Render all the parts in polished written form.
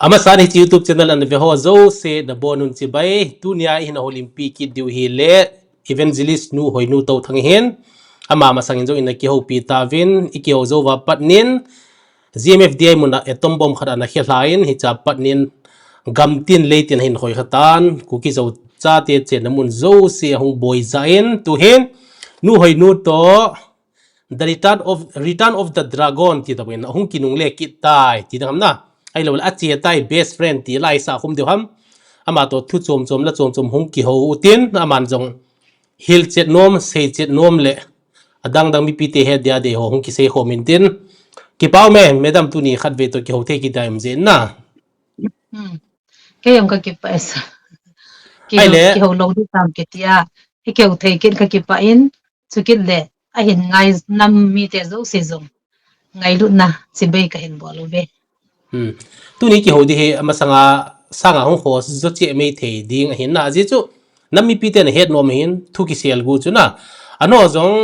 Amasan hi YouTube channel an veho zo se na bonun chi bai tunia hin Olympic ki diu hi le evangelist nu hoinu to thang hen ama masangin zo in ki ho pi tavin iki ho zo wa patnin GMFDI muna etombom khada na khelain hi cha patnin gamtin leitin hin khoi khatan ku ki zo cha te che namun zo se hung boy zain tu hen nu hoinu to the return of the dragon ti ta ben hung kinung le ki tai ti dam na ai lo a che tai best friend ti lai sa khum de ham ama to thu chom chom la chom chom hung ki ho utin aman jong hil chet nom sei chet nom le adang dang mi pi te he dia de ho hung ki sei ho min tin ki pau me madam tu ni khat ve to ki ho the ki daim zen na ke yam ka ki paisa ki ho lo du tam ke tia he ke thei ken ka ki pa in chu ki le a hin ngai nam mi te zo se zong ngai lu na si be ka hin bo lo be tu ni ki ho di he amasanga sanga hong ho zo che me the ding hin na ji chu nam mi pi te na het nom hin thu ki sel gu chu na ano zong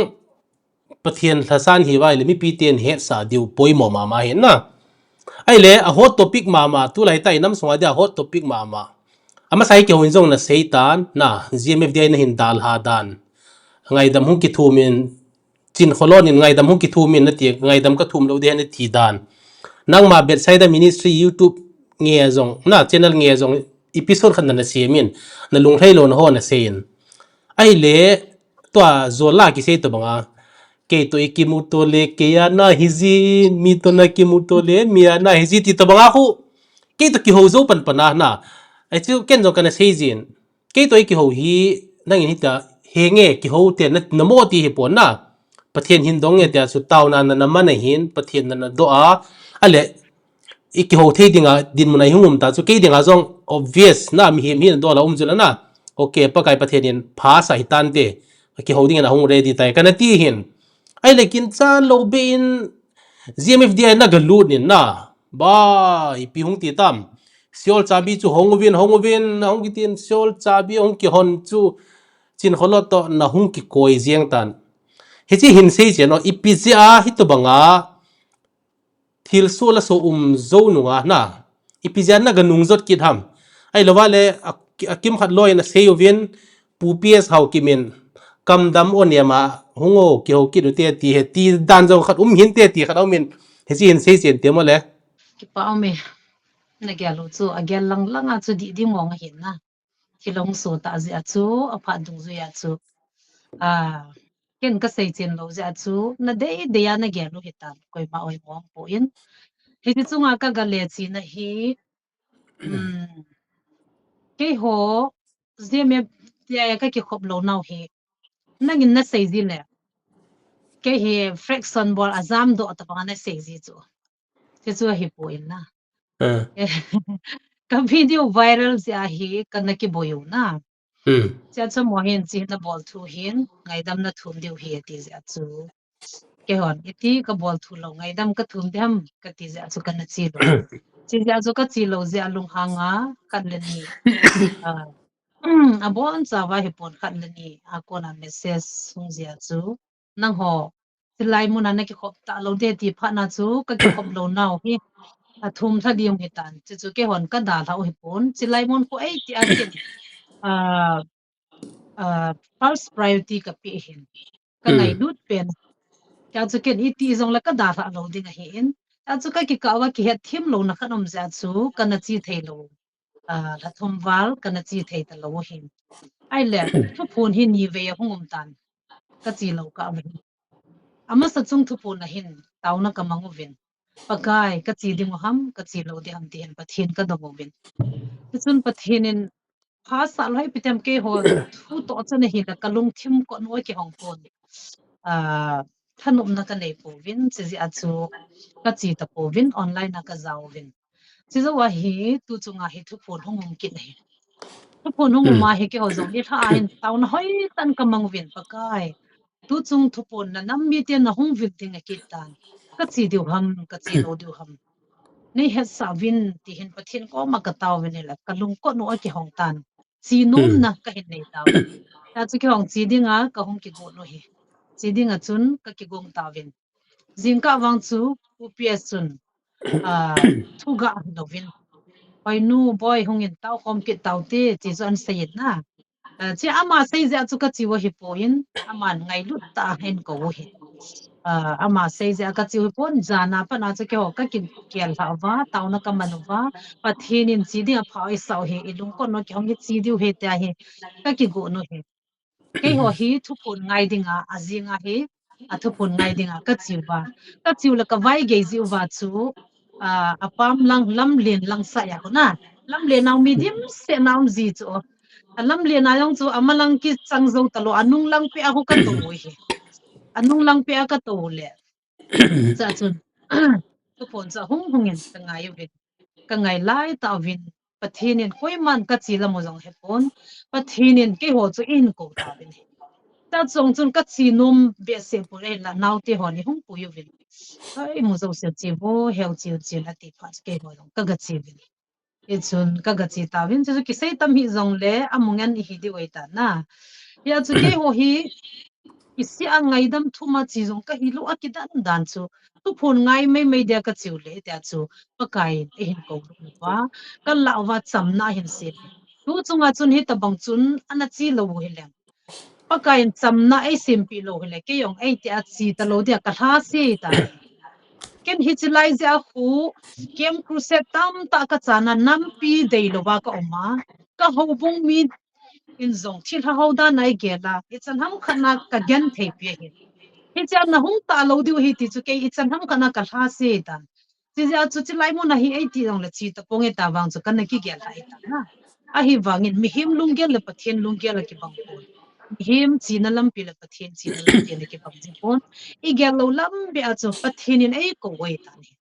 pathian thasan hi wai le mi pi ten het sa diu poi mo ma hin na ai le a hot topic mama tu lai tai nam songa dia hot topic mama ama sai ke hoin jong na seitan na GMFDI na hin dal ha dan ngai dam hung ki thumin chin kholon in ngai dam hung ki thumin na ti ngai dam ka thum lo de na thi dan nang ma bet sai da ministry YouTube nge jong na channel nge jong episode khan na semin na lung thai lo na ho na sein ai le to zola ki sei to banga ke to ikimuto le ke ya na hizi mi to na kimuto le mi ya na hizi ti to banga khu ke to ki ho zo pan pana na ai chu ken zo kana seizin ke to ki ho hi nang ni ta henge ki ho te na mo ti hi pon na pathian hin dong e ta su taw na na man hin pathian na do a ale iki ho the dinga din munai hungum ta chu ke dinga zong obvious na mi hi mi do la jula na okay pa kai pathian in pha sai tan te ki ho dinga na hung ready tai kana ti hin ai lekin chan lo be in GMFDI na galut nin na ba ipi hung ti tam siol chabi chu hongwin hong kitin siol chabi hong ki hon chu chin kholot to na hung ki koi jiang tan he chi hin sei che no ipi a hi to banga thil so la so zo nunga na ipi na ganung zot ki tham ai lowa le akim khat loi na sei ovin pu ps hau kimin kam dam on yama hungo ki ho ki te ti he ti dan zo khat hin te ti khat min he chi hin sei chen te mo le ki pa me na gya lo chu a gya lang lang a chu di mong hin na ki long so ta zi a chu a pha dung zu ya chu ken ka sei chen lo za chu na de ya na gya lo hitan koi ma oi mong po in he chu nga ka ga le chi na hi ke ho zeme ya ka ki khop lo nau hi nangin na sei zi le ke hi fraction bol azam do ta pa na sei zi chu che chu hi po in na ka video viral sia hi kana ki boyu na cha cha mo hin chi na bol thu hin ngai dam na thum diu hi ti ja chu ke hon iti ka bol thu lo ngai dam ka thum dam ka ti ja chu kana chi lo chi ja chu ka chi lo ja lung hanga kan le ni a bon cha wa hi pon khat le ni a ko na message sung ja chu nang ho tilai mu na ki khop ta lo de ti pha na chu ka ki khop lo nau hi a thum tha diom hi tan chu ke hon ka da la hi pon chilai mon ko ei ti a kin first priority ka pi hin ka ngai lut pen cha chu ken iti zong la ka da la lo ding a hin cha chu ka ki ka wa ki het thim lo na khanom za chu ka na chi thei lo la thum wal ka na chi thei ta lo hin ai le thu phun hi ni ve hungum tan ka chi lo ka ve ama sa chung thu phun na hin taw na ka mangu vin pakai ka chi ding ham ka chi lo di ham ti hen pathin ka do vin chun pathinin pha sa lai pitam ke ho thu to chane hi la kalung thim ko noi ki hong pon thanum na ka nei po vin chi ji achu ka chi ta po vin online na ka zaw vin chi zo wa hi tu chunga hi thu phun hongum ki nei thu phun hongum ma hi ke ho zong ni tha hin taw na hoi tan ka mang vin pakai tu chung thu phun na nam mi te na hong vin ting a ki tan ka chi diu ham ka chi lo diu ham nei het sa vin ti hin pathin ko ma ka taw vin la kalung ko no ki hong tan chi num na ka hin nei taw ta chu ki hong chi dinga ka hong ki go no hi chi dinga chun ka ki gong taw vin jing ka wang chu ups chun thu ga no vin hoi nu boy hungin tau khom ki tau te chi zo an sayit na chi ama sei ja chu ka chi wa hi poin aman ngai lut ta hen ko hi ama sei ja ka chi pon jana pa na chu ke ho ka kin kial ha wa tau na ka manuwa pathinin chi ding a phai sau he ilung ko no ki hong chi diu he ta he ka ki go no he ke ho hi thu pun ngai dinga azinga he athu pun ngai dinga ka chiu la ka vai ge ji wa chu apam lang lam len lang sa ya ko na lam len naw medium se naw ji chu lam len na yong chu amalang ki changzo talo anung lang pe a ho ka to hi anung lang pe a ka to le cha chun thu pun cha hung hungin ka ngai yu ka ngai lai ta win pathinin koi man ka chi la mo jong he pon pathinin ke ho chu in ko ta win ta chong chun ka chi nom be se pu le la naw te ho ni hung pu yu win ai mo zo se chi bo hel chi chi na ti pa ke ho ka ga chi win e chun ka ga chi ta win chu ki sei tam hi jong le amungan hi di wei ta na ya chu ke ho hi isi angai dam thuma chi jong ka hi lo akidan dan chu tu phun ngai mai dia ka chiu le ta chu pakai e hin ko lu wa ka la wa cham na hin se tu chunga chun hi tabang chun ana chi lo hi lem pakai cham na e sim pi lo hi le ke yong e ti a chi ta lo dia ka tha se ta ni ken hi chilai ja khu kem cruset tam ta ka chana nam pi dei lo ba ka oma ka ho bung mi in zong thil ha ho da nai ge la ichan ham khana ka gen thei pi hi hi chan na hung ta lo diu hi ti chu ke ichan ham khana ka tha se ta chi ja chu chi lai mo na hi 80 dong la chi ta pong e ta wang chu kan ki gel hai ta na a hi wangin mi him lung gel le pathian lung gel ki bang pon him chi na lam pi le pathian chi na lam pi le ki bang ji pon I gel lo lam be a chu pathian in ei ko wei ta ni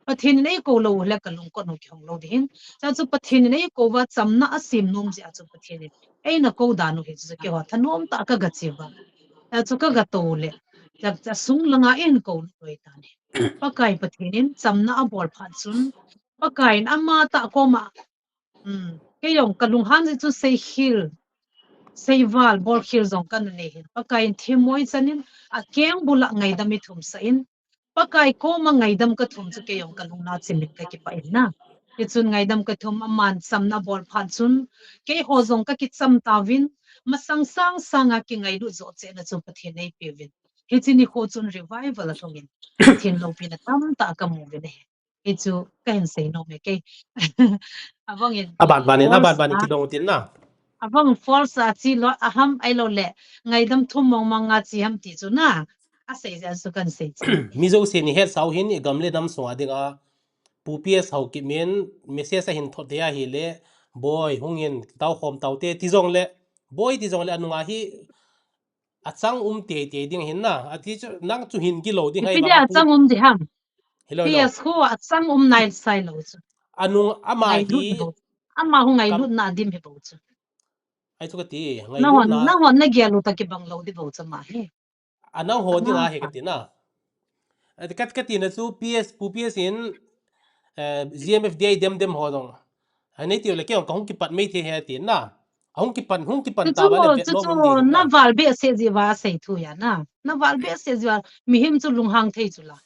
pathian in ei ko lo le ka lung ko no ki hong lo din cha chu pathian in ei ko wa cham na asim nom ji a chu pathian in ei na ko da no hi chu ke wa thanom ta ka ga chi wa a chu ka ga to le cha sung langa in ko loi ta ni pakai pathinin chamna a bol phan chun pakai ama ta ko ma ke yong kalung han chu sei hil sei wal bol hil zong kan ne hin pakai thimoi chanin a keng bula ngai da mi thum sa in pakai ko ma ngai dam ka thum chu ke yong kalung na chimin ka ki pa in na ke chun ngai dam ka thum aman chamna bol phan chun ke ho zong ka ki cham ta win masang sang sanga ki ngai lu zo che na chu pathin nei pe win he chini ho chun revival a thongin pathin lo pin tam ta ka mu ne he chu kan sei no me ke avong in aban banin ki dong tin na avong false a chi lo aham ai lo le ngai dam thum mong manga chi ham ti chu na a sei ja su kan sei chi mi zo se ni het sau hin i gamle dam so adinga pups hau ki men message hin thot dia hi le boy hungin tau khom tau te ti jong le boy ti jong le anunga hi achang te ding hin na ati chu nang chu hin ki lo ding hai Pidia ba pu chang di ham hello PS ho chang nai sai lo chu anung ama ngai hi lut bo ama hu ngai kam lut na dim he bo chu ai chu ka ti ngai lut na na hon na gya lu ta ki bang lo di bo chu ma he anang ho ding a he pa ka ti na kat ti na chu ps in GMFDA dem ho dong ani ti le ke ong ki pat me the he ti na hong ki pan ta ba le vet lo mun di hin na na val be se ji wa sei thu ya na val be se ji wa mi him chu lung hang thei chu la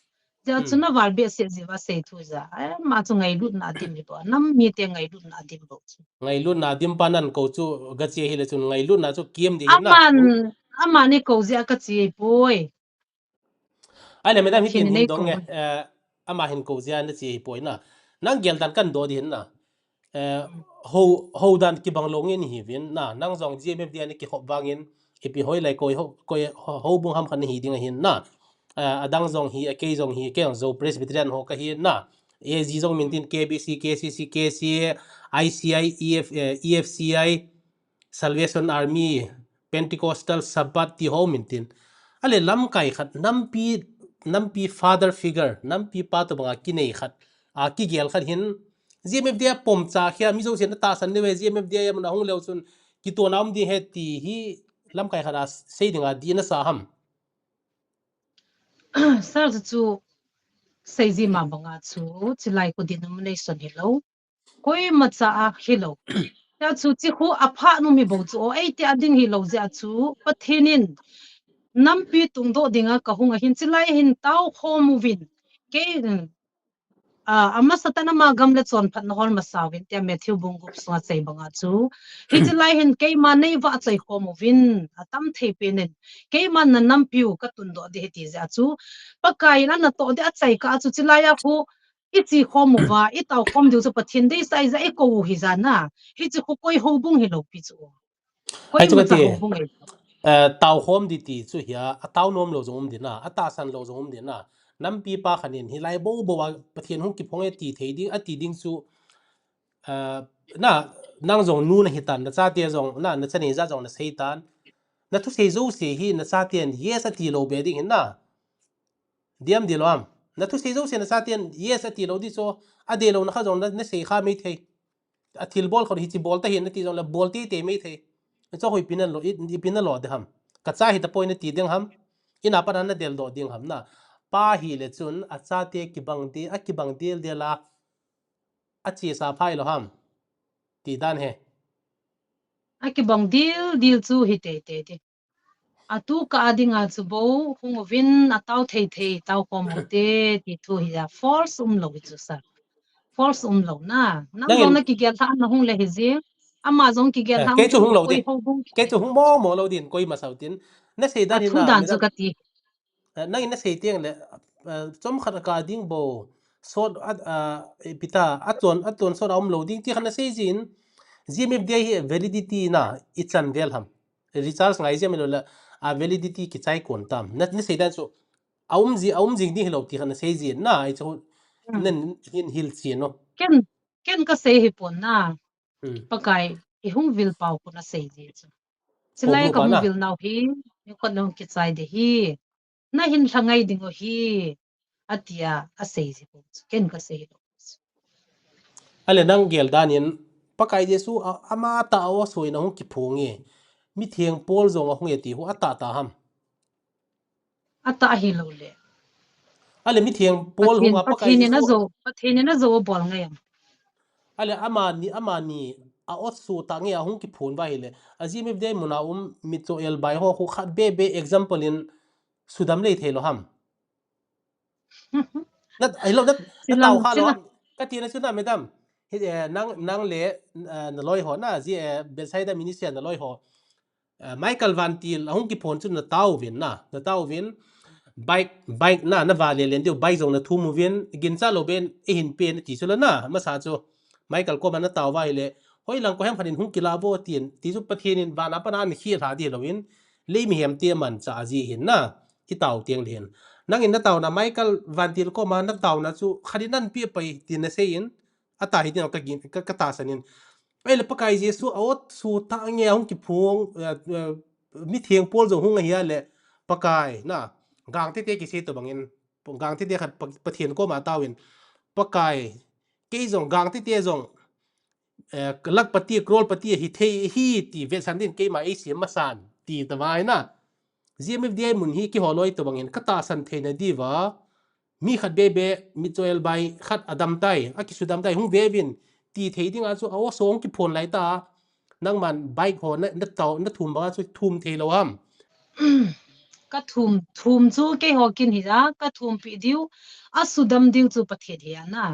ja chu na val be se ji wa sei thu za ma chu ngai lut na dim ni bo nam mi te ngai lut na dim bo chu ngai lu na dim panan ko chu ga che hi le chu ngai lu na chu kiem di hin na aman ni ko ja ka chi poi ai le me da mi pathin tin hin nei ko dong nge ama hin ko zia na chi poi na nang gel dan kan do di hin na ho dan ki bang long in hi vin na nang zong GMF dia ni ki hop wangin ipi hoi lai koi ho bung ham khan hi ding hin na adang zong hi ke zong hi ke zo presbyterian ho ka hi na AG zong min tin KBC KCC KC ICI EFCI Salvation Army Pentecostal Sabbath ti ho min tin ale lam kai khat nampi father figure nampi pa to banga kinei khat ki gel khat hin GMF dia pom cha khia mi zo sen ta san ne we GMF dia yam na hong lew chun ki to nam di he ti hi lam kai khara sei dinga di na sa ham sar chu sei ji ma banga chu chilai ko denomination hello koi ma cha a hello ya chu chi khu a pha nu mi bo chu o ei te ading hi lo ja chu pathinin nampi tung do dinga ka hunga hin chilai hin tau kho mu win ke ama satana magam le chon phat nol masawin tia Matthew bungup so chei banga chu hi chilai hen keima nei wa chei khomovin atam thei penen keima na nampiu ka tun do de ti za chu pakai la na to de achai ka chu chilaya khu ichi khomowa I taw khom du chu pathin dei sai za e ko hi za na hi chu khu koi ho bung hi lo pi chu koi ai chu ma ka cha ti ho bung ei taw khom di ti chu hiya ataw nom lo zong din na ata san lo zong din na nam pi pa khanin hi lai bo bo wa pathian hung ki phong e ti thei ding ati ding chu na nang zong nu na hitan na cha te zong na chani za zong na seitan na thu sei zo se hi na cha ten yes ati lo be ding na diam dilom na thu sei zo se na cha ten yes ati lo di so ade lo na kha zong na sei kha me thei athil bol khor hi chi bol ta hin na ti zong la bol ti te me thei cho hoi pinan lo I pinan lo de ham ka cha hi ta point ti ding ham ina pa na del do ding ham na pa hi le chun a cha te ki bang ti a ki bang del de la a chi sa phai lo ham ti dan he aki bang dil chu hi te atu ka adinga chu bo hungovin ataw thei taw komote ti thu hi ya false lo chu sa false lo na nang nang zong in na ki gel tha na hung le hi ji ama zong ki gel tha ke hung chu chu hung lo koi din ho bung ke chu hung mo lo din koi ma sau tin na sei dan athu ina dan chu medam ka ti nang in na sei tiang le chom khat ka ding bo sot pita aton sot om lo ding ti khan na sei jin gmf dia hi validity na ichan vel ham recharge ngai je melo la a validity ki chai kon tam na sei dan so aum jing ding lo ti khan na sei jin na ai chu nen hin hil chi no ken ka sei hi pon na hmm pakai I hung vil pau ko na sei ji chu hom silai nu ka pa hung na vil nau hi ni ko nong ki chai de hi na hin thangai dingo hi atia a sei ji pon ken ka sei lo ale nang gel danin pakai je su ama ta aw soi na hung ki phungi mi thieng pol zong a hung eti hu ata ta ham ata hi lo le ale mi thieng pol hunga pakai je su pathin na zo bol ngai ale ama ni a ot su ta nge a hung ki phun ba hele azim if dei muna mi to el bai ho khu khat be example in sudam le thelo ham nat ai lo na taw kha lo silang ka ti na suna madam he nang le na loi ho na ji besai da minister na loi ho Michael Van Til ahung ki phone chu na taw win bike na vale len dio bike zong na thu mu win gin cha lo ben e hin pen ti chu la na ma sa chu Michael ko man na taw vai le hoi lang ko hem phanin hung kila bo tin ti chu pathin in van apa na ni khi tha di lo win le mi hem te man cha ji hin na ki taw tiang len nang in na taw na Michael Van Til ko man na taw na chu khadinan pi pai tin na se in ata hi din ka gin ka ta sanin ai le pakai jesu awt su ta nge hong ki phung mi thieng pol zo hung hi le pakai na gang te ki se to bangin gang te khat pathian ko ma tawin pakai ke zong gang te zong lak pati krol pati hi the hi ti ve san din ke ma e siam ma san ti ta mai na gmfdi mun hi ki holoi to bangin kata san the na diwa mi khat be mi choel bai khat adam tai aki sudam tai hung vevin ti thei ding a chu aw song ki phone lai ta nang man bike ho na taw na thum ba chu thum thei lo ham ka thum chu ke hokin hi ra ka thum pi diu asudam diu chu pathet hi na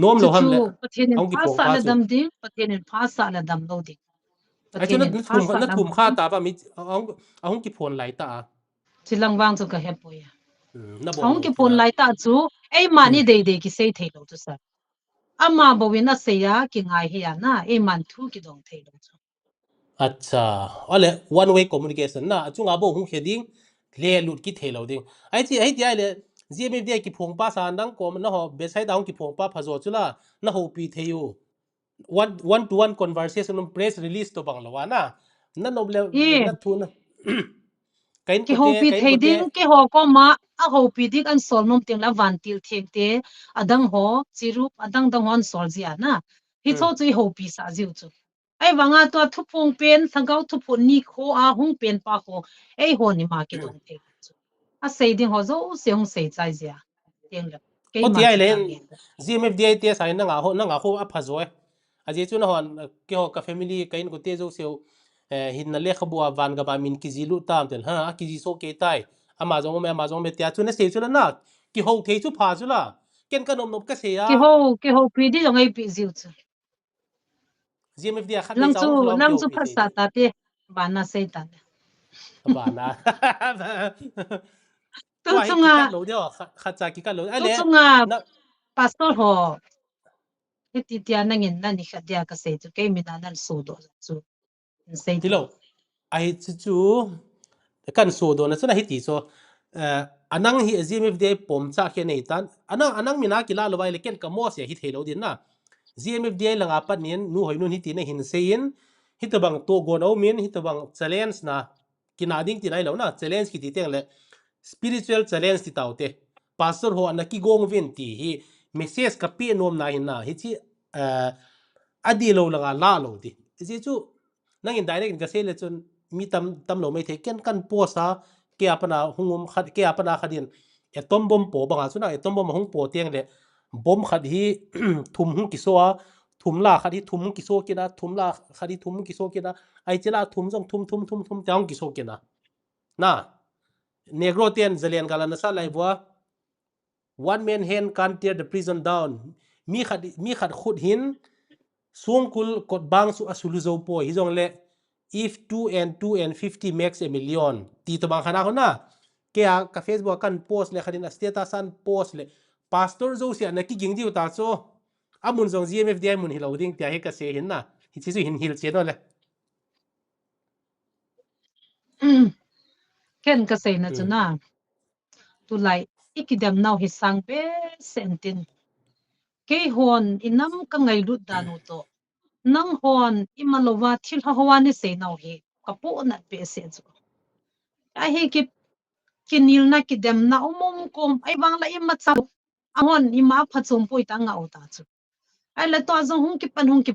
nom lo ham chu le pathen in hong ki phone phasa pa la chu dam ding pathen in phasa la dam lo ding ai chu pathen in phasa na lam thum kha ta ba mi hong ki phone lai ta chilang wang chu ka hepo ya na bom hong lo ki phone thina lai ta chu ei mani de ki sei thei lo chu sa ama bo win na se ya ki ngai hi ya na ei man thu ki dong thei lo chu acha ole one way communication na chunga bo hung heading le lut ki thelo ding ai ti ai le gmfd ki phong pa sa nang kom na ho be sai daung ki phong pa phazo chula na ho pi theyu one to one conversation press release to bang lawa na noble e na thu na kain ki ho kote pi kain thei kote ding ki ho ko ma a ho pi dik an sol nom ting la van til thek te adang ho chirup adang dang hon sol ji na hi cho chui ho pi sa jiu chu ai wanga to thu phung pen thangau thu phun ni kho a hung pen pa kho ei ho ni ma ki dong thei chu a sei ding ho zo se hong sei chai ja teng la ke ho ma ti ai chu len ta nge gmfd te sai na nga ho a phazoi aje chu na hon ke ho ka family kain kote zo seo hin na le khabwa van ga ba min ki zilu tam tel ha ki ji so ke tai amazon me tia chu na se chu na ki ho thei chu pha chu la เก่นกันนมกะเสีย ke ho pri di ngai pi ziu chu GMFD คัด lang เจ้า chu ของเรา lang เกี่ยว chu ปี phasa ta pe bana seitan บ้านนะ tu ว่าให้ chunga กิกันโลเดียวขัดจากกิกันโล tu chunga pastor ho ti tia nangin na ni khadia ka sei chu ke mi na nan su do chu sei ที่โลไอ้จู่กันสูดนะสุดที่ที่โซอันนั้นที่ GMFD ผมจากแค่ไหนตันอันนั้นมีนักกีฬาลอยเล็กกับมอสที่เทโลดินนะ GMFD หลังอาปัดนี้นู่นนู่นที่ที่เนี่ยหินเซียนที่ตัวบางตัวกวนเอามินที่ตัวบาง challenge นะกินอาดิ้งที่ไหนแล้วนะ challenge ที่ที่เต็งเลย spiritual challenge ที่เต่าเตะ pastor หัวนักกีฬาเวนที่ message กับพี่น้องนายนะที่อดีตเราหลังอาล่าเราดิที่จู่นั่งอินได้เลยก็เสียเลยจนมีตำโหลไม่เทกันกันปัวซาเกี่ยปนาหงมขัดเกี่ยปนาขัดินต้มบ่มโปบางส่วนน่ะต้มบ่มหงโปเตียงเลยบ่มขัดที่ ทุ่มหงกิโซทุ่มลาขัดที่ทุ่มหงกิโซกินะทุ่มลาขัดที่ทุ่มหงกิโซกินะไอเจลาทุ่มจงทุ่มจะหงกิโซกินะน่ะเนโกรเตียนเจเลียนกาลานะซาไลบัว one man hand can't tear the prison down มีขัดขุดหินส่วงกุลกดบางสุอสุลุโซโปฮิจงเล if 2 and 50 makes a million ตีตบางขนาดนั้นนะเกี่ยกับ Facebook กันโพสเลยขัดินสเตตัสกันโพสเลย pastor โจเสียนักกิ่งดิวตาโซอามุนจง GMFD มุนฮิลาวดิ้งเตียให้กเสียเห็นนะฮิซิซุหินฮิลเสียนั่นแหละken ka sei na chu na tu lai ikidam now hi sang pe sentin ke hon inam ka ngai lut danu to nang hon imalowa thil ha hawani sei now hi kapo na pe se chu a hi ki kinil na kidam na umum kom ai wang la imma cha ahon ima phachum poi ta nga uta chu ai la to azong hung ki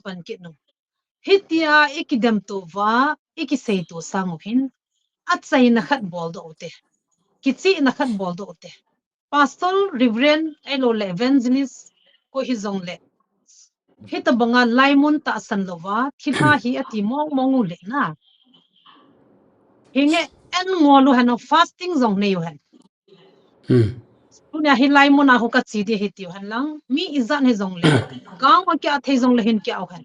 pan ki no hitia ikidam to wa ikisei to sangu hin atsai na khat bol do te kichi na khat bol do te pastor reverend elo le evangelist ko hi zong le hita banga laimun ta san lowa thilha hi ati mong le na hinge en ngolu hano fasting zong ne yo han tunya hi laimun a hoka chi de hiti han lang mi izan he zong le gaw ma kya thei zong le hin kya au han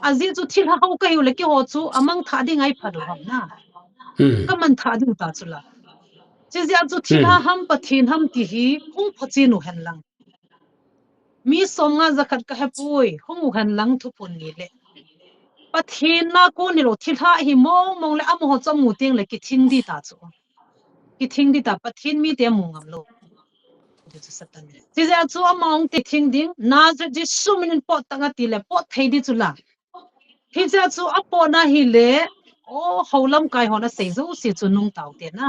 azi chu thilha ho ka yu le ki ho chu amang tha ding ai phadu ham na ka man tha du ta chula chi zia chu thilha ham pathin ham ti hi hung phachi nu han lang mi somnga zakat ka hepui hungu han lang thu pun ni le pathin na ko ni lo thilha hi mong le amo ho chamu ting le ki thing di ta chu ki thing di ta pathin mi te mungam lo chu satan ti ja chu among ti thing ding na ji sumin pot tanga ti le pot thei di chu la hi ja chu apo na hi le o holam kai hona sei zo si chu nung taw te na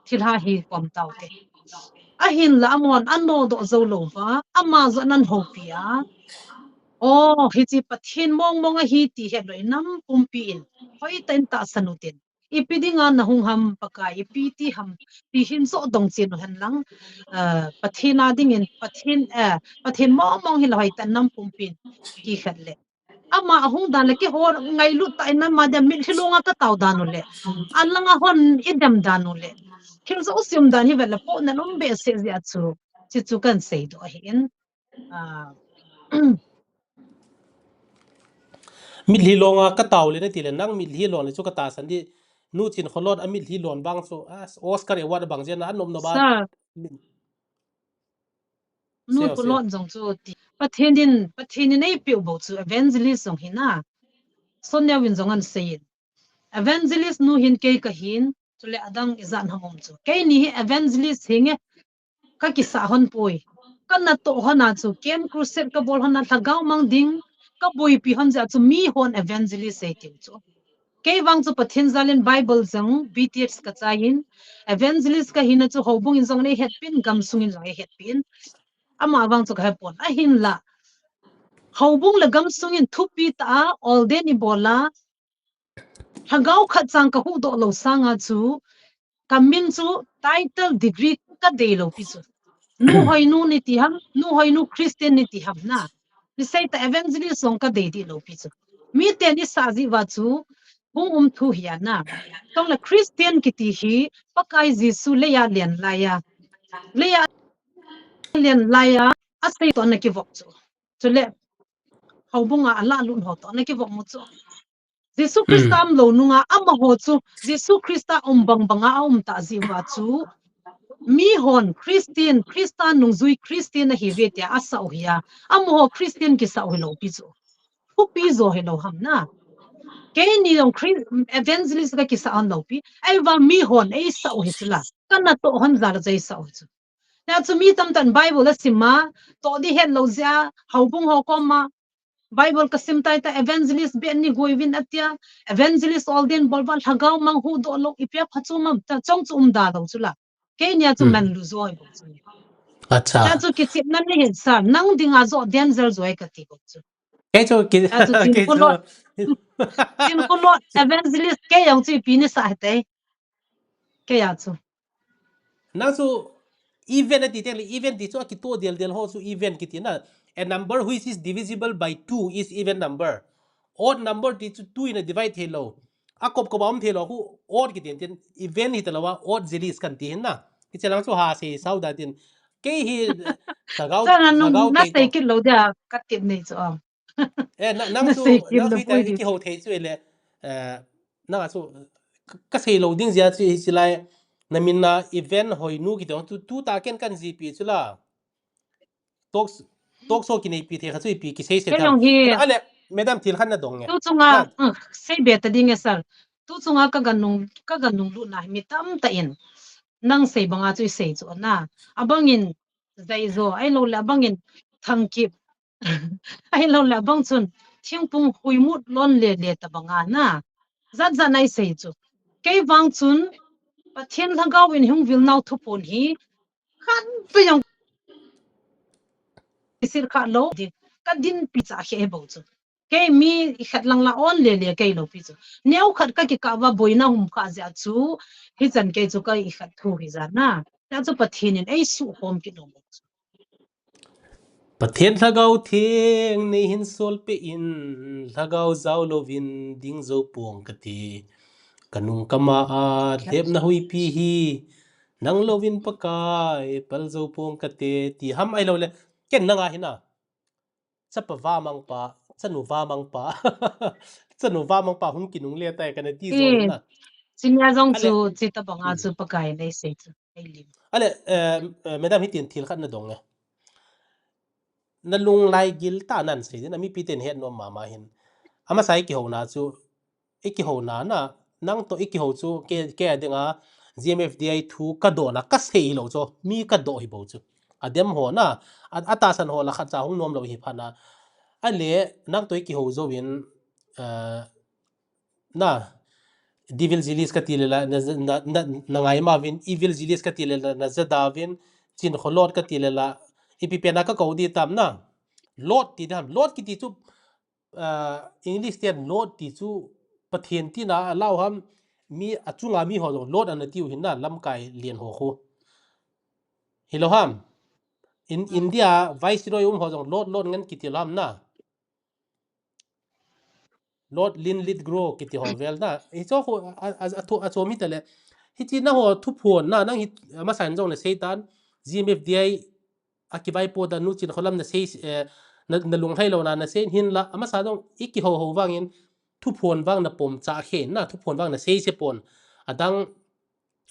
thilha hi kom taw te a hin la amon anno do zo lo wa ama zo nan ho pia oh hi chi pathin mong a hi ti he loi nam pumpi in hoi ten ta sanutin ipidinga na hung ham paka ipiti ham ti hin so dong chin han lang pathina ding in pathin mong hi loi tan nam pumpin ki khatle ama hung dan le ki hor ngai lu ta na ma da mil hilunga ka taw danu le alanga hon idam danu le khil zo sim dan hi vela po na lom be se zia chu kan sei do hinมิดฮีลงอ่ะก็เต่าเลยนะทีละนั่งมิดฮีลงเลยชุกตาสันดีนู่จินขลอดมิดฮีลงบางโซออสการ์เอวาดบางเจนนั้นนมนบานู่ก็ลอดจงจูติประเทศนี้ในเปียวบ่จู evangelist จงหินะส่วนเนี่ยวินจงอันเสีย evangelist นู่หินเกยกะหินจุเลอดังอิจานหมจูเกยนี่ evangelist หิงก็กิสาหอนป่วยก็นัดโตหนาจูเกมครูเซตก็บอลหนาทะกาวมังดิงก็บุยปีหันจะจูมีหอน evangelist เสียจูเกยวังจูประเทศซาลินไบเบิลจง BTS กระจายิน evangelist ก็หินจูหอบงอินจงในเฮ็ดปินกำสุงอินจงในเฮ็ดปินama wang chu khai pon a hin la hobung la gam sungin thupi ta all day ni bola hagau khat chang ka hu do lo sanga chu kamin chu title degree ka de lo pi chu nu hoinu ni ti ham nu hoinu christian ni ti ham na ni sai ta evangelist song ka de di lo pi chu mi te ni sa ji wa chu hung thu hiya na tong la christian ki ti hi pakai jisu le ya lian la ya lian la ya sei to na ki vok chu le hau bunga ala lu ho to na ki vok mu chu Jesu Christa am lo nunga ama ho chu Jesu Christa bang banga ta ji wa chu mi hon Christian nung zui Christian na hi ve tia asa o hiya am ho Christian ki sa o lo pi chu hu pi zo he lo ham na ke ni dong evangelist ka ki sa an lo pi ai wa mi hon ai sa o hi chula kana to hon zar jai sa o chu na chu mi tam tan Bible la sima to di het lo zia hau bung ho ko ma Bible ka simtai ta evangelist be ni goivin atia evangelist all den bolbal hagaw mang hu do lo ipya phachu mam ta chong chu da do chula ke nya chu man lu zoi bo chu acha ta chu ki chip nan ni sa nang dinga zo danger zoi ka ti bo chu ke cho ki ta chu tin ke ko cho lo evangelist ke yang chu pi ni sa te ke ya chu na so event ati tele event ti cho ki to del ho so event ki na a number which is divisible by 2 is even number odd number ti 2 in a divide hello akop ko bam thelo ku odd ki tin event hi talawa odd zelis kan ti na ki chelang so ha se sau da tin ke hi sagau sa nang na te sei to ki lo da ka ti ni chu nang na so sei ki nang lo so ta poi di ki ho the chu le na so ka sei lo ding zia chu hi lai na min na event hoi nu ki tu ta ken kan gp chu la tok so ki nei pi the kha chu pi ki sei se ke tham long hi ale madam thil khan na dong nge tu chunga na sei be ta ding sar tu chunga ka ganung lu na mi tam ta in nang sei banga chu sei chu na abangin zai zo ai lo la bangin thangki ai lo la bang chun thingpung huimut lon le ta banga na zat za nai sei chu ke wang chun pathian thangau in hung vil nau thu pon hi khan pe yang sir kha lo di ka din pi cha he bo chu ke mi khat lang la on le ke lo pi chu neu khat ka ki ka wa boina hum kha ja chu hi chan ke chu ka i khat thu hi za na ta chu pathian in ei su hom ki no pathian thagau thing nei hin sol pe in thagau zau lovin ding zo puang ka ti kanung kama a dep na hui pi hi nang lovin pakai pal zo puang ka ti ham ai lo le ken na nga hina chapa wa mang pa chanu wa mang pa chanu wa mang pa hum kinung le tai kana ti zo e hina chinya jong chu ale chi ta banga chu pakai nei sei chu ei lim ale madam hitin thil khat na dong nge na lung lai gil ta nan se na mi piten het no mama hin ama sai ki ho na chu iki ho na na nang to iki ho chu ke adinga GMFDI thu ka do na ka sei lo cho mi ka do hi bo chu adem ho na ata san ho la kha cha hung nom lo hi phana ale nang to iki ho zo win na devil zilis ka tilela na ngai ma win evil zilis ka tilela na zadavin chin kholot ka tilela ipipena ka ko di tam na lot ti dam lot ki ti chu English tian lot ti chu pathian ti na lau ham mi achunga mi ho lot an tiu hin na lam kai lien ho khu hilo ham in India viceroy ho jong lot ngan ki ti lam na lot lin lit grow ki ti ho vel na hi cho ho a cho mi tele hi chi na ho thu phon na nang hi ma san jong na seitan GMFDI akibai po da nu chin kholam na sei na lung hai lo na sen hin la ama sa dong iki ho wangin thu phon wang na pom cha khe na thu phon wang na sei se pon adang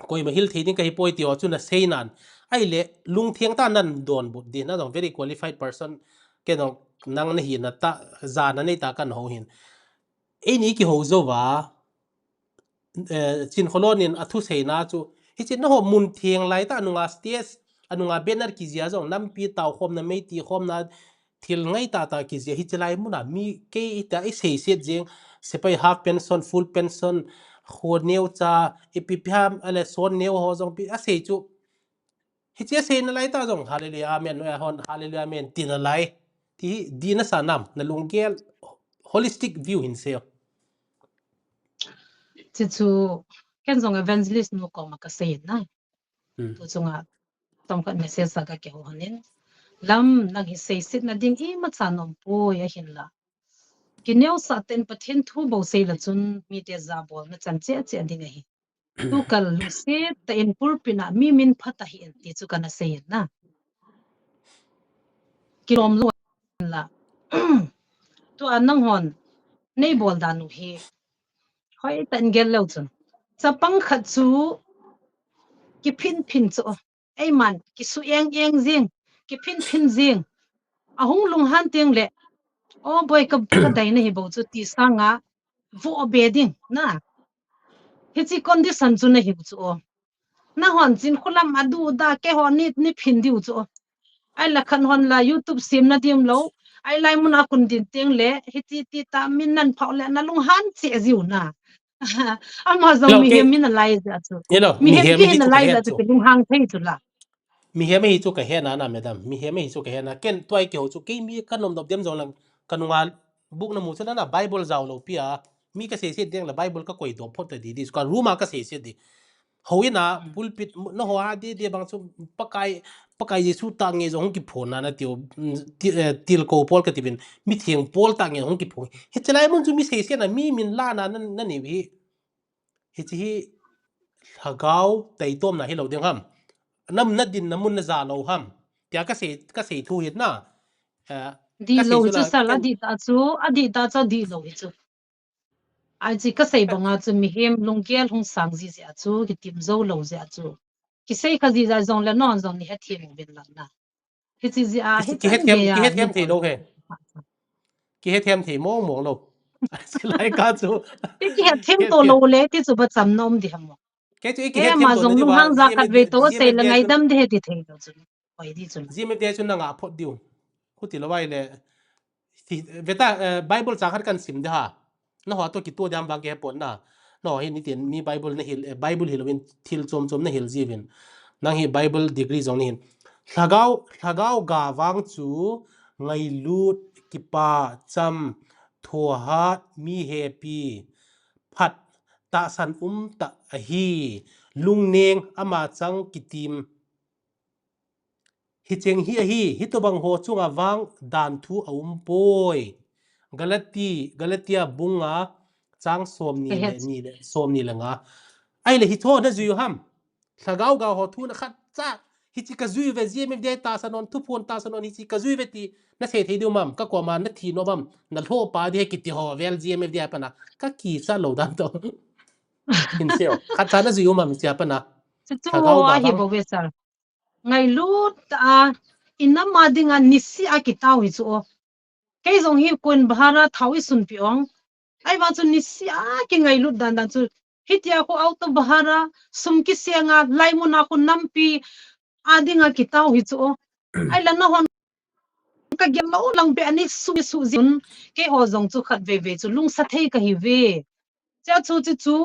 koi ma hil theding kai poi ti o chu na sei nan ai le lung thiang ta nan don bu di na dong very qualified person ke dong nang na hi na ta za na nei ta kan ho hin ei ni ki ho zo wa chin kholonin athu sei na chu hi chin na ho mun thiang lai ta anunga stage anunga banner ki zia jong nam pi taw khom na mei ti khom na thil ngai ta ki zia hi chlai mu na mi ke ta i sei se jeng sepai half pension full pension kho neu cha ipipham ale son neu ho jong pi a sei chu hi che sei na lai ta jong hallelujah amen no hon hallelujah amen tin na lai ti di na sanam na lungkel holistic view hin se chi chu ken jong evangelist no ko ma ka sei na tu chunga tom ka message sa ka ke ho hanin lam nang hi sei sit na ding i ma chanom po ya hin la kineu sa ten pathen thu bo sei la chun mi te za bol na chan che ding hi tu kal lu se ta in pur pina mi min phata hi ti chu kana sei na กิลมลละ ตัวอันนังหอนในบอลดานุเฮค่อยตันเกลแล้วจนจะปังขัดซูกิพินจูไอ้มันกิสุเองจิงกิพินจิงอะหงลุงหันเตียงเละโอ้บอยก็ได้นะเฮบ่จูตีสังอ่ะโวเบดิงนะเฮจิคอนดิชันจูนะเฮบ่จูนะหอนจินคุลามาดูดาแกหอนนี่พินดิวจูไอ้ละคันหอนละ YouTube ซิมนะดิมโลไอ้ไลมุนอากุนดินเตียงเละเฮจิติตามินนันเผาเละนะลุงหันเสียจิวนะอามาซอมีเฮมินอะไรจ้ะจูมีเฮมินอะไรจ้ะจูลุงหังเทจุละมีเฮไม่ฮิจุกะเฮนะแม่ดำมีเฮไม่ฮิจุกะเฮนะเก่นตัวไอ้เกี่ยวจุกี้มีขนมดอกเดียมจงลังขนมว่าบุกน้ำมูฉะนั้นนะไบเบิลจาวโลปีอะมีก็เสียเสียเดียงละไบเบิลก็กวยดอกพอดดีสก็รู้มาก็เสียเสียดีเขาเห็นนะบุลปิดน้หัวดีบางส่วนปากายเยซูตังเงจงกิพนะนะติลโกพอลก็ที่เป็นมีเทียงพอลตังเงจงกิพเฮจะไล่มันจะมีเสียนะมีมินลานะนั่นนี่พี่เฮจะฮีหากเอาแต่ต้มนะให้เราเดียงห้ามน้ำนัดดินน้ำมันจะเราห้ามแต่ก็เสียทุเห็นนะดีโลจูสลัดดีตาจูอดีตาจูดีโลจูไอ้จีก็เสียบังอาจูมีเฮมลงเกลหงสังจีเสียจูกิติมโซโลเสียจูกิเสียก็จีจะจงแล้วนอนจงนี่เฮทีมเป็นหลังนะเฮจีจีอาเฮทีมทีโลเฮกิเฮทีมทีมองโลสไลกาจูกิเฮทีมโตโลเล่ที่จูประจำนมดิฮะมั้งเฮ้ยมาจงลุงหังจักรเวโตเสียละไงดำเดติเทโลจูไปดิจูจีไม่ได้จุนนังอาพอดิวคุติละไว้เลยเวต้าไบเบิลจากขัดกันสิมเดฮะน้หัวตัวกิตัวเดียมบางแกปนนะน้อเห็นนี่เตียนมีไบเบิลในฮิลไบเบิลฮิลวินทิลจมในฮิลจีวินนังฮีไบเบิลดีกรีจงนี่หินถ้าเกากาวังจูไงลูดกิปาจำทัวฮัดมีเฮปีพัดตาสันตะฮีลุงเนงอามาจังกิติมฮิเจงฮิตบังโฮจุงอวังดานทูปอยกาลตียบุงาจังสมนี่ละงาไอเลยฮิโทนะจุยฮัมถ้าเกากาโฮทูนะขัดจ้าฮิจิกะจุยเวจีเมเดตาสนนทุพนตาสนนฮิจิกะจุยเวตีนะเสถียดิวมัมก็กว่ามานะทีโนมัมนัลโฮปาเดกิติโฮเวลจีเมเดปนะก็กีซาโลดันโตอินเซลขัดซานะจุยมัมเสียปนะถ้าเกาว่าฮิบเวซาไงลูดอินน้ำมาดิงานนิสิอากิตาวิจูแค่จงฮิบคนบาราทาวิสุนพิองไอ้บางจุนิสิอากิไงลูดดันจูฮิตยาโคเอาตัวบาราสมกิเสียงาไลมุนาคนน้ำปีอาดิงากิตาวิจูไอ้ละน้องก็ยังเล่าลังเบอันนี้สุจินแค่หัวจงจูขัดเวจูลุงสัตย์ก็ฮิเวจะจู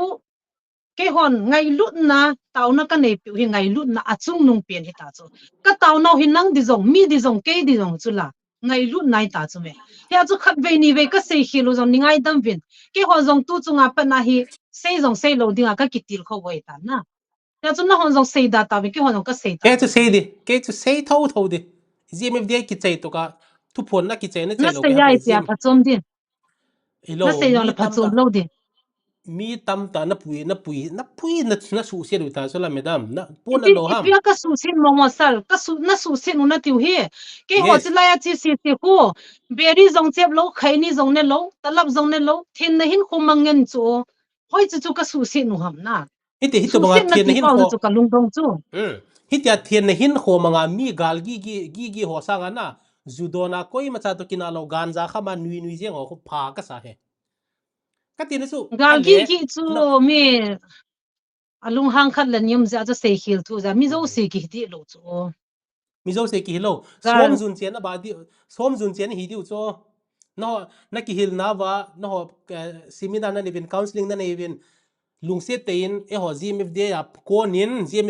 แค่หอนไงลุดนะเต่านักกันในผิวไงลุดนะอาจุงนุ่งเปลี่ยนให้ตาจูก็เต่าเราหินังดิจงมีดิจงแก่ดิจงจุละไงลุดนายตาจูเมยาจูขัดเวนี่เวก็เสียหิโลจงนี่ไงดำวินแค่หัวจงตู้จงอาเป็นนาฮีเสียจงเสียโลดิ้งอาก็กิติลเขาไว้ตานะยาจูน่าหัวจงเสียดาตาวิแค่หัวจงก็เสียตาแกจะเสียดิแกจะเสียเท่าดิจีเอ็มเดียกิจใจตัวก็ทุกคนนักกิจใจนั่นใจเราเสียไอ้เสียผสมดินั่นเสียยังผสมโลดิมีตำตานับปุยนัสูเสียดูตาสุลาเมดามนับปูนันโลหะพี่ก็สูเสียมองว่าสัลก็สูนัสูเสียนุ่นติวเฮแค่หัวจะไล่จีเสียหัวเบรีจงเจ็บโลใครนี่จงเนโลตลับจงเนโลเทียนหินคงมังเงินจูหอยจูก็สูเสียนุ่มนะฮิตตัวบังเทียนหินโคจูก็ลุงตรงจูฮิตเทียนหินโคมังมีกาลกีหัวสังกันนะจูโดนาโคยมาจากตัวกินาโลกันจ้าข้ามันนุยเจียงเขาพาก็สาเหก็ตีนสุกาลกีจูมีลุงหังขัดเล่นยมจะเสียหิลทูจะมีจะเสียกิติโลจูมีจะเสียกิโลสมจุนเจียนบาดีสมจุนเจียนฮิดิวจูน้อนักกิฮิลนาว่าน้อซิมิดานั่นเองคาวน์ซิลิงนั่นเองลุงเสียตีนหัวจีเอ็มดีอ่ะก้อนหินจีเอ็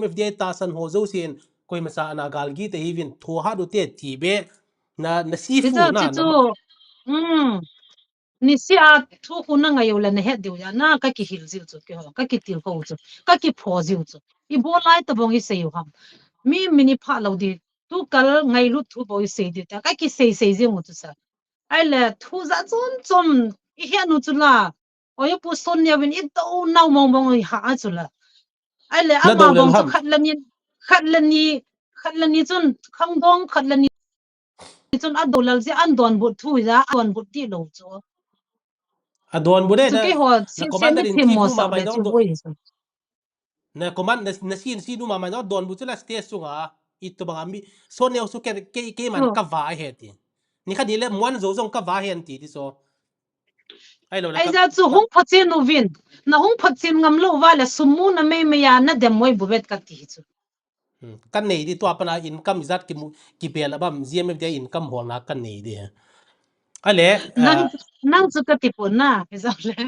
มดีตาสันหัวเจ้าเสียนก็ยังมาสานากาลกีแต่อีวินทัวร์ดูเตะทีเบนะซีฟูนะนี่สิอาทุกคนนั่งอยู่แล้วเนี่ยเดี๋ยวจะน่าก็คิดหิลจิวจุก็ก็คิดติลเขาจุก็คิดพอจิวจุอีโบไลต์บงอีเสียครับมีมินิพาเราดีทุกกันไงรู้ทุกบงอีเสียดีแต่ก็คิดเสียจิวจุซะไอ้เล่ทุกจะจนอีเหี้ยนุจุละโอ้ยผู้สนเนี่ยเป็นอีตัวน่ามองอีหาจุละไอ้เล่อามาบงจุขัดละนี่จนข้างดงขัดละนี่ จนอดลจะอันดอนบุตรทุยะดอนบุตรที่โลจูadon bude จุ na เกหัว na สิเซ commander นิ in ทิม chief มอ nu สั ma บ mai เล no จูบุยสุ na command na sin nu ma mai no don bu chula stage sunga itu bang ami so ne su ke man ka va he ti ni kha dile mwan zo zong ka va hen ti so ai lo la ไอ้ ka จะจูหงพัดเจนูวินนะหงพัดเจนงำโลว่าละสมุนนะไม่ยานะเดมวยบุเวตกัดที่จู kan nei di to apana income zat ki bel abam gmf de income hol na kan nei di ale นั่งจุกติปุนนะไอ้จะเลย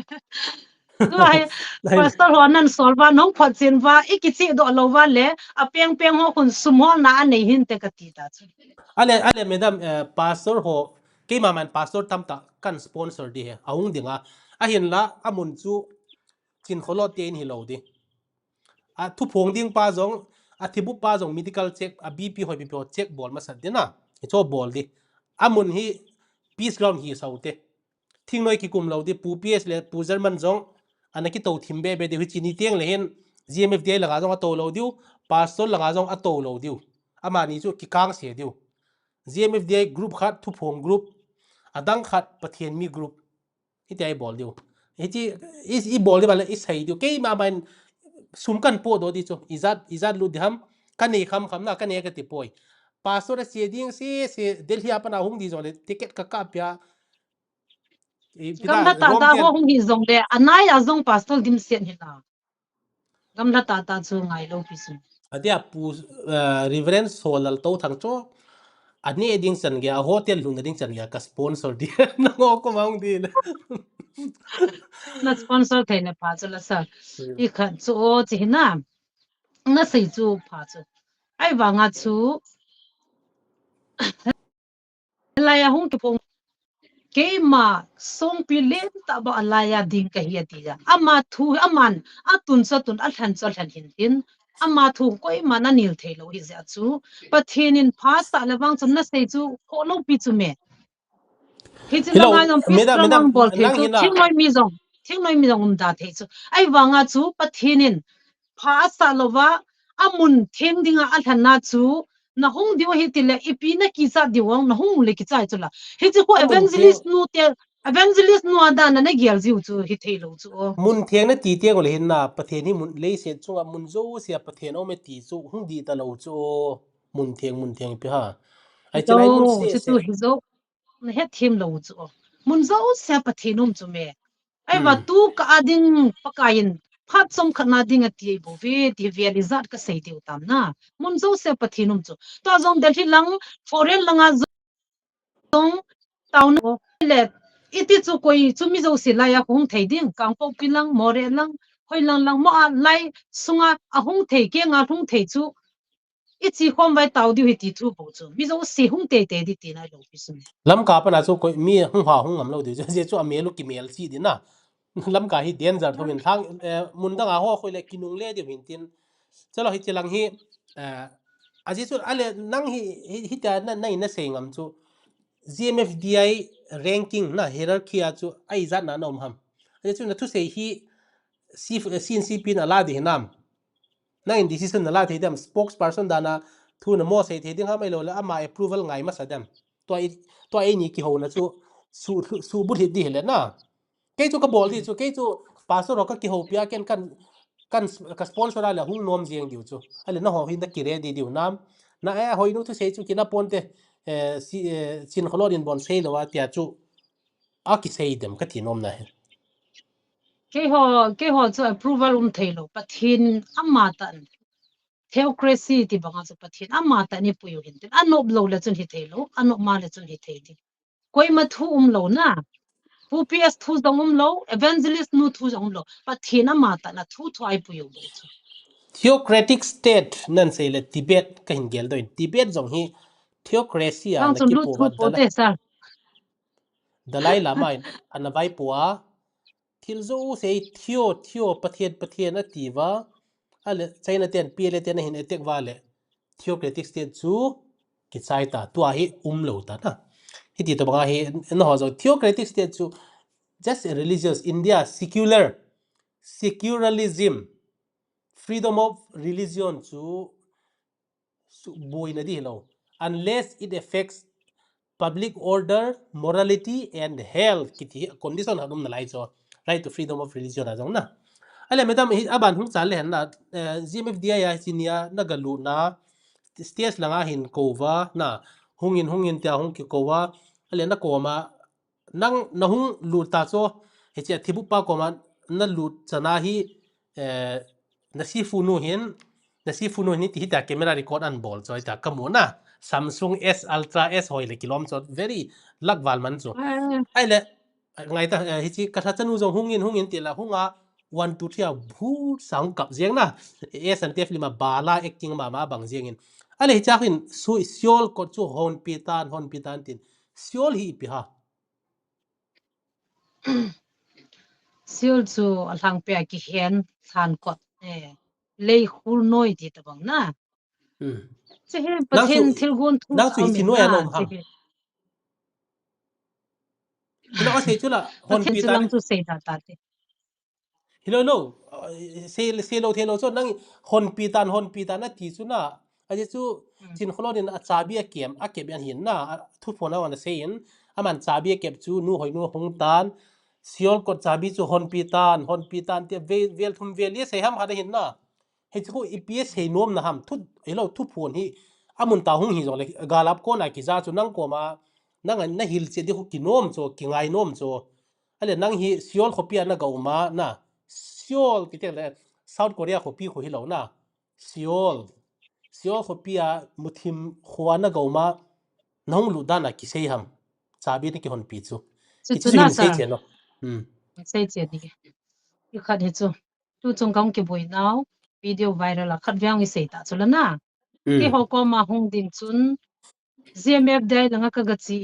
ก็ไอ้พาสตอร์หัวนั่นสอนว่าน้องพัดเจนว่าอีกิจิดอลว่าเลยอะเปียงหัวคนสมอนะอันนี้หินเตกัดที่ตาจู ale madam pastor ho ke ma man pastor tam ta kan sponsor di he aung dinga a hin la amun chu chin kholo te in hi lo di a thu phong ding pa zong a thibu pa zong medical check a bp hoi bp check bol ma san dina cho bol di amun hi peace ground hi saute thing noi ki kum lo di pu ps le pu german zong anaki to thimbe be de hu chini teng le hen gmf de la ga zong a to lo diu pastor la ga zong a to lo diu ama ni chu ki kang se diu gmfda group khat thu phom group adang khat pathian mi group iti ai bol diu iti is I bol di bala is hai diu ke ma man sumkan po do di chu izat lu dham kan ei kham na kan ei ka ti poi pastor a seding se delhi apana hung di zole ticket ka ka pya gamla ta ta ho hung hi zong de anai a zong pastor dim sen hi na gamla ta chu ngai lo pi su adia pu reverend solal to thang cho ani eding chan ge hotel lung ding chan ge ka sponsor di na ngo ko maung di na sponsor thai na pa chu la sa I khan chu o chi na na sei chu pa chu ai wa nga chu la ya hung ki pong ke ma song pi len ta ba la ya ding ka hi ti ja ama thu aman atun sa tun al than chal than hin ama thu koi ma na nil thei lo hi ja chu pathin in phas ta lawang chun na sei chu ko lo pi chu me hi chu la nga jong pis lawang bol thei chu thing noi mi jong da thei chu ai wanga chu pathin in phas ta lowa amun theng dinga al than na chu na hong diwa hi tile ipi na ki sa diwang na hong le ki chai chula hi chu ko evangelist nu ada na na gyal jiu chu hi thei lo chu mun thiang na ti te ko le hin na pathen hi mun le se chunga mun zo se pathen o me ti chu hung di ta lo chu mun thiang pi ha ai chinai mun se chu hi zo na he thim lo chu mun zo se pathen um chu me ai wa tu ka ading pakain phat som khana ding ati bo ve ti ve rizat ka sei ti utam na mun zo se pathinum chu to zong delhi lang foreign langa zong town le iti chu koi chu mi zo si la ya hung thei ding kang po pilang more lang hoi lang mo a lai sunga a hung thei ke nga hung thei chu ichi khom vai taw di hi ti thu bo chu mi zo si hung te di ti na lo pi su lam ka pa na chu ko mi hung ha hung am lo de je chu amelu ki mel chi di na lam ka hi danger thoin thang mun da nga ho khoi le kinung le de hin tin chalo hi chilang hi aji chu ale nang hi ta na nai na se ngam chu gmfdi ranking na hierarchy a chu ai zat na nom ham aji chu na thu se hi cncp na la de nam na in decision na la the dem spokesperson dana thu na mo se the ding ha mai lo la ama approval ngai ma sa dem to ai ni ki ho na chu su bu hi di le na ke chu ka bol di chu ke chu pastor ka ki ho pia ken kan ka sponsor ala hung nom jeng diu chu ale na ho hin da ki re di diu nam na hoi nu thu se chu kina ponte chin kholodin bon sei lo wa tia chu a ki sei dem ka ti nom na he ke ho chu approval thailo pathin amma tan theocracy ti banga chu pathin amma ta ni puyu hin tin anop lo la chun hi thailo anop ma la chun hi theidi koi ma thu lo na pu ps thu dong lo evangelist nu thu dong lo pathin amma ta na thu ai puyu lo chu theocratic state nan sei le tibet ka hin gel doin tibet jong hi theocracy a bang na chun ki lu po thu ba po te sa dalai lama an vai puwa thil zo se theo pathian a tiwa ale china ten pele ten hin etek wale theocratic state chu ki chai ta tua hi lo ta na hi ti to banga hi no ho zo theocratic state chu just religious india secularism freedom of religion chu boy na di lo unless it affects public order morality and health kiti condition hadum na lai cho right to freedom of religion a jong na ale madam aban hung chal le na GMFDI ya chinia nagalu na stage langa hin kova na hungin tia hung ki kova ale na koma nang nahung lu ta cho he che thibu pa koma na lu chana hi na si funu hin ti ta camera record an bol choi ta kamuna Samsung S Ultra S hoi le kilom cho very lakwal man cho ai le ngai ta hi chi ka tha chanu jong hungin ti la hunga 1 2 3 bhu sang kap jeng na S and F lima bala acting ma bang jeng in ale hi cha hin su siol ko chu hon pitan tin siol hi pi ha siol chu alang pe ki hen than kot lei khul noi ti ta bang na che he pathen thilgun thu nang chu hi chi noi anom ha che hilo ase chula hon pathen pitan chulang chu sei ta ta te hilo se lo thelo cho nang hon pitan na ti chu na aje chu chin kholodin a chabi a kem an hin na thu phona wan se in aman chabi a kep chu nu hoinu hong tan siol ko chabi chu hon pitan te vel thum vel ye se ham ha hin na he chu EPS he nom na ham thu hilo thu phon hi amun ta hung hi jong le galap ko na ki za chu nang ko ma nang na hil che di hu ki nom cho ki ngai nom cho ale nang hi siol khopia na gauma na siol ki te le South Korea khopi kho hi lo na siol khopia muthim khwana gauma nong lu dana ki sei ham chabi ni ki hon pi chu ki chu na hin sei sa che no sei che ni i khat he chu tu chung kang ki boi naw video viral a khat vyang i sei ta chu la na ke ho ko ma hung din chun GMF dai langa ka ga chi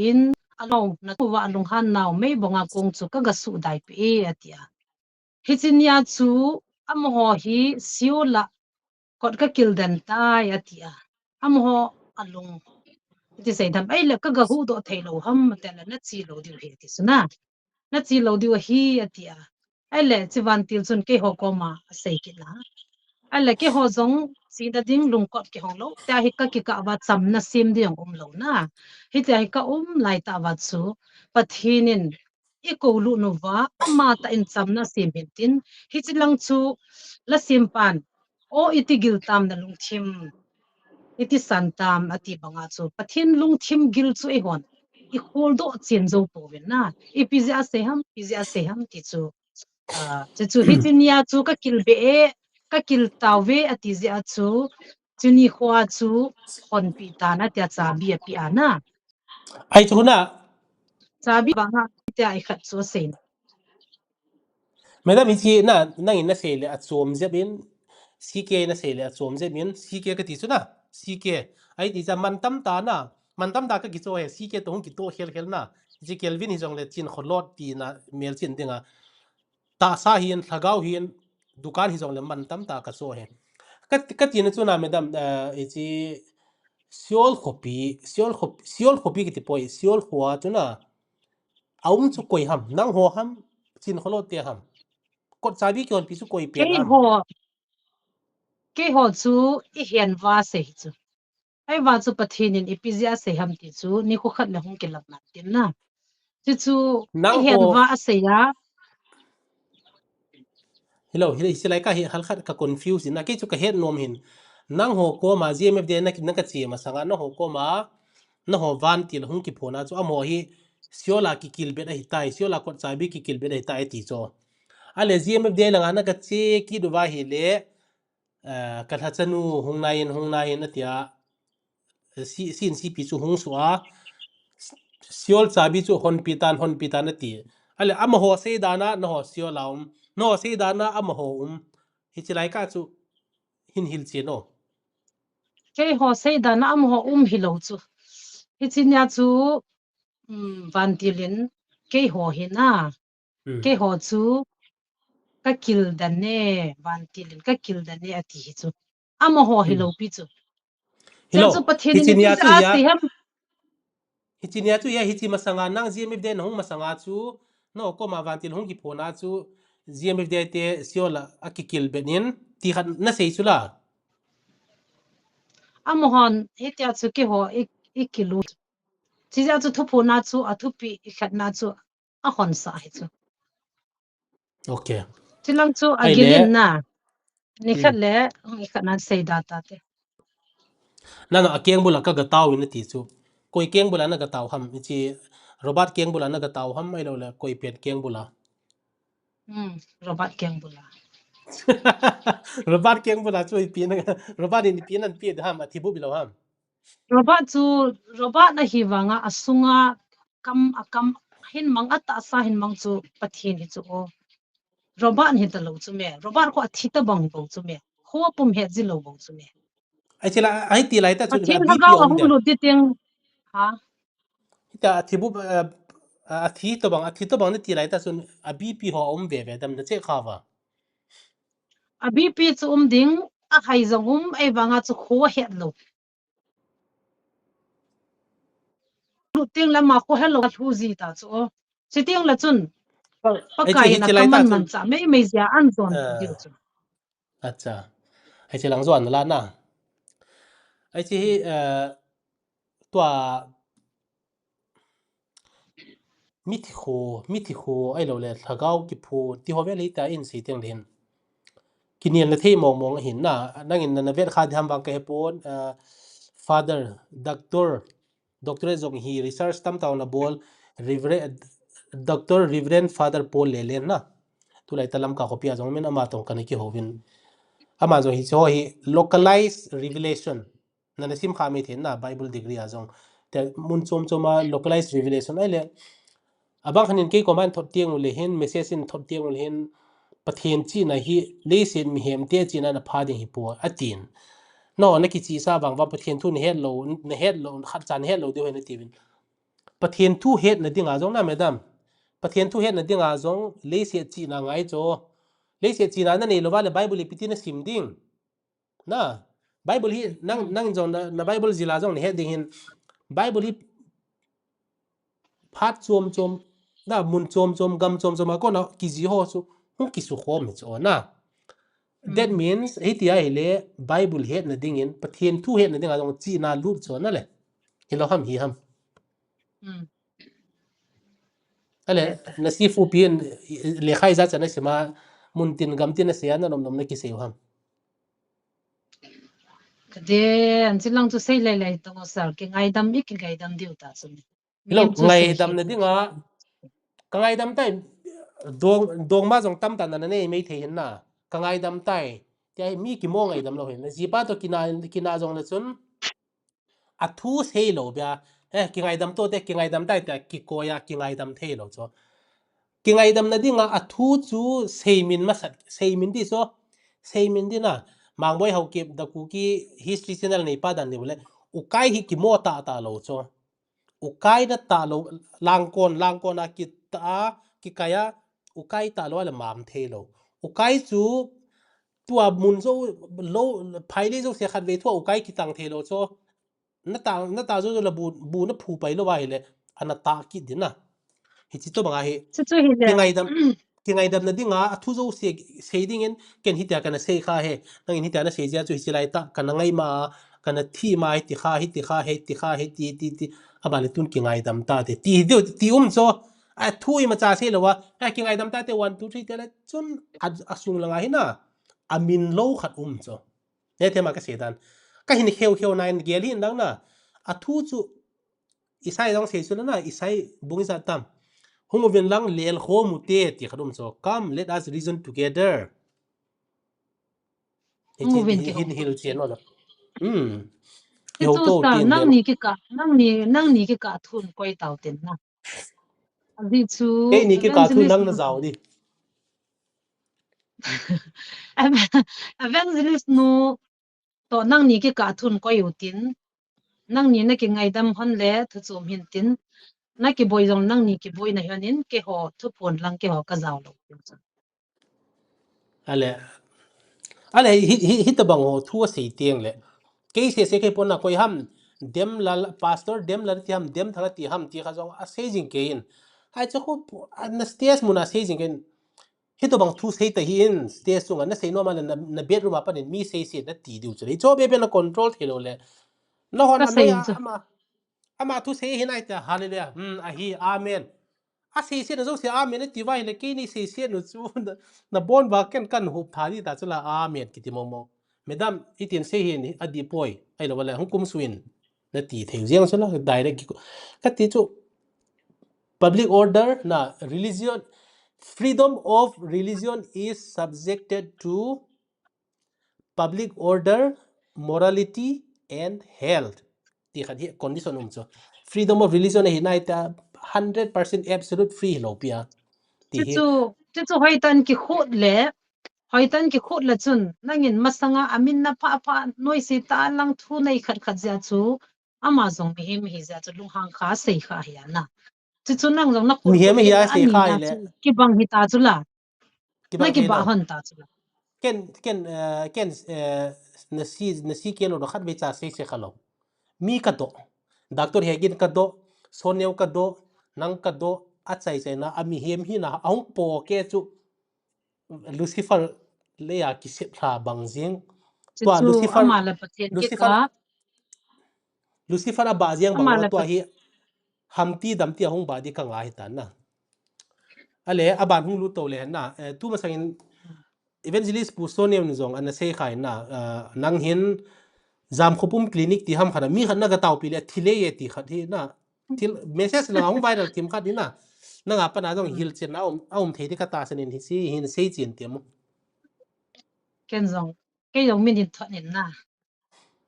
in alo na tu wa lung han naw mei bonga kong chu ka ga su dai pe atia hichinia chu amho hi siola kot ka kildan tai atia amho alung ti sei dam ai la ka ga hu do thailo ham ta la na chi lo diu he ti suna na chi lo diu hi atia ai le chiwan til chun ke ho ko ma sei ki na ai le ke ho zong si da ding lung kot ke hong lo ta hi ka ki ka wa cham na sim diang lo na hi ta hi ka lai ta wa chu pathinin i ko lu no wa ama ta in cham na sim hin tin hi chilang chu la sim pan o itigil tam na lung thim iti santam ati banga chu pathin lung thim gil chu e hon i khol do chen zo po ven na i pizia se ham ti chu chu hitinia chu ka kilbe e ka kil tawe ati zia chu chuni khwa chu hon pi ta na tia cha bi pi ana ai chu na cha bi banga tia I khat chu sen madam ichi na nang in na se le achom je bin CK na se le achom je bin CK ka ti chu na CK ai ti cha man tam ta ka ki cho he CK to hung ki to hel na ji Kelvin hi jong le chin kholot ti na mel chin dinga ta sa hian thagau hian dukan hi jong le man tam ta ka cho he ka ti na chu na madam ichi siol khopi ki ti poi siol khwa chu na aum chu koi ham nang ho ham chin kholot te ham kot sabi ki on pi chu koi pen ham ke ho chu I hian wa se chu ai wa chu pathinin ipizia se ham ti chu ni ko khat la hung ke lak na tin na chu I hian wa se ya hello silai ka hi hal khat ka confuse na ke chu ka het nom hin nang ho ko ma GMF de na ka chi ma sanga no ho ko ma na ho van til hung ki phona chu amo hi siola ki kilbe da hitai siola kot sabi ki kilbe da hitai ti cho ale GMF de la na ka che ki du wa hi le ka tha chanu hung nain atia si pi chu hung suwa siol sabi chu hon pitan ati ale ama ho se dana no ho siol laum no se dana ama ho hi chilai ka chu hin hil che no ke ho se da na am ho hilo chu hi chinya chu vantilin ke ho hi na ke ho chu ka kil da ne vantilin ka kil da ne ati hi chu am ho hilo pi chu hilo chu pathin hi ni chinya pi chu a ya se ham hi chinya chu ya hi chi masanga nang GMF de no masanga chu no ko ma vantil hong ki phona chu GMF de te siola akikil benin ti khan na sei chu la am hon he tia chu ke ho ik kilu ที่จะทุพนาจูอทุปีขัดนาจูอะหอนสายจูโอเคที่ลังจูอะกิลินนะนี่ขัดแล้วอีขัดนาเซดาตาเตนั่นอะเกียงบุลก็กะตาวอินติจูกอยเกียงบุลนะกะตาวหำจิโรบัตเกียงบุลนะกะตาวหำไม่รู้เลยกอยเปลี่ยนเกียงบุลโรบัตเกียงบุลา โรบัตเกียงบุลช่วยเปลี่ยนโรบัตนี่เปลี่ยนนั่นเปลี่ยนหำอธิบุบิลหำโรบัตจูโรบัตนะฮิวังอะสุงะกัมหินมังอัตตาสาหินมังจูปะทีนฮิจูโอโรบัตหิตะโลจูเมโรบัตก็อธิตะบังโบจูเมหัวปุ่มเฮดจิโลโบจูเมไอ้เจละไอ้ตีไรแต่จุด ที่ บี ถ้า พี เรา อม หุ เดีย ลุติเตียงฮะ แต่อธิบุอธิตบังนี่ตีไรแต่จุดบีพีหอมเวดำนะเจ้าข้าวะa bp chu ding a khai zong ai wanga chu kho het lo lu ting la ma kho hello thu zi ta chu si ting la chun pa kai na kaman man cha me zia an zon diu chu achaไอ้เจลังส่วนนั่นละนะไอ้ที่ตัวมิติโคไอ้เราเลยถ้าเขากิพูที่เขาเวลีแต่อินสีเตียงเด่นกินเนียนละที่มองเห็นนะนั่งอินนั่นเวทขาดทำบางแก่ปนfather doctorจงฮี research ตั้มตาวนะบอล doctor reverend father Paulเลเลนนะตุไลตะลำกาขบีอาจงเป็นอามาตรงกันกี่หัววินอามาจงฮิโซฮิ localized revelation นั่นสิมขาไม่เห็นนะ Bible degree อาจงแต่มุนชมมา localized revelationไอ้เลยบางครั้งกี่ก็มันทดเตียงเลยเห็น message ทดเตียงเลยเห็นประเทศจีนฮีเลเซนมีเหมเตียจีนนั้นพาดิฮิปัวอตินนอนักกิจสาบางว่าประเทศทุนเฮดโลขัดจานเฮดโลเดียวเห็นทีวินประเทศทุเฮดนั่นดิ่งอาจงนะแม่ดามประเทศทุเฮดนั่นดิ่งอาจงเลเซจีนไงโจเลเซจีนนั่นนี่เราว่าเลยไบเบิลพิธีนั่นสิมดิ่งนะไบเบิลฮีนั่งจงนะไบเบิลจิลาจงเฮดดิ่งไบเบิลฮีพัดจมนะมุนจมกำจมมาก็นะกิจิโฮสุหุกิสุโฮมิจโอนะ that means ไอ้ที่ไอ้เล่ Bible เฮ็ดนั่นดิ่งเห็นประเทศทุเฮ็ดนั่นดิ่งอาจงจีนาลูกจนั่นแหละเห็นเราห้ามหีห้ามอะไรนั่นสิฟูพีนเลขายจัดจะนั่นสิมามุนตินกำตินเสียนั่นนมนั่นกี่เสียวห้ามเดอันที่ลังจะใส่หลายๆตรงสารกิไงดำอีกไงดำเดียวตาสุดแล้วไงดำนั่นดิ่งอ่ะกังไงดำใต้ดวงมาจงตั้มตันนั่นนี่ไม่เห็นน่ะกังไงดำใต้ที่มีกี่โมงไงดำเราเห็นจีป้าตัวกินาจงนั่นสุนอัทูเซโลเบียกิไงดำตัวแต่กิไงดำใต้แต่กิโกยากิไงดำเทโลจ้ะกิไงดำนั่นดิ่งอ่ะอัทูจูเซมินมาสัตเซมินดิโซเซมินดิน่ะมังบ่อยเขาเก็บตะกูกี้ history channel ในป้าดันนี่เลยอุกายฮิกิโมตาโลจ้ะอุกายนั่นตาโลลางกอนอากิตากิกายะอุกายตาโลอะไรมามเทโลอุกายจูตัวมุนโซโลไพ่ได้โซเสียขัดเวทัวอุกายกิตังเทโลจ้ะนั่นตาโซระบูนั่นผูไปโลไว้เลยอันนั้นตากิดินะฮิจิโตบังอาเฮกิไงดำนั่นดิ่งอ่ะทุโซเสียดิ่งเงินกันฮิตยากันเสียข้าเฮนั่งฮิตยากันเสียจ้าจุฮิจิไลตากันไงมากันที่มาฮิติข้าตีอาบาลตุนกิไงดำตาเตตีเดียวตีโซทุยมาจ่าเสียแล้ววะกิไงดำตาเต1 2 3เตละจนสุงลังไงนะอามินโลขัดโซเนี่ยเทมาก็เสียดันก็เห็นเขียวนายเกลียนดังนะทุจูอิสัยต้องเสียสุดนะอิสัยบุ้งอิสัยตามหงวินลังเลี้ยงโคมุเตติขดมโซ come let us reason together หงวินเห็นเชียนว่าที่ตัวตานั่งนี่กี่กะทุนก้อยเต่าเต็นนะอันที่ชูนี่กี่กะทุนนั่งน่ะเจ้าดิevangelist no to nang ni ke ka thun ko yutin nang ni na ke ngai dam hon le thu chum hin tin na ke boy jong nang ni ke boy na hianin ke ho thu pon lang ke ho ka zaw lo ale hit bang ho thu sei tieng le ke se ke pon na koi ham dem la pastor dem la ti ham dem thang ti ham ti kha jong a se jing ke in ai cha ko na stage muna se jing ke hit bang thu sei ta hin stage sunga na sei no ma na bedroom apa mi sei se na ti diu chei cho be na control thelo le no hon ma ya ma ama thu se hin ai ta hallelujah a hi amen a se se no se amen ti vai le ke ni se no chu na bon ba ken kan hu thari ta chula amen ki ti momo medam itin se hin adi poi ai lo wala hukum swin na ti theu jiang chula direct ka ti chu public order na religion freedom of religion is subjected to public order morality and health ti khan hi condition so freedom of religion hi nai ta 100% absolute free lo pia ti hi chu hoitan ki khut le hoitan ki khut la chun nangin masanga amin na pha noi si ta lang thu nei khat ja chu ama zong mi hi ja chu lung hang kha sei kha ya na chu nang zong na mi he me ya se ani khai na le chu ki bang hi ta chu la ki na ba ki ke ba no han ta chu la ken na si ke lo khat be cha se khalo mi ka do doctor hegin ka do soneu ka do nang ka do achai chai na ami hem hi na aung po ke chu lucifer le ya ki se thla bang jing to chu ama la pathen ki ka lucifer ba jiang bang ama lo la to hi hamti damti ahung ba di ka ngai ta na ale aban hung lu to le na tu ma sangin evangelist pu soneu ni zong an se khai na nang hin jam khopum clinic ti ham khana mi khanna ga taw pi le thile ye ti khathi na thil message la hung viral tim khat na na nga pa na dong hil chen na thei ti ka ta sanin hi si hin sei chin ti mo ken zong ke yong min din thon in na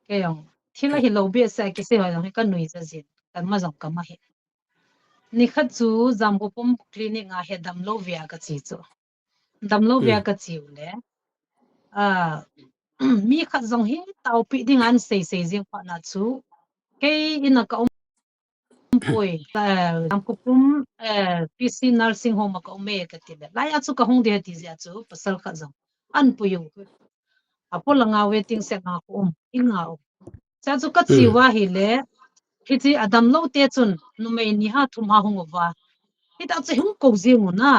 ke yong thila hi lo be sa ki se ho yong ka nui za jin kan ma zong ka ma hi ni khat chu jam ko pum clinic a he dam lo via ka chi chu dam lo via ka chi le mi khat zong hi taw pi ding an sei jing pa na chu ke ina ka poi jam ko pum PC nursing home ka me ka ti le la ya chu ka hong de ti ja chu pasal kha zong an pu yu apola nga waiting set nga ko inga cha chu ka chi wa hi le hi chi adam lo te chun nu me ni ha thum ha hong wa hi ta che hung ko je mu na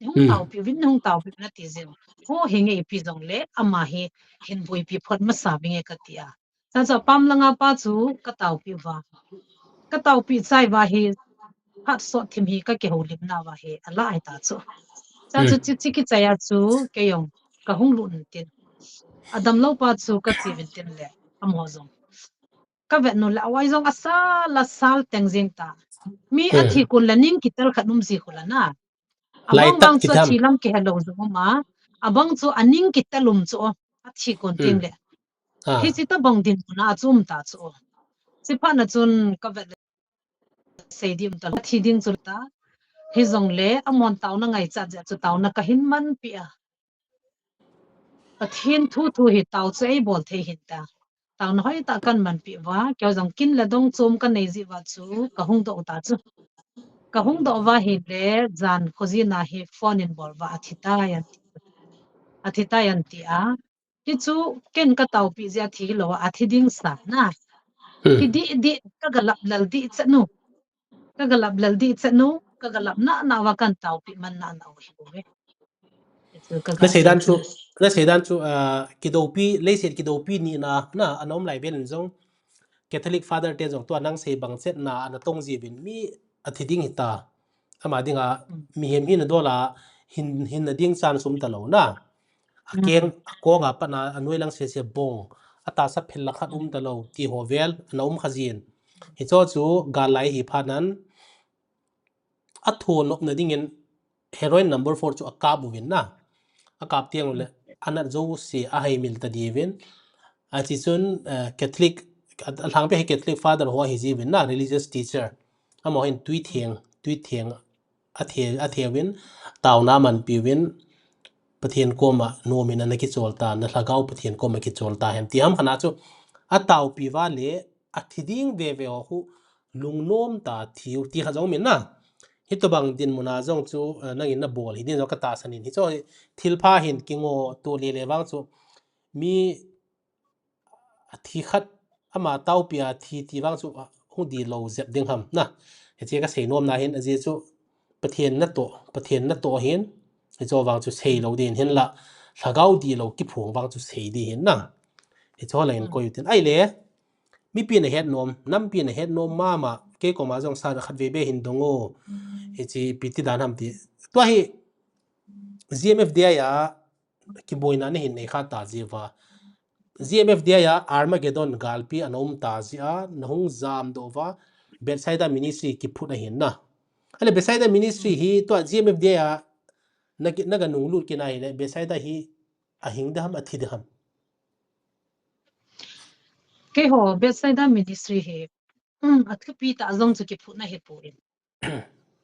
hung taw pi win hung taw pi na ti je ho henge pi jong le ama hi hin boi pi phot ma sa binge ka ti a cha pam la nga pa chu ka taw pi wa ka taw pi chai wa hi hat so thim hi ka ke ho lim na wa hi ala ai ta chu cha chu chi ki chaya chu ke yong ka hung lu tin adam lo pa chu ka chi vin tin le amo zong ka vet no la wai zong asala sal tengjing ta mi athi kun la ning kital khanum si khula na lai abang tak bang ki chu tham thilam ke hello zong ma abang chu aning kitalum chu athi kun ting le hi chi ta bang din na chum ta chu chi pha na chun ka vet sei dim ta thi ding chu ta hi zong le amon taw na ngai cha ja chu taw na ka hin man pi a pathin thu hi taw chu ei bol the hin ta taw na hoi ta kan man pi wa kyo jong kin la dong chum ka nei ji wa chu ka hung do ta chu ka hung do wa hi le jan khoji na hi phone in bol wa athita yan ti a ti chu ken ka taw pi ja thi lo athi ding sa na hi di ka galap lal di chanu ka galap lal di chanu ka galap na wa kan taw pi man na hi we na sedan chu kidopi leiset kidopi ni na anom lai ben zong catholic father te jong to nang se bang set na ana tong ji bin mi athiding hita ama dinga mi hem hin dola hin na ding chan sum talo na akeng ko nga pa na anoi lang se bong ata sa phel la khat talo ti hovel na khajin hi cho chu galai hi phanan athon op na dingin heroin number 4 chu akabu win na akap tiang le anat zo si a hai mil ta divin a chi chun catholic lang pe catholic father ho hi ji win na religious teacher amo hin tui thieng a the win taw na man pi win pathian koma nomina na ki cholta na lagau pathian koma ki cholta hem tiam khana chu a taw pi wa le a thiding ve hu lungnom ta thiu ti kha jong min na hitobang din muna jong chu nangin na bol hi din ka ta sanin hi cho thilpha hin kingo to le lewang chu mi thi khat ama taw pia thi ti wang chu hu di lo zep ding ham na he che ka sei nom na hin aje chu pathian na to hin he cho wang chu sei lo din hin la lagau di lo ki phung wang chu sei di hin na he cho lain ko yutin ai le mi pi na het nom nam pi na het nom ma ke ko ma jong sa khat ve be hin dongo he chi piti dan ham ti to hi GMF dia ya ki boina ne hin nei kha ta jiwa GMF dia ya Armageddon galpi anom ta zia nahung zam dova Bethsaida ministry ki phut a hin na ale Bethsaida ministry hi to GMF dia ya naga nunglut ki nai le Bethsaida hi a hing da ham a thi da ham ke ho Bethsaida ministry he at ka pi ta zong chu ki phu na he pu in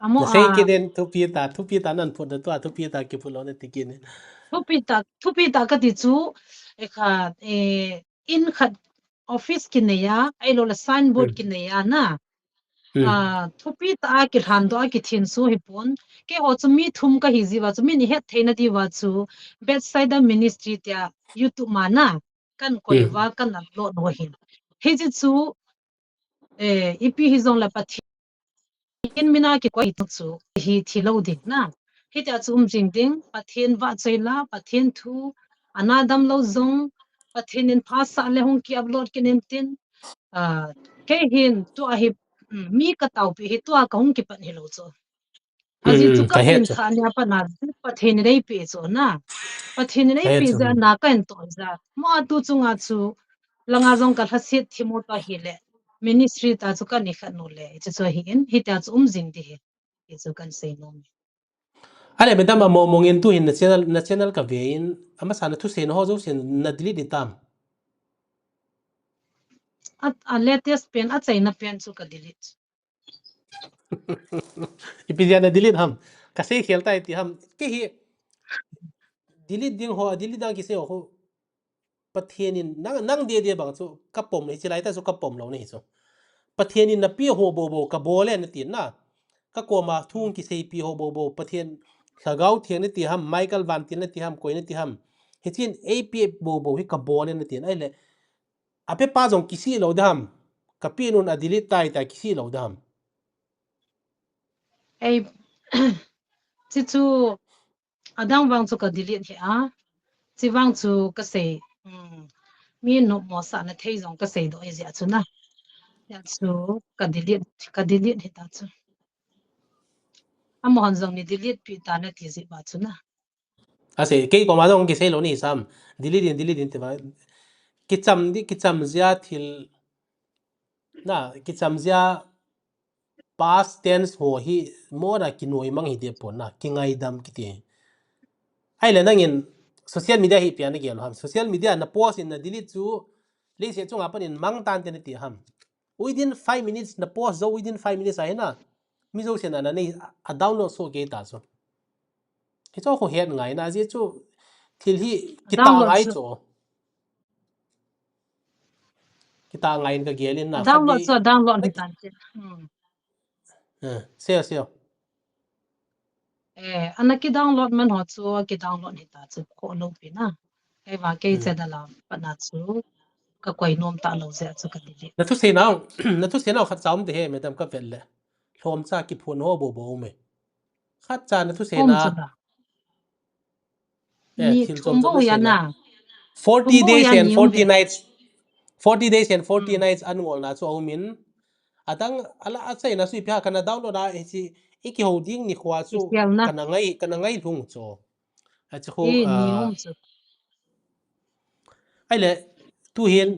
amo na sei ki den thu pi ta nan phut da to thu pi ta ki phut lo ne tikin thu pi ta ka ti chu e kha in khat office ki ne ya ai lo la signboard ki ne ya na thu pi ta ki han do ki thin su hi pon ke ho chu mi thum ka hi ji wa chu mi ni het theina di wa chu Bethsaida ministry tia YouTube ma na kan koi wa kan na lo no hin he ji chu ipi hi zong la pathi in mina ki koi tu chu hi thilo dik na hi ta chum jing ding pathin wa chaila pathin thu anadam lo zong pathin in phasa le hong ki upload ki nen tin ke hin tu a hi mi ka tau pi hi tu a ka hong ki pan hi lo cho aji chu ka pin kha nya pa na pathin rei pi cho na pathin rei pi za na ka en to za mo tu chunga chu langa jong ka hasit thimo ta hi le ministry ta chu ka ni kha no le chu chu hi in hi ta chu jing di he hi chu kan sei no ale bedam mo mongin tu hin national ka vein ama sana tu sen ho zo sen na delete ni tam at latest pen at china pen chu ka delete ipidia na delete ham kasi khelta iti ham ke hi delete ding ho delete dang ki se ho pathienin nang de bang chu kapom ni chilai ta chu kapom lo ni chu pathienin na pi ho bo ka bole na tin na ka koma thung ki sei pi ho bo pathien thagau thiang ni ti ham Michael Van tin na ti ham koi na ti ham hechin AP bo hi ka bole na tin ai le ape pa jong kisi lo dam ka pi nun a delete tai ta kisi lo dam ai chi chu adang wang chu ka delete he a chi wang chu ka sei mi no mo sa na thei jong ka sei do e ja chu na ya chu ka delete he ta chu amo han jong ni delete pi ta na ti ji ba chu na ase ke ko ma jong ki sei lo ni sam delete te ba ki cham zia thil na ki cham zia past tense ho hi mora kinoi mang hi de pon na kingai dam ki ti ai le nangin social media hi pian ge ham social media na post in na delete chu le se chunga panin mang tan te ti ham within 5 minutes na post zo within 5 minutes ai na mi zo se na na nei a download so ge ta so ki cho ko het ngai na je chu thil hi ki ta ngai cho ki ta ngai ka gelin na download he tan che se anaki download man ho chu ki download he ta chu ko lo pi na ai wa ke che da la pa na chu ka koi nom ta lo ze chu ka delete na tu se na khat chaum de he me tam ka vel le hlom cha ki phun ho bo me khat cha na tu se na ni thil chom thumbo ya na 40 days and 40 nights 40 days and 40 nights annual na chu min atang ala achai na sui phya kana download na chi iki holding ni khwa chu kana ngai lung cho a chu ai le tu hian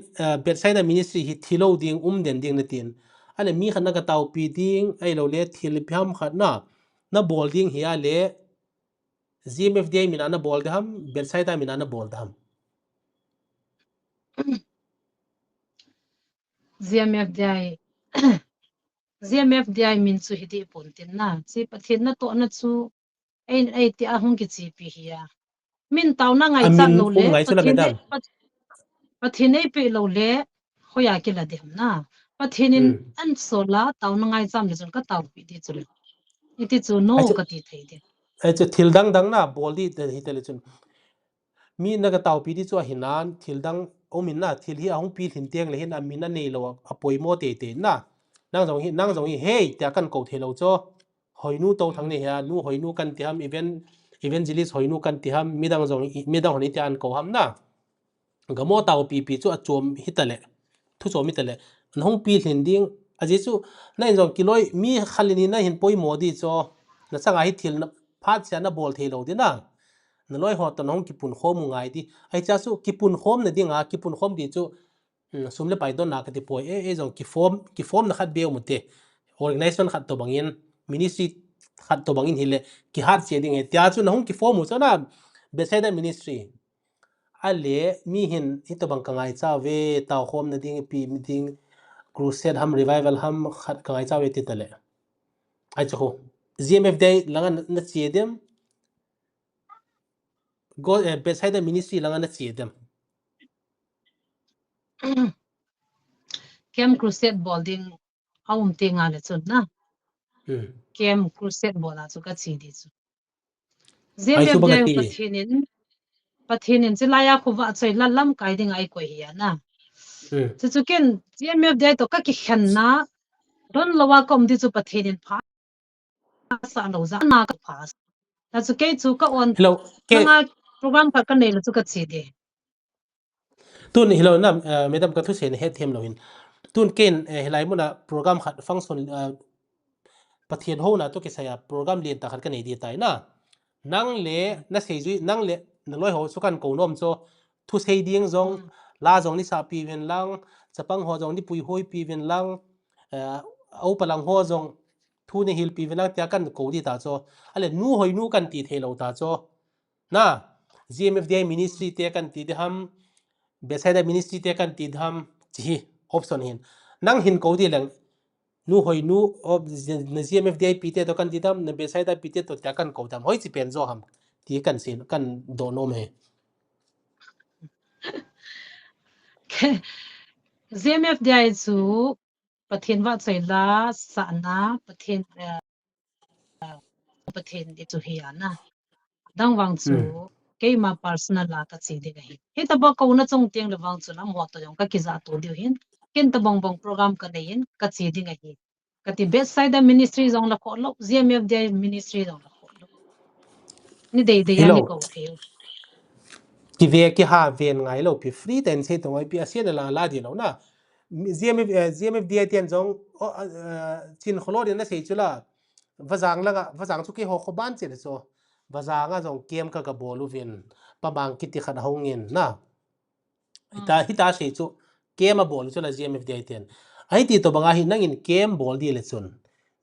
Bethsaida ministry hi thilo ding den ding na tin ale mi khana ka tau pi ding ai lo le thil pham khat na bol ding hi ale GMFDI mina na bol dam Bethsaida mina na bol dam GMFDI min chu hidi pontin na chi pathin na to na chu ai ti a hung ki chi pi hiya min taw na ngai chat lo le pathin ei pe lo le hoya ki la de na pathinin an sola taw na ngai cham le chon ka taw pi di chu iti chu no ka ti thei de ai chu thil dang na bol di te hi tele chun mi na ka taw pi di chu hinan thil dang omin na thil hi ahung pi thin tiang le hin amin na nei lo apoi mo te na nang jong hi hey ta kan ko thelo cho hoinu to thang ne ha nu hoinu kan ti ham evangelist hoinu kan ti ham midang honi ti an ko ham na gamo taw pi chu achom hitale thu chomi tale nhong pi thin ding ajisu na injong kiloi mi khalini na hin poi modi cho na changa hi thil na phat sia na bol thelo dina na loi ho to nong kipun khom ngai di ai cha su kipun khom na dinga kipun khom di chu sumle pai don na ka ti poi e jong ki form na khat beu mute organization khat to bangin ministry khat to bangin hile ki hat che ding e tia chu na hong ki form chu na beside the ministry ale mi hin hitobang kangai cha ve taw khom na ding pi meeting crusade ham revival ham khat kangai cha ve ti tale ai chu GMF day langa na che dem go beside the ministry langa na che dem Camp Crusade Building aum te nga le chun na Camp Crusade bola chu ka chi di chu ai chu ZMF banga dai ti pathinin chilaya khuwa chai lalam kai ding ai ko hi na chu ken ZMF dai to ka ki khan na don lawa kom di chu pathinin pha sa lo za na ka pha ta chu ke chu ka on hello ke nga program ka nei lu chu ka chi de tun hello na madam ka thu sen he them loin tun ken helai mona program khat function pathian ho na to ke saya program len ta khat ka nei di tai na nang le na sei ju nang le na loi ho chu kan ko nom cho thu sei ding jong la jong ni sa pi ven lang chapang ho jong ni pui hoi pi ven lang au palang ho jong thu ne hil pi ven lang tia kan ko di ta cho ale nu hoi nu kan ti thelo ta cho na GMFDI ministry te kan ti ham beside ministry te kan ti ham chi option hin nang hin ko di lang nu hoi nu of GMFDI pite to kan ti dam na beside pite to ta kan ko dam hoi chi pen zo ham ti kan sin kan do nom he ZMF dai chu pathin wa chai la sa na pathin di chu hi na dang wang chu ke ma personal la ka chi de ga hi he ta ba ko na chong tiang le wang chu na mo to jong ka ki za to di hin ken ta bong bong program ka nei hin ka chi di ga hi ka ti best side the ministry jong la ko lo ZMF dai ministry jong la ko lo ni de ya ni ko the ki ve ki ha ven ngai lo pi free ten se to ngai pi asian la la di lo na GMFDI ten jong chin kholo de na sei chula vazang chu ki ho khoban che so vazanga jong kem ka bolu vin pamang kiti khat hongin na hita sei chu kem a bol chu la GMFDI ten ai ti to banga hi nangin kem bol di le chun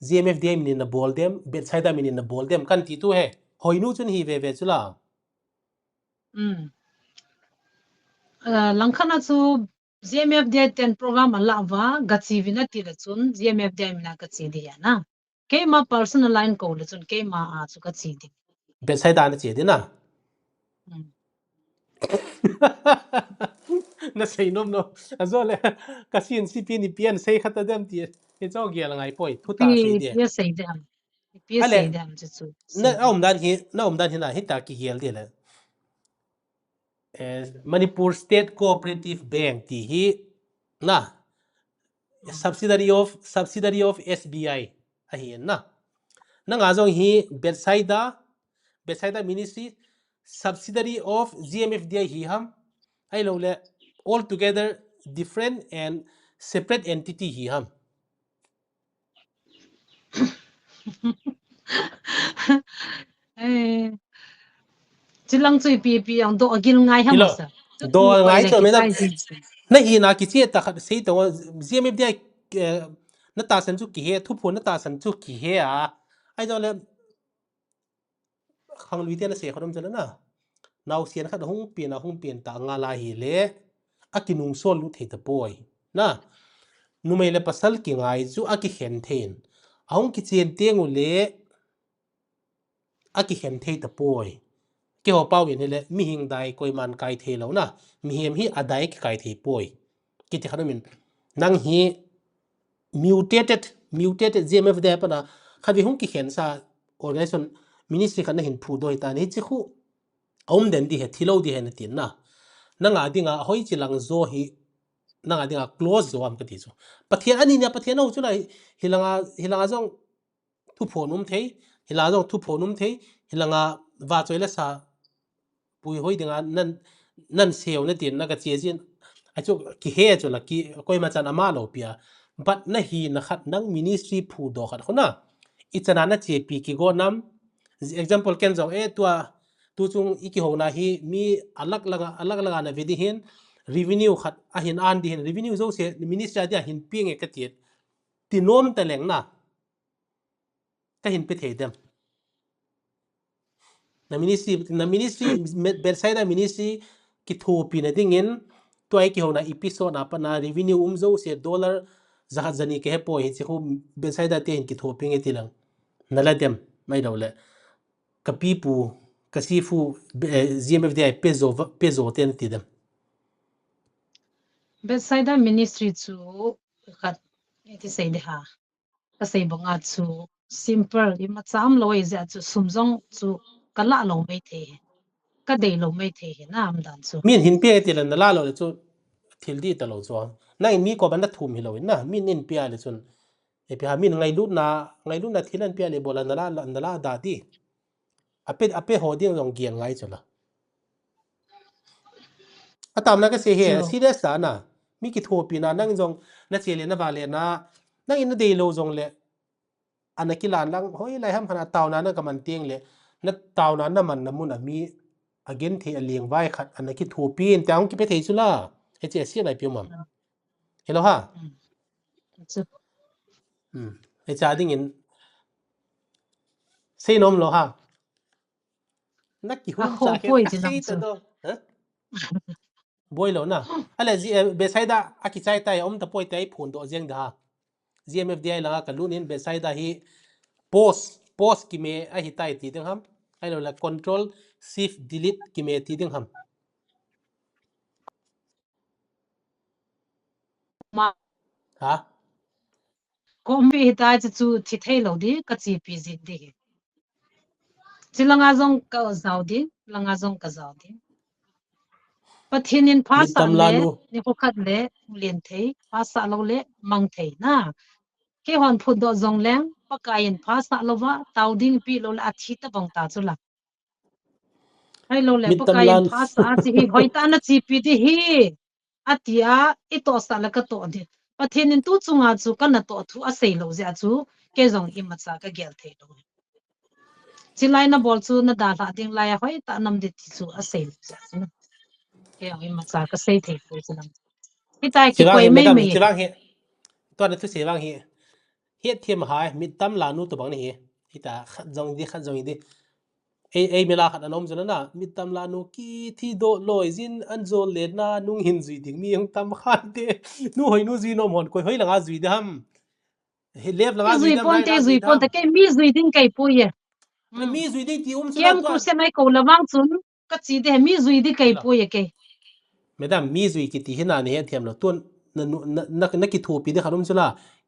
GMFDI min na bol dem bet saida min na bol dem kan ti tu he hoinu chun hi ve chula langkhana chu ZMF dai ten program ala wa gachi vina ti le chun ZMF dai mina ka chi di ya na ke ma personal line ko le chun ke ma a chu ka chi di bet saida na che di na na sei nom no azole kasin CP ni pian sei khata dem ti e chaw gel ngai poi thu ta sei de Pia sei dem chu na om dan hi na hita ki gel de le Manipur State Cooperative Bank ti hi na subsidiary of SBI a hi na nga jong hi Betsaida Ministry subsidiary of GMFDI hi ham ai lo le all together different and separate entity hi ham chilang chui pi ang do agil ngai ha ma sa do ngai cho me na hi na ki che ta khat sei to GMFDI na ta san chu ki he thu phu na ta san chu ki he a ai do le khang lui te na se khodom chala na naw sian khat hung pien ta nga la hi le akinung sol lu the ta poi na nu mai le pasal ki ngai chu aki hen then ahung ki chen te ngu le aki hen the ta poi ke ho pau yin le mi hing dai koi man kai the lo na mi hem hi adai ki kai the poi ki ti khanomin nang hi mutated GMF de pa na khabi hung ki hen sa organization ministry khana hin phu doi ta ni chi khu om den di he thilo di he na tin na nanga dinga hoi chilang zo hi nanga dinga close zo am ka ti zo pathian ani nya pathian ho chu lai hilanga jong thu phonum thei hila jong thu phonum thei hilanga wa choila sa pui hoi dinga nan seo na tin na ka che jin a chu ki he chu la ki koi ma chan ama lo pia บัดนะฮีนะครับนัง ministry ผู้ดอกขัดคนน่ะอีจนานะ JP กิโกนำ example เกันจงตัวจงอีกิโหนะฮีมีอัลลักนะเวดิหิน revenue ขัดอะหินอันดิหิน revenue โซเซ ministry อะหินเปียงเอกติดติโนมแต่แหลงน่ะก็หินไปเทเดมna ministry bedside ministry ki thopi na dingin to ai ki hona episode apa na revenue umzo se dollar zahat zani ke po hi se ko bedside te hin ki thopi nge tilang nala dem mai dawle ka pipu ka sifu GMFDI pezo ten tidem bedside ministry chu khat eti sei de ha ka sei bonga chu simple i ma cham loi za chu sumjong chu kala lo mai the ka dei lo mai the na am dan chu min hin pe tilan nala lo chu thildi ta lo zo na mi ko ban na thum hi lo na min in pia le chun e pia min ngai lu na thilan pia le bola nala da ti ape hoding long giang ngai chola atam na ka se he serious ta na mi ki thopi na nang jong na chele na vale na nang in de lo jong le anakilan lang hoi lai ham hana taw na ka man tieng le na taw na man na mun mi again the alieng vai khat anaki thopi en tang ki pe thei chula he che sia nai pi mam hello ha chu e cha ding in sei nom lo ha nak ki hun cha he sei ta do ha boy lo na ale be sai da aki chai tai om ta poi tai phun do jeng da GMFDI la ka lunin be sai da hi post ki me a hi tai ti ding ham ai lo la control shift delete ki me ti ding ham ma ha ko mi ta chu thi thei lo di ka chi pi zin di chilanga jong ka zau di langa jong ka zau di pathinin phasa le ni ko khat le len thei phasa lo le mang thei na ke hon phun do jong leng pakain phasa lo wa tauding pi lo la thi ta bang ta chula hai lo le pakain phasa chi hi hoita na chi pi di hi atia i to sa la ka to di pathinin tu chunga chu kana to thu a sei lo ja chu ke jong i ma cha ka gel thei lo chilai na bol chu na da la ding lai hoi ta nam di chu a sei lo ja chu ke ang i ma cha ka sei thei lo chu nam hi tai ki koi mai mai siwang he to na tu siwang he thiam hai mi tam la nu to bang ni hi ta khat jong di ei mela khat anom jona na mi tam la nu ki thi do loi jin an zo le na nung hin zui ding mi ang tam khan te nu hoi nu zui nom hon koi hoi langa zui de ham he lep langa zui dam rai zui pon ta ke mi zui ding kai pu ye mi zui ding ti suna kem ku se mai ko lawang chun ka chi de mi zui di kai pu ye ke madam mi zui ki ti hina ne he thiam lo tun na ki thu pi de kharum chula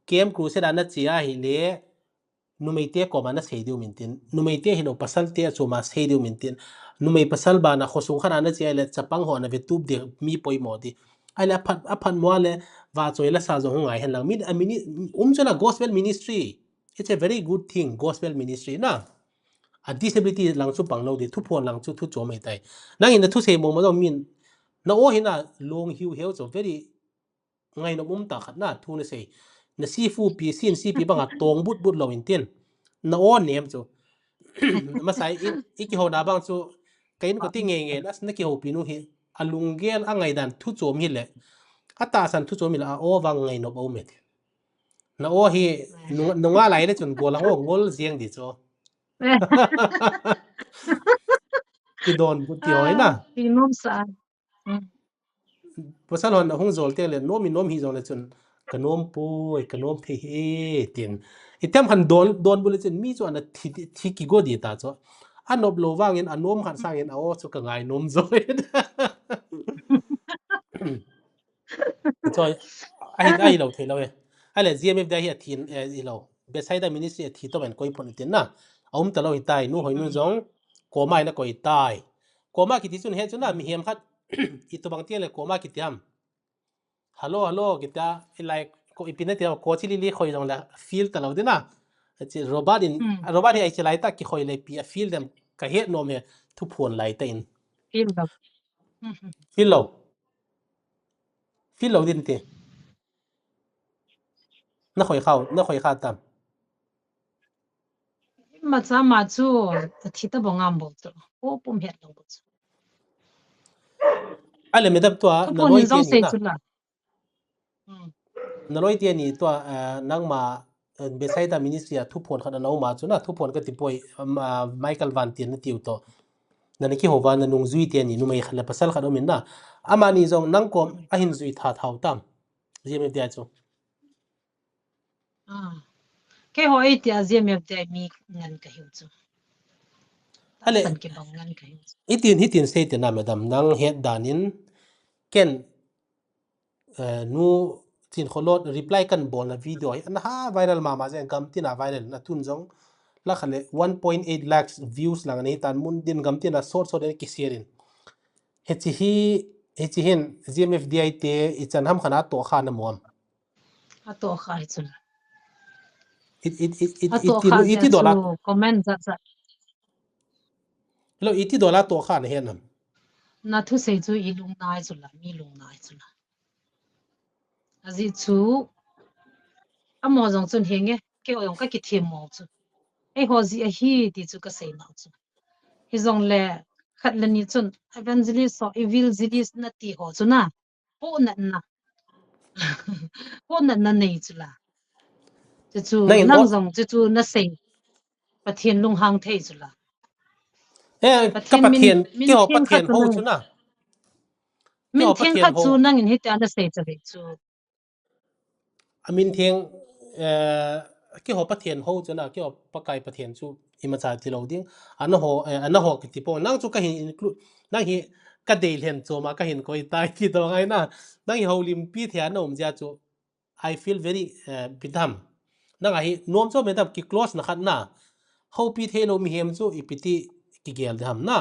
kem ku se da na chia hi le numei te ko mana sei diu mintin numei te hino pasal te chu ma sei diu mintin numei pasal ba na khosung khana na chia le chapang ho na ve tup de mi poi mo di ai la phan mo le wa choi la sa zo ngai hen lang mi amini chuna gospel ministry it's a very good thing gospel ministry na a disability lang chu pang lo di thu phon lang chu thu cho mai tai nang in thu se mo mo min na o hina long hiu heu cho very ngai no ta khat na thu na sei na si fu pi sin si pi banga tong but lo in tin na o nem chu ma sai ki ho na bang chu kain ko ti nge nas na ki ho pi nu hi alung gel a ngai dan thu chom hi le ata san thu chom mi la o wang ngai no bo met na o hi nunga lai le chun bolang o ngol zieng di cho ti don bu ti oi na ti nom sa pasal hon hong zol te le nom hi zol le chun kanom poi kanom the he tin item han don bu le chun mi chu an thi ki go di ta cho anop lo wangin anom khan sangin a o chu ka ngai nom zoi choi ai lo the lo e ale GMF da hi thin i lo beside the ministry thi to ben koi phon tin na aum ta lo hi tai nu hoi nu jong ko mai na koi tai ko ma ki ti chun he chun na mi hem khat i to bang ti le ko ma ki tiam hello kita like ko ipina ti ko chili li khoi jong la feel ta lo de na chi robot hi ai chelai ta ki khoi le pi feel dem ka he no me thu phon lai ta in feel lo din te na khoi kha tam macha ma chu thita bongam bo chu o pum het lo bo chu ale medap to thu na pon loi in zong te ni sei na chu la na loi te ni to nang ma beside the ministry thu phon kha na ma chu na thu phon ka ti poi Michael Van Tien na tiu to na ni ki hova na nung zui te ni nu mai khala pasal kha do min na amani zong nang kom a hin zui tha thau tam jeme dia chu ke hoi ti azem yap te mi ngan ka hiu chu ale san ke bang ngan ka hiu hitin sei te na madam nang het danin ken nu tin kholot reply kan bol na video an ha viral ma ma zen gam tin a viral na tun jong la khale 1.8 lakhs views lang nei tan mun din gam tin a sort ki sharein hechi hin GMFDI te ichan ham khana to kha na mom a to kha chu it a to kha iti chu dola comment za lo iti dola to kha na henam na thu sei chu i lung nai chu la mi lung nai chu la azi chu amo jong chun henge ke oyong ka ki them mo chu e ho zi a hi ti chu ka sei na chu hi zong le khat le ni chun evangelist so evangelist na ti ho chu na po na po na nei chu la chu nang zong chu na sei pathian lung hang thei chu la ka pathian min ke ho theng pathian kha ho chu chu na min theng kha chu nang in hita na sei chu chu amin theng ke ho pathian ho chu na ke ho pakai pathian chu ima cha ti lo ding ana ho ki ti po nang chu ka hin include nang hi ka dei len chu ma ka hin koi tai ki do ngai na nang hi ho lim pi thia na um ja chu I feel very bidam nang hi nom chu me dam ki close na khat na ho pi the no mi hem chu ipiti ki gel dham na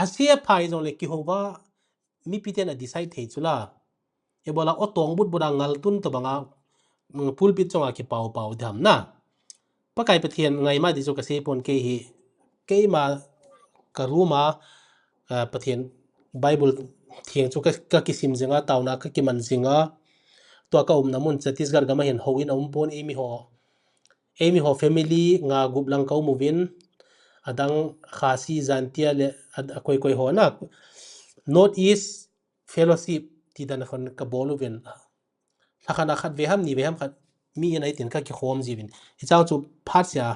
asia phai jong le ki ho wa mi pi te na decide thei chu la e bola o tong but budang ngal tun to banga pulpit chonga ki pau dham na pakai pathian ngai ma di chu ka se pon ke hi ke ma karuma pathian bible thieng chu ka kisim zinga tauna ka kiman zinga to ka namun Chhattisgarh gama hin hoin pon emi ho family nga gublang kau movin adang khasi zantia le koi ho na north east fellowship ti dan khon ka boluven lakhana khat ve ham ni ve ham khat mi nai tin ka ki khom jibin hi chang chu phatsia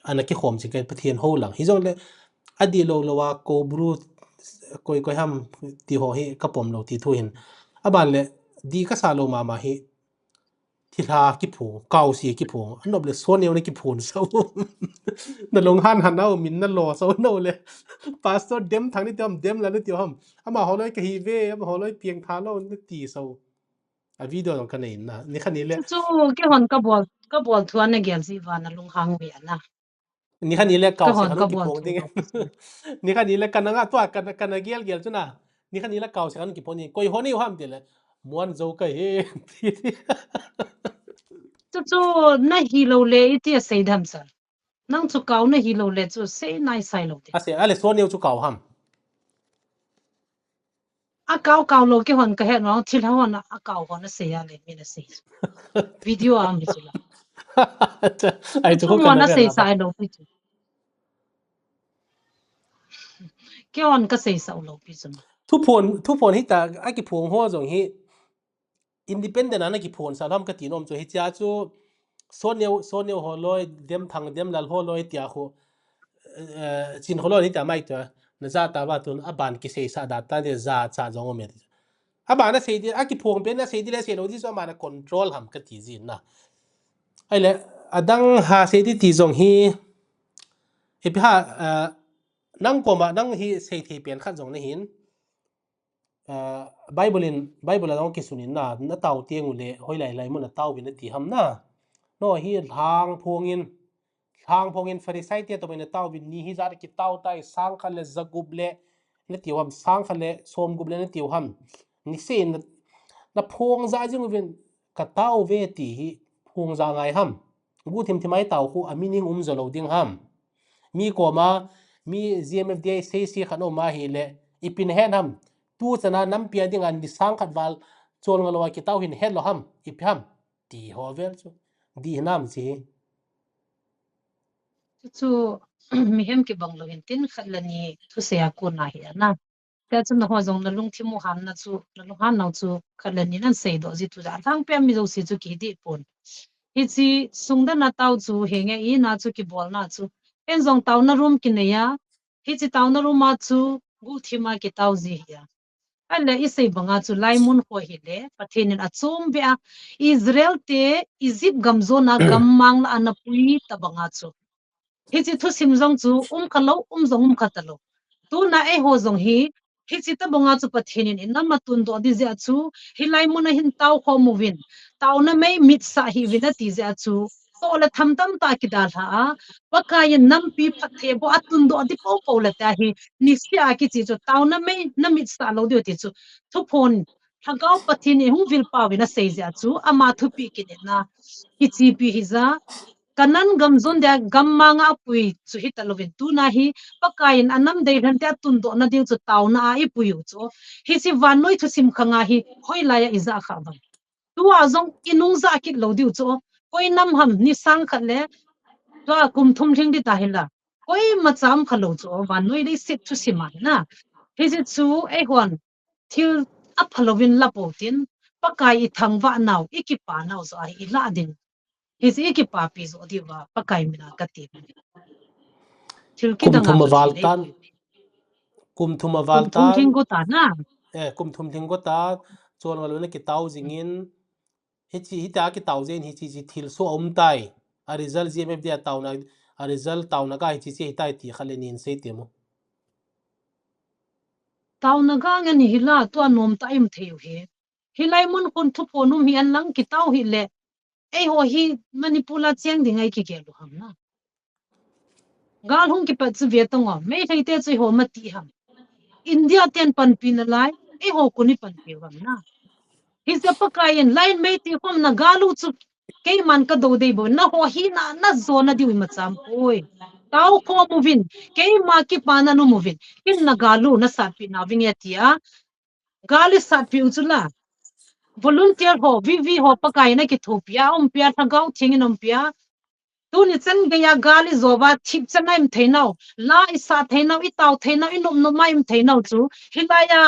ana ki khom chi kan pathian ho lang hi jong le adi lo lowa ko bru koi ham ti ho hi ka pom lo ti thu hin aban le di ka sa lo ma hi thi tha ki phu kau si ki phu anob le so ne ki phun so na long han na min na lo so no le pastor dem thang ni dem la ni ti ham ama holoi ka hi ve ama holoi pieng tha lo ni ti so a video ng kanin na ni kanile chu ke hon ka bol thuan na gel si wa na lung hang ve na ni kanile kau se hon hanu ka ki bol phong thu ding ni kanile kananga to kan gel chu na ni kanile kau se hanu ki phoni koi honi ham de le muan zo ka he chu na hi lo le ti sei dham sa nang chu kau na hi lo le chu sei nai sai lo de ase ale so neu chu kau ham a kau lo ke hon ka he no thil ha hon a kau hon na sei ya le mi na sei video am bi chu la ai chu ko mo kan na na sei la sai lo pi chu ke hon ka sei sa lo pi chu thu phon hi ta a ki phong ho jong hi independent ana ki phon sa lam ka ti nom chu hi cha chu so neu ho loi dem thang dem lal ho loi tia khu chin ho loi ni ta mai ta na za ta ba tun aban ki sei sa da ta de za cha jong me abana sei di a ki phong pe na sei di le sei lo di so ma na control ham ka ti jin na ai le adang ha sei di ti jong hi he pi ha nang ko ma nang hi sei thi pen khat jong na hin Bible along ki sunin na tau tieng ule hoi lai mo na tau bin ti ham na no hi thang phongin Pharisai te to bin tau bin ni hi zar ki tau tai sang khale zaguble na ti ham sang khale som guble na ti ham ni se na phong za jing bin ka tau ve ti hi phong za ngai ham gu thim thimai tau khu amining zalo ding ham mi ko ma mi GMFDA sei si khano ma hi le ipin hen ham tu chana nam pia ding an di sang khat wal chol ngalo ki tau hin hen lo ham ipam ti ho vel chu di nam si chu mi hem ki bang lo hin tin khatlani thu se ya ko na hi na ta chu na ho jong na lung thimu han na chu na lu han nau chu khatlani nan sei do ji tu ja thang pe mi zo si chu ki di pon hi chi sungda na tau chu henge I na chu ki bol na chu en jong tau na room ki ne ya hi chi tau na room ma chu gu thima ki tau ji ya alle isei banga chu laimun ho hi le pathenin achum be a Israel te Egypt gamzo na gammang la anapui ta banga chu hi chi thu sim jong chu khalo jong khatalo tu na e ho jong hi chi ta bonga chu pathenin in nama tun do di ja chu hi laimun a hin tau kho movin tau na mai mit sa hi vina ti ja chu to la tham tam ta ki dal ha pakai nam pi phathe bo atun do di po po la ta hi ni sia ki chi chu tau na mai na mit sa lo di ti chu thu phon thangau pathini hung vil pa wina sei ja chu ama thu pi ki na hi chi pi hi za kanan gamzon da gammanga pui chu hi talovin tu na hi pakain anam dei ran ta tun do na ding chu taw na I puyu chu hi si van noi thu sim khanga hi hoi la ya iza kha bang tu a zong inung za kit lo diu chu koi nam ham ni sang khat le to kum thum thing di ta hila koi ma cham khalo chu van noi dei sit thu sima na hi ji chu e hon thil a phalovin la po tin pakai I thangwa naw ikipa naw zo ai ila din his ekipa pi zo diwa pakai mina kati thilki kum danga thum chu thile valtan kum thum kum thum valtan thing go ta na kum thum thing ko ta chon ngal ne ki tau jingin hi ta ki tau jen hi chi thil so om tai a result GMF dia tau na a result tau na ka hi chi tai ti khalenin sei temo tau na ga ngani hila to nom ta im theu he hilai mun kon thu ponum hi an lang ki tau hi le ei ho hi manipula cheng dingai ki ke lu ham na gal hung ki pa chu ve tong me thai te chu ho ma ti ham India ten pan pin lai ei ho kuni pan pe ham na hi se pakayen line me ti khom na galu chu ke man ka do dei bo na ho hi na zo na di ma cham oi tau kho movin ke ma ki pa na no movin kin na galu na sa pi na ving yatia gali sa pi uchula volunteer ho VV ho pakai na ki thopia pia thagau thingin pia tu ni chen ge ya gali zoba thip chanaim theinau la isa theinau I tau theinau I nom maim theinau chu hilaya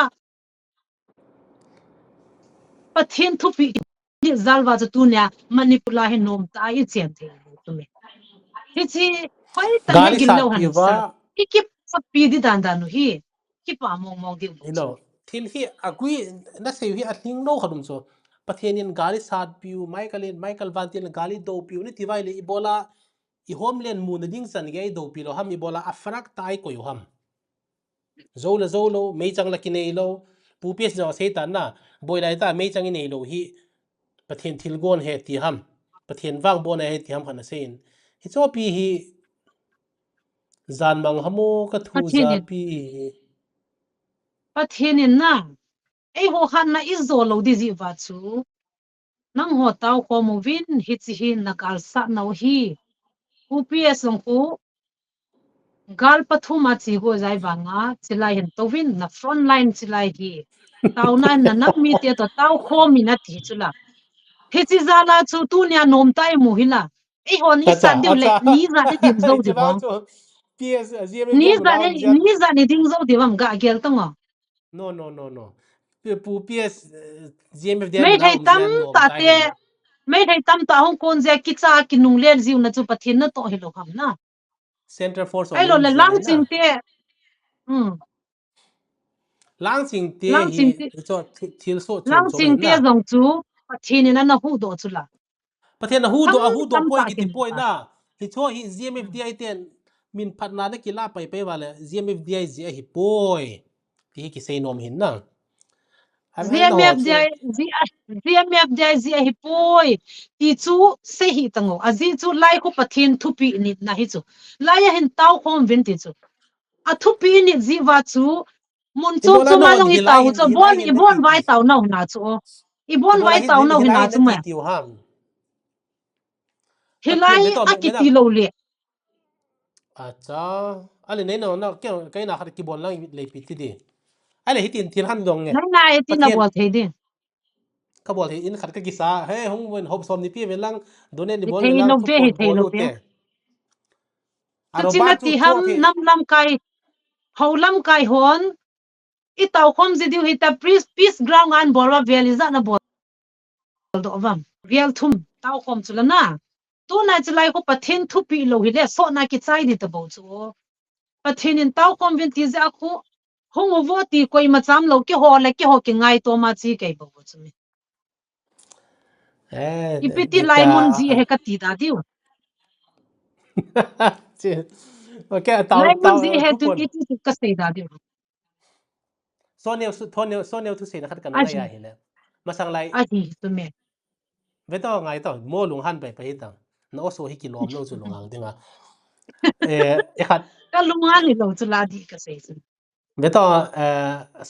pathin thupi ni zalwa chu tu nya manipula he nom ta I chen the tu me hi chi khoi tan he gali gil sat lo han piwa sa ikip pi di dan dan hi ki pa mong di ilo thil hi agui na sei hi athing no khadum so pathianin gali sat piu Michael Vantil gali do piu ni tiwai le ibola I homeland mu na ding san ge do pi lo ham ibola afrak tai ko yo ham zolo mei chang la ki nei lo pu pes no sei tan na boi lai ta mei chang I nei lo hi pathian thil gon he ti ham pathian wang bon he ti ham khana sein hi cho pi hi zan mang hamo ka thu za pi pathin na ei ho khan na izo lo di ji wa chu nang ho tau ko movin hi chi hi nakal sa no hi UPS ong ku gal pathuma chi go jai banga chilai hen tovin na front line chilai hi tau na na nak mi te to tau kho mi na ti chula he chi zala chu tu nya nom tai mu hila ei ho ni sa diu le ni za de dim zo di bang PS GMF dia mula om zat ni za ni ding zo di bang ga gel tong no pu PS GMF dia mai mula thai om tam zat nom ta tai te mai thai tam ta hong kon je ki cha ki nung ler jiu na chu pathin na to hilo kham na Central Force ai lo Organ le zia lang le na ching te lang ching te lang hi ching te cho thil so lang chom ching hi te na zong chu pathin na hu do chula pathian hu do tam poi ta ki ti kin poi na hi cho hi GMF dia ten min phatna na ki la pai wala GMF dia zia hi poi ti ki sei nom hin na ai na ho chu ZMF dai zi hi poi ti chu se hi tango azi chu lai ko pathin thupi ni na hi chu lai hin tau khom vin ti chu a thupi ni zi wa chu mun chok ibola chu ma no long I hilai tau hin chu hilai hin na bon ki vai ti tau na na chu I bon ibola vai tau na hilai na hin chu na ma ti tiu ham pathian hilai me to a ki me ti lo le acha ale nei no na ke kai na khat ki bon lang le pi ti di ale hitin thil han dong nge na na e ti na pathian bol the di ka bol he in khat ka kisa he hong wen hop som ni pi wen lang donate ni bol thei lang lo thu ve pon he thei bol lo lo ve te chu aro chin ba na chu ti cho ham the nam lam kai holam kai hon I tau khom ji diu hi ta peace ground an bol wa vel za na bol do wam vel thum tau khom chu la na tu na chlai ko pathen thu pi lo hi le so na ki chai ni ta bo chu pathen in tau khom vin ti za khu hong vo ti koi ma cham lo ki ho le ki ho ki ngai to ma chi kai bo chu mi ipiti lai mun ji he ka ti da diu okay tau lai mun tau ji he thu tu pon iti tu ka sei da diu soneu thu sei na khat kan a nga ji ya hi le masang lai a ji tu me ve to ngai to mo lung han pe pe tang no so hi ki lom lo chu lungang dinga e khat ka lungan ni lo chu la di ka sei chu ve to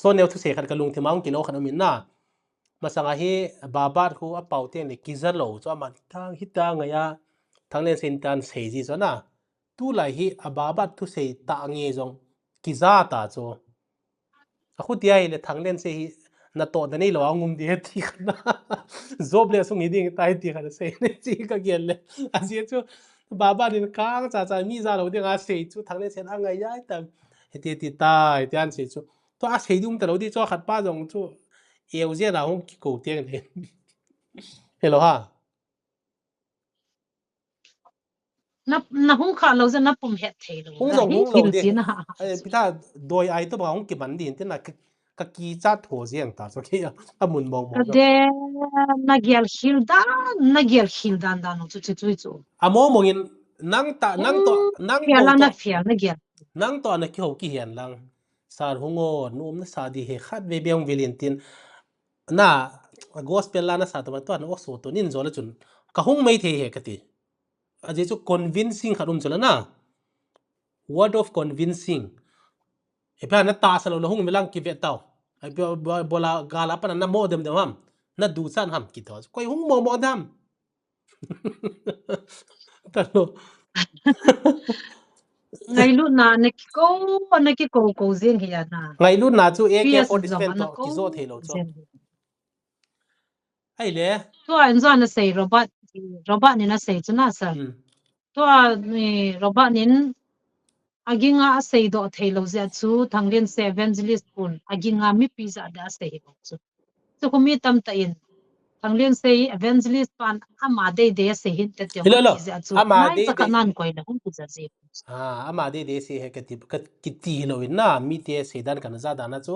soneu thu sei khat ka lung thimang ki lo khan min na masanga hi babat khu a pau te ni kizar lo cho man thang hi ta nga ya thang len sin tan sei ji cho na tu lai hi a babat thu sei ta nge jong kiza ta cho a khu ti ai le thang len se hi na to da nei lo angum di ti khana job le sung iding tai ti khana se ne chi ka gel le a ji chu baba din ka cha mi za lo de nga se chu thang len sen a nga ya ta ti ti tai ti an se chu to a se dum ta lo di cho khat pa jong chu eo je na hong ki ko tiang le hello ha na hung kha lo za na pum het thei lo hong da jong hi hong lo hil de chi na ha pita doi ai to ba hong ki ban din te na ka ki cha tho jiang ta so ki a mun mong mong de na gel hil dan da no chu chu chu chu amo mongin nang ta nang fiala bo na to fial na gel nang to na ki ho ki hian lang sar hungo num na sa di he khat ve beong valentin na gospel la na sa to to na o so to nin zo la chun ka hung mai the he ka ti a je chu convincing kharum chula na word of convincing e pa na ta sa lo hung milang ki ve taw ai bola gala pa na mo dem ham na du san ham ki to koi hung mo dam talo ngai lu na ki ko zen hi ya na ngai lu na chu fierce AK47 zong to ana ko ki zo the lo cho zen ai le to an zo na sei robot ni na sei chu na sa to ni robot nin aginga sei do thei lo za chu thanglen 7 zilis pun aginga mi pizza da sei ho chu chu ko mi tam ta in thanglen sei evangelist pan ama de sei hin te te hello ngot lo ki za chu ama nai de cha de kanan koi na hum ki za je ama de se he ka ti ka ki ti lo na mi te se dan kan za da na chu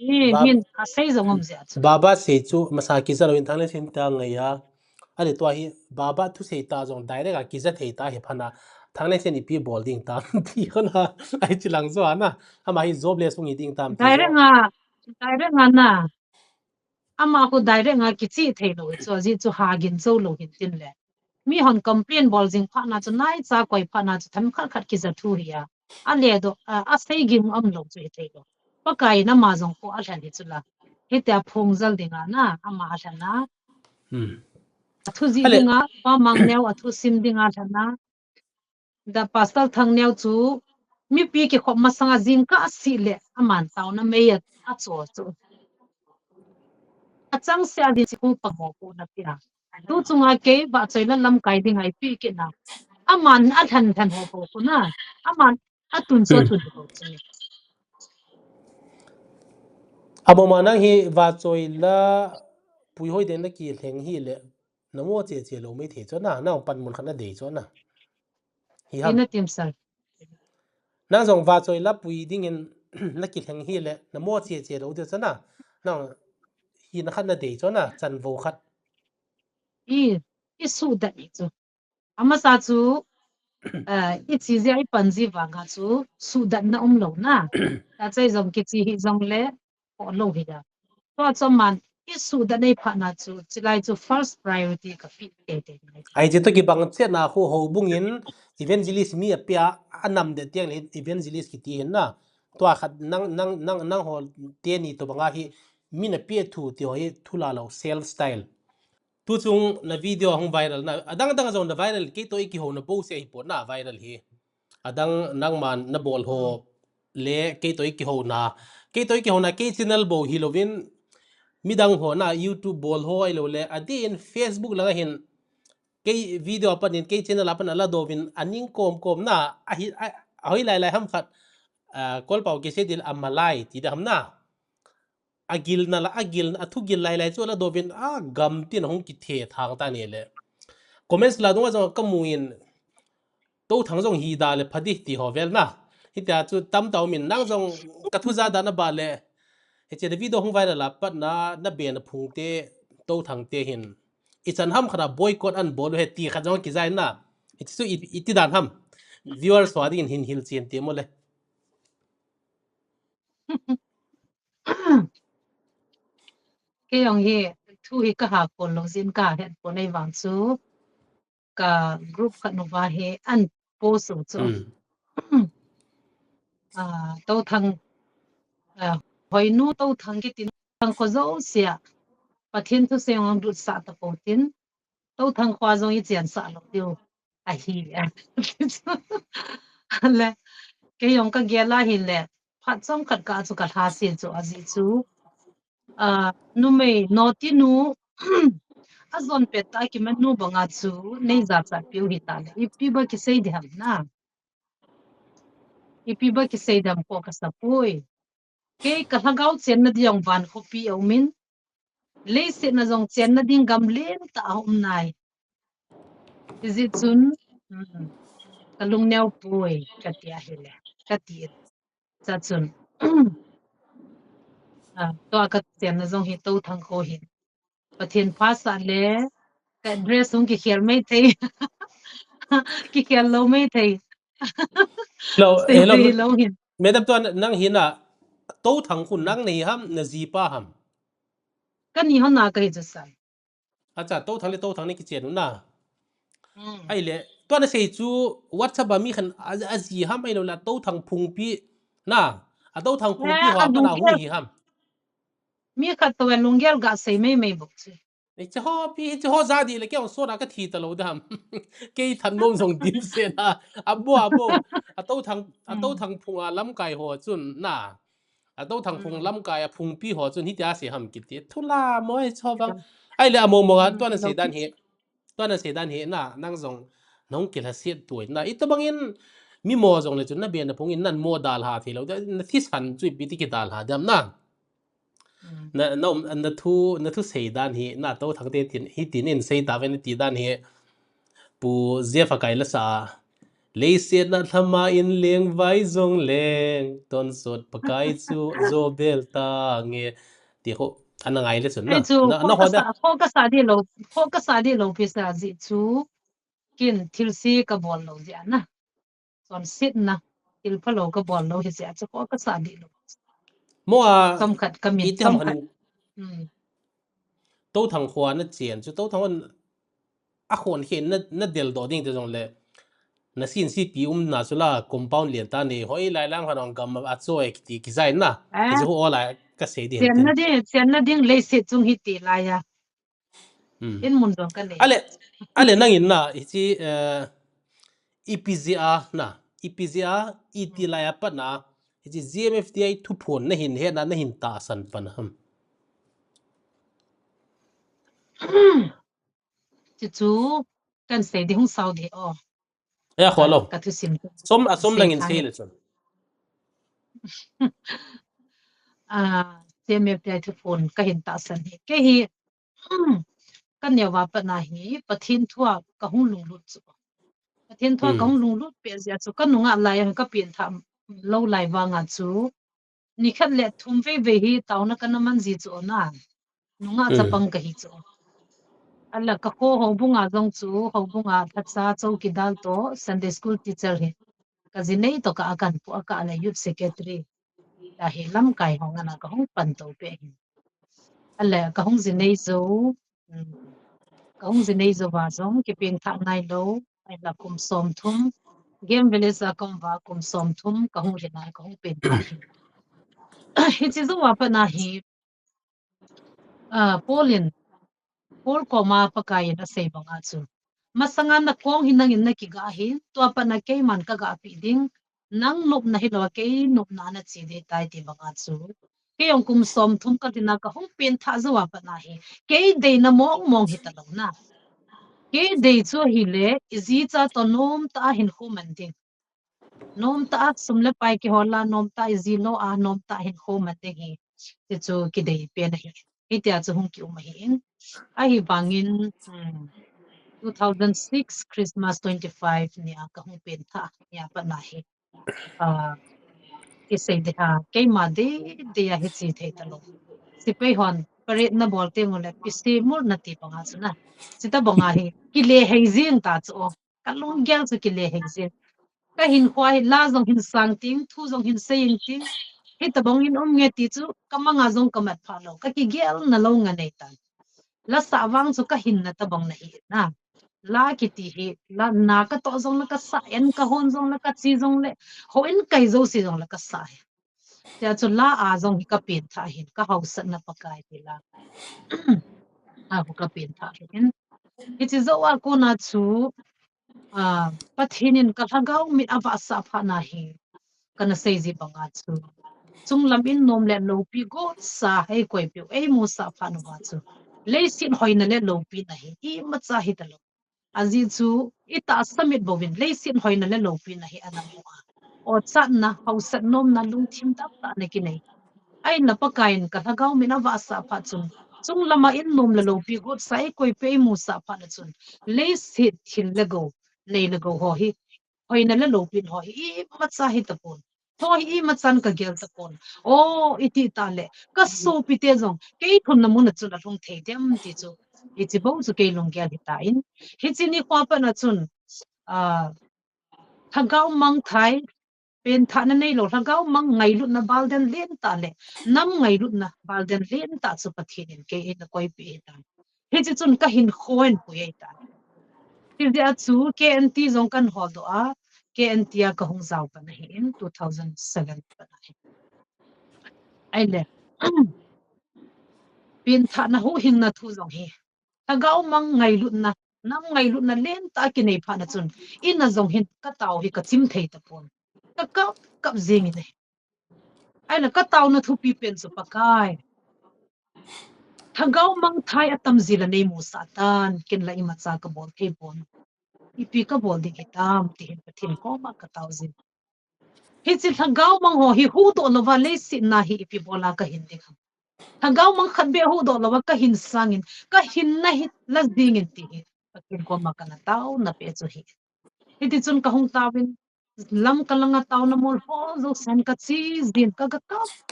ni bab min a sei zo ngom za chu baba se chu masa ki za lo in thang le sin ta nga ya ale to hi baba thu se ta jong direct a ki za thei ta he phana thang le sen i pi bolding ta ti khona ai chi lang zo na ama hi jobless ung i ding tam ti zo direct nga na ama ko direct nga ki chi thei lo chu ji chu ha gin zo lo hin tin le mi hon complain bol jing pha na chu nai cha koi pha na chu tham khat khat ki za thu hiya a le do a sei gim am lo chu thei lo pa kai na ma jong ko a than hi chu la he ta phong zal dinga na ama a than na thu ji ale dinga pa mang neu a thu sim dinga than na da pastal thang neu chu mi pi ki khop ma sanga jing ka si le aman taw na me ya a cho chu a chang se a di chi ku pa mo ko na pia tu chunga ke ba choila lam kai ding ai pi ke na aman a than ho po ko na aman a tun so tun ho chini amo manang hi va choi la pui hoi den la ki thleng hi le namo che che lo mai the cho na na pan mun khana de cho na hi ham ina tim sal na jong va choi la pui ding in la ki thleng hi le namo che che lo de cho na na hi na khana de cho na chan vo khat i su da ni chu ama sa chu i chi zia i pan ji wa nga chu su da na lo na ta chai jong ki chi hi jong le ko lo hi da to choman i su da nei pha na chu chilai chu first priority ka pi te te ai je to ki bang che na khu ho bung in evangelist mi apia anam de tiang le evangelist ki ti hin na to khat nang hol te ni to banga hi mi na pe thu ti ho hi thula lo self style tu chung na video hong viral na adang zon na viral ki to ki ho na po se hi po na viral hi adang nang man na bol ho le ki to ki ho na ki to ki ho na ki channel bo hi lovin mi dang ho na YouTube bol ho ai lo le adi in Facebook la hin ke video panin ke channel apan ala dovin aning kom na a hi hoi lai lai ham khat kol pau ke se dil amalai ti da ham na agil na la agil athu gil lai lai chu la dovin gam tin hong ki the thang ta ne le comments la dong jong kamuin to thang jong hi da le phadi ti ho vel na hi ta chu tam taw min nang jong ka thu za da na ba le he che video hong vai la pat na be na phung te to thang te hin i chan ham khara boycott an bol he ti kha jong ki zai na it su iti dan ham viewers wa din hin hil chen te mo le ke yong hi thu hi ka ha pon lo zin ka het pon nei wang chu ka group kha no wa he an post chu to thang hoi nu to thang ki tin thang ko zo sia pathin thu se ngam du sa ta po tin to thang khwa zo yi chen sa lo tiu a hi le ke yong ka gela hi le phat som khat ka chu ka tha si chu a ji chu nu me no ti nu azon pe ta ki man nu banga chu nei za cha piu hi ta le ipi ba ki sei de ham na ipi ba ki sei dam ko ka sa pui ke ka hagau chen na diong van ko pi au min le se na jong chen na ding gam len ta hom nai is it sun kalung neu pui ka tia hele ka ti cha chun to ka chen na jong hi to thang ko hin pathin pha sa le ka dress ung ki khel mai thei ki khel lo mai thei lo sei hello sei lo hin medam to nang hina to thang khun nang nei ham na ji pa ham ka ni hon na ka hi sai acha to thang ni ki chen na ai le to na sei chu whatsapp mi khan aji ham ai lo la to thang phung pi na a to thang phung pi ho pa na hu hi ham mi khat to lungel ga sei mai mai buk chi che ho pi che ho za di le ke so na ka thi ta lo dam ke than nom song dim se na abo a to thang phung a lam kai ho chun na a to thang phung lam kai a phung pi ho chun hi ta se ham ki ti thula moi cho bang ai le amo ga to na se dan he to na se dan he na nang jong nong ke la se tuai na ita bangin mi mo jong le chun na be na phung in nan mo dal ha thi lo da na thi san chui pi ti ki dal ha dam na na thu sei dan hi na to thang te tin hi tin in sei ta ven ti dan hi pu zefa kai la sa le se na thama in leng vai zong leng ton sot pakai chu zo bel ta nge ti ho ana ngai le chun na na ho da focus adi lo pisa ji chu kin thilsi ka bol lo ja na son sit na il phalo ka bol lo hi ja chu focus adi lo mo a som khat kamin i ti som ham khat to thang khwa na chen chu to thang a khon hen na del do ding te jong le na sin si pi na chula compound lian ta ni hoi lai lang hanong gam a choi ti ki zai na ki zo ola ka se di hen chen na ding le se chung hi ti la ya in mun dong ka le ale nang in na chi EPZA na EPZA iti la ya pa na chi GMFDI thu phon na hin he na hin ta san pan ham chu kan se di hung sau de ya kholo ka thu sim som nang in se le chon GMFDI thu phon ka hin ta san he ke hi kan ne wa pa na hi pathin thua ka hung lung lut chu pathin thua ka hung lung lut pe ja chu kan nunga lai ka pin tham lo lai wa nga chu ni khat le thum ve hi taw na kan man ji chu na nunga chapang ka hi chu alla ka ko ho bunga jong chu ho bunga thatsa chau ki dal to Sunday school teacher he ka jinei to ka akan pu aka la youth secretary la he lam kai ho ngana ka hong pan to pe hi alla ka hong jinei zo ka hong jinei zo ba jong ki ping tha nai lo ai la kum som thum game village a kom wa kum som thum ka hong jina ka hong pen ta hi hi chi zo wa pa na hi Paul koma pakai na sei banga chu masanga na kong hinang in na ki ga hi to pa na ke man ka ga pi ding nang nop na hi lo ke nop na na chi de tai ti banga chu ke yong kum som thum ka tina ka hong pen tha zawa pa na hi ke de na mong hi ta lo na ke de chu hi le izi cha to nom ta hin khu man ding nom ta sumle pai ki hola nom ta izi no a nom ta hin khu man ding hi te chu ki de pen hi hi tia chu hong ki hi in a hi bangin 2006 Christmas 25 nia ka hong pen tha ya pa na hi ki sei de ha ke ma de ya hi chi thei ta lo si pe hon paret na bolte ngole pi se mur na ti panga chuna sita bonga hi ki le hei zing ta chu ka lung gyal chu ki le hei zing ka hin khwai la zong hin sang ting thu zong hin saying ting hi ta bong hin nge ti chu ka manga zong ka mat pha lo ka ki gyal na lo nga nei tan la sa wang chu ka hin na ta bong na hi na la ki ti hi la na ka to zong la ka sa en ka hon zong la ka chi zong le ho in kai zo si zong la ka sa ya chu la a zong hi ka pin tha hin ka hau sat na pakai ti la a ho ka pin tha hin it is zo a ko na chu pathinin ka thagau mit ava sa pha na hi kana sei ji banga chu chung lamin nom le lo pi go sa hai koi pi ei mu sa pha no wa chu le sin hoina le lo pi na hi I ma cha hi ta lo azi chu ita samit bowin le sin hoina le lo pi na hi anamo o chat na hausat nom na lung thim tap ta ne ki nei ai na pakain ka thagau mina wa sa pha chung lama in nom la lo pi go sai koi pe mu sa pha na chun le sit thin le go nei le go ho hi hoina le lo pin ho hi I ma cha hi ta pon ho I ma chan ka gel ta pon o iti ta le ka so pi te jong ke thun na mu na chu la thong the dem ti chu iti bo chu ke long gel hi ta in hi chi ni khwa pa na chun thagau mang thai pen tha na nei lo thagau mang ngai lut na balden len ta le nam ngai lut na balden len ta chu pathin in ke in koi pi ta hi chi chun ka hin khoen pu ye ta ti dia chu KNT zong kan hol do a KNT a ka hong zau pa na hi in 2007 pa na hi ai le pen tha na ho hing na thu zong hi thagau mang ngai lut na nam ngai lut na len ta ki nei pha na chun in na zong hin ka taw hi ka chim thei ta pon ka kap zing ni ai la ka taw na thu pi pen su pakai thagau mang thai atam zila nei mu satan kin la ima cha ka bol thei bon ipi ka bol di kitam ti hin pathin ko ma ka taw zin hi chi thagau mang ho hi hu to lo wa le si na hi ipi bola ka hin de kham thagau mang khat be hu do lo wa ka hin sangin ka hin na hi la ding in ti hi pathin ko ma ka na taw na pe chu hi ti chun ka hong tawin lam ka langa taw na mol ho zo san ka chi zin ka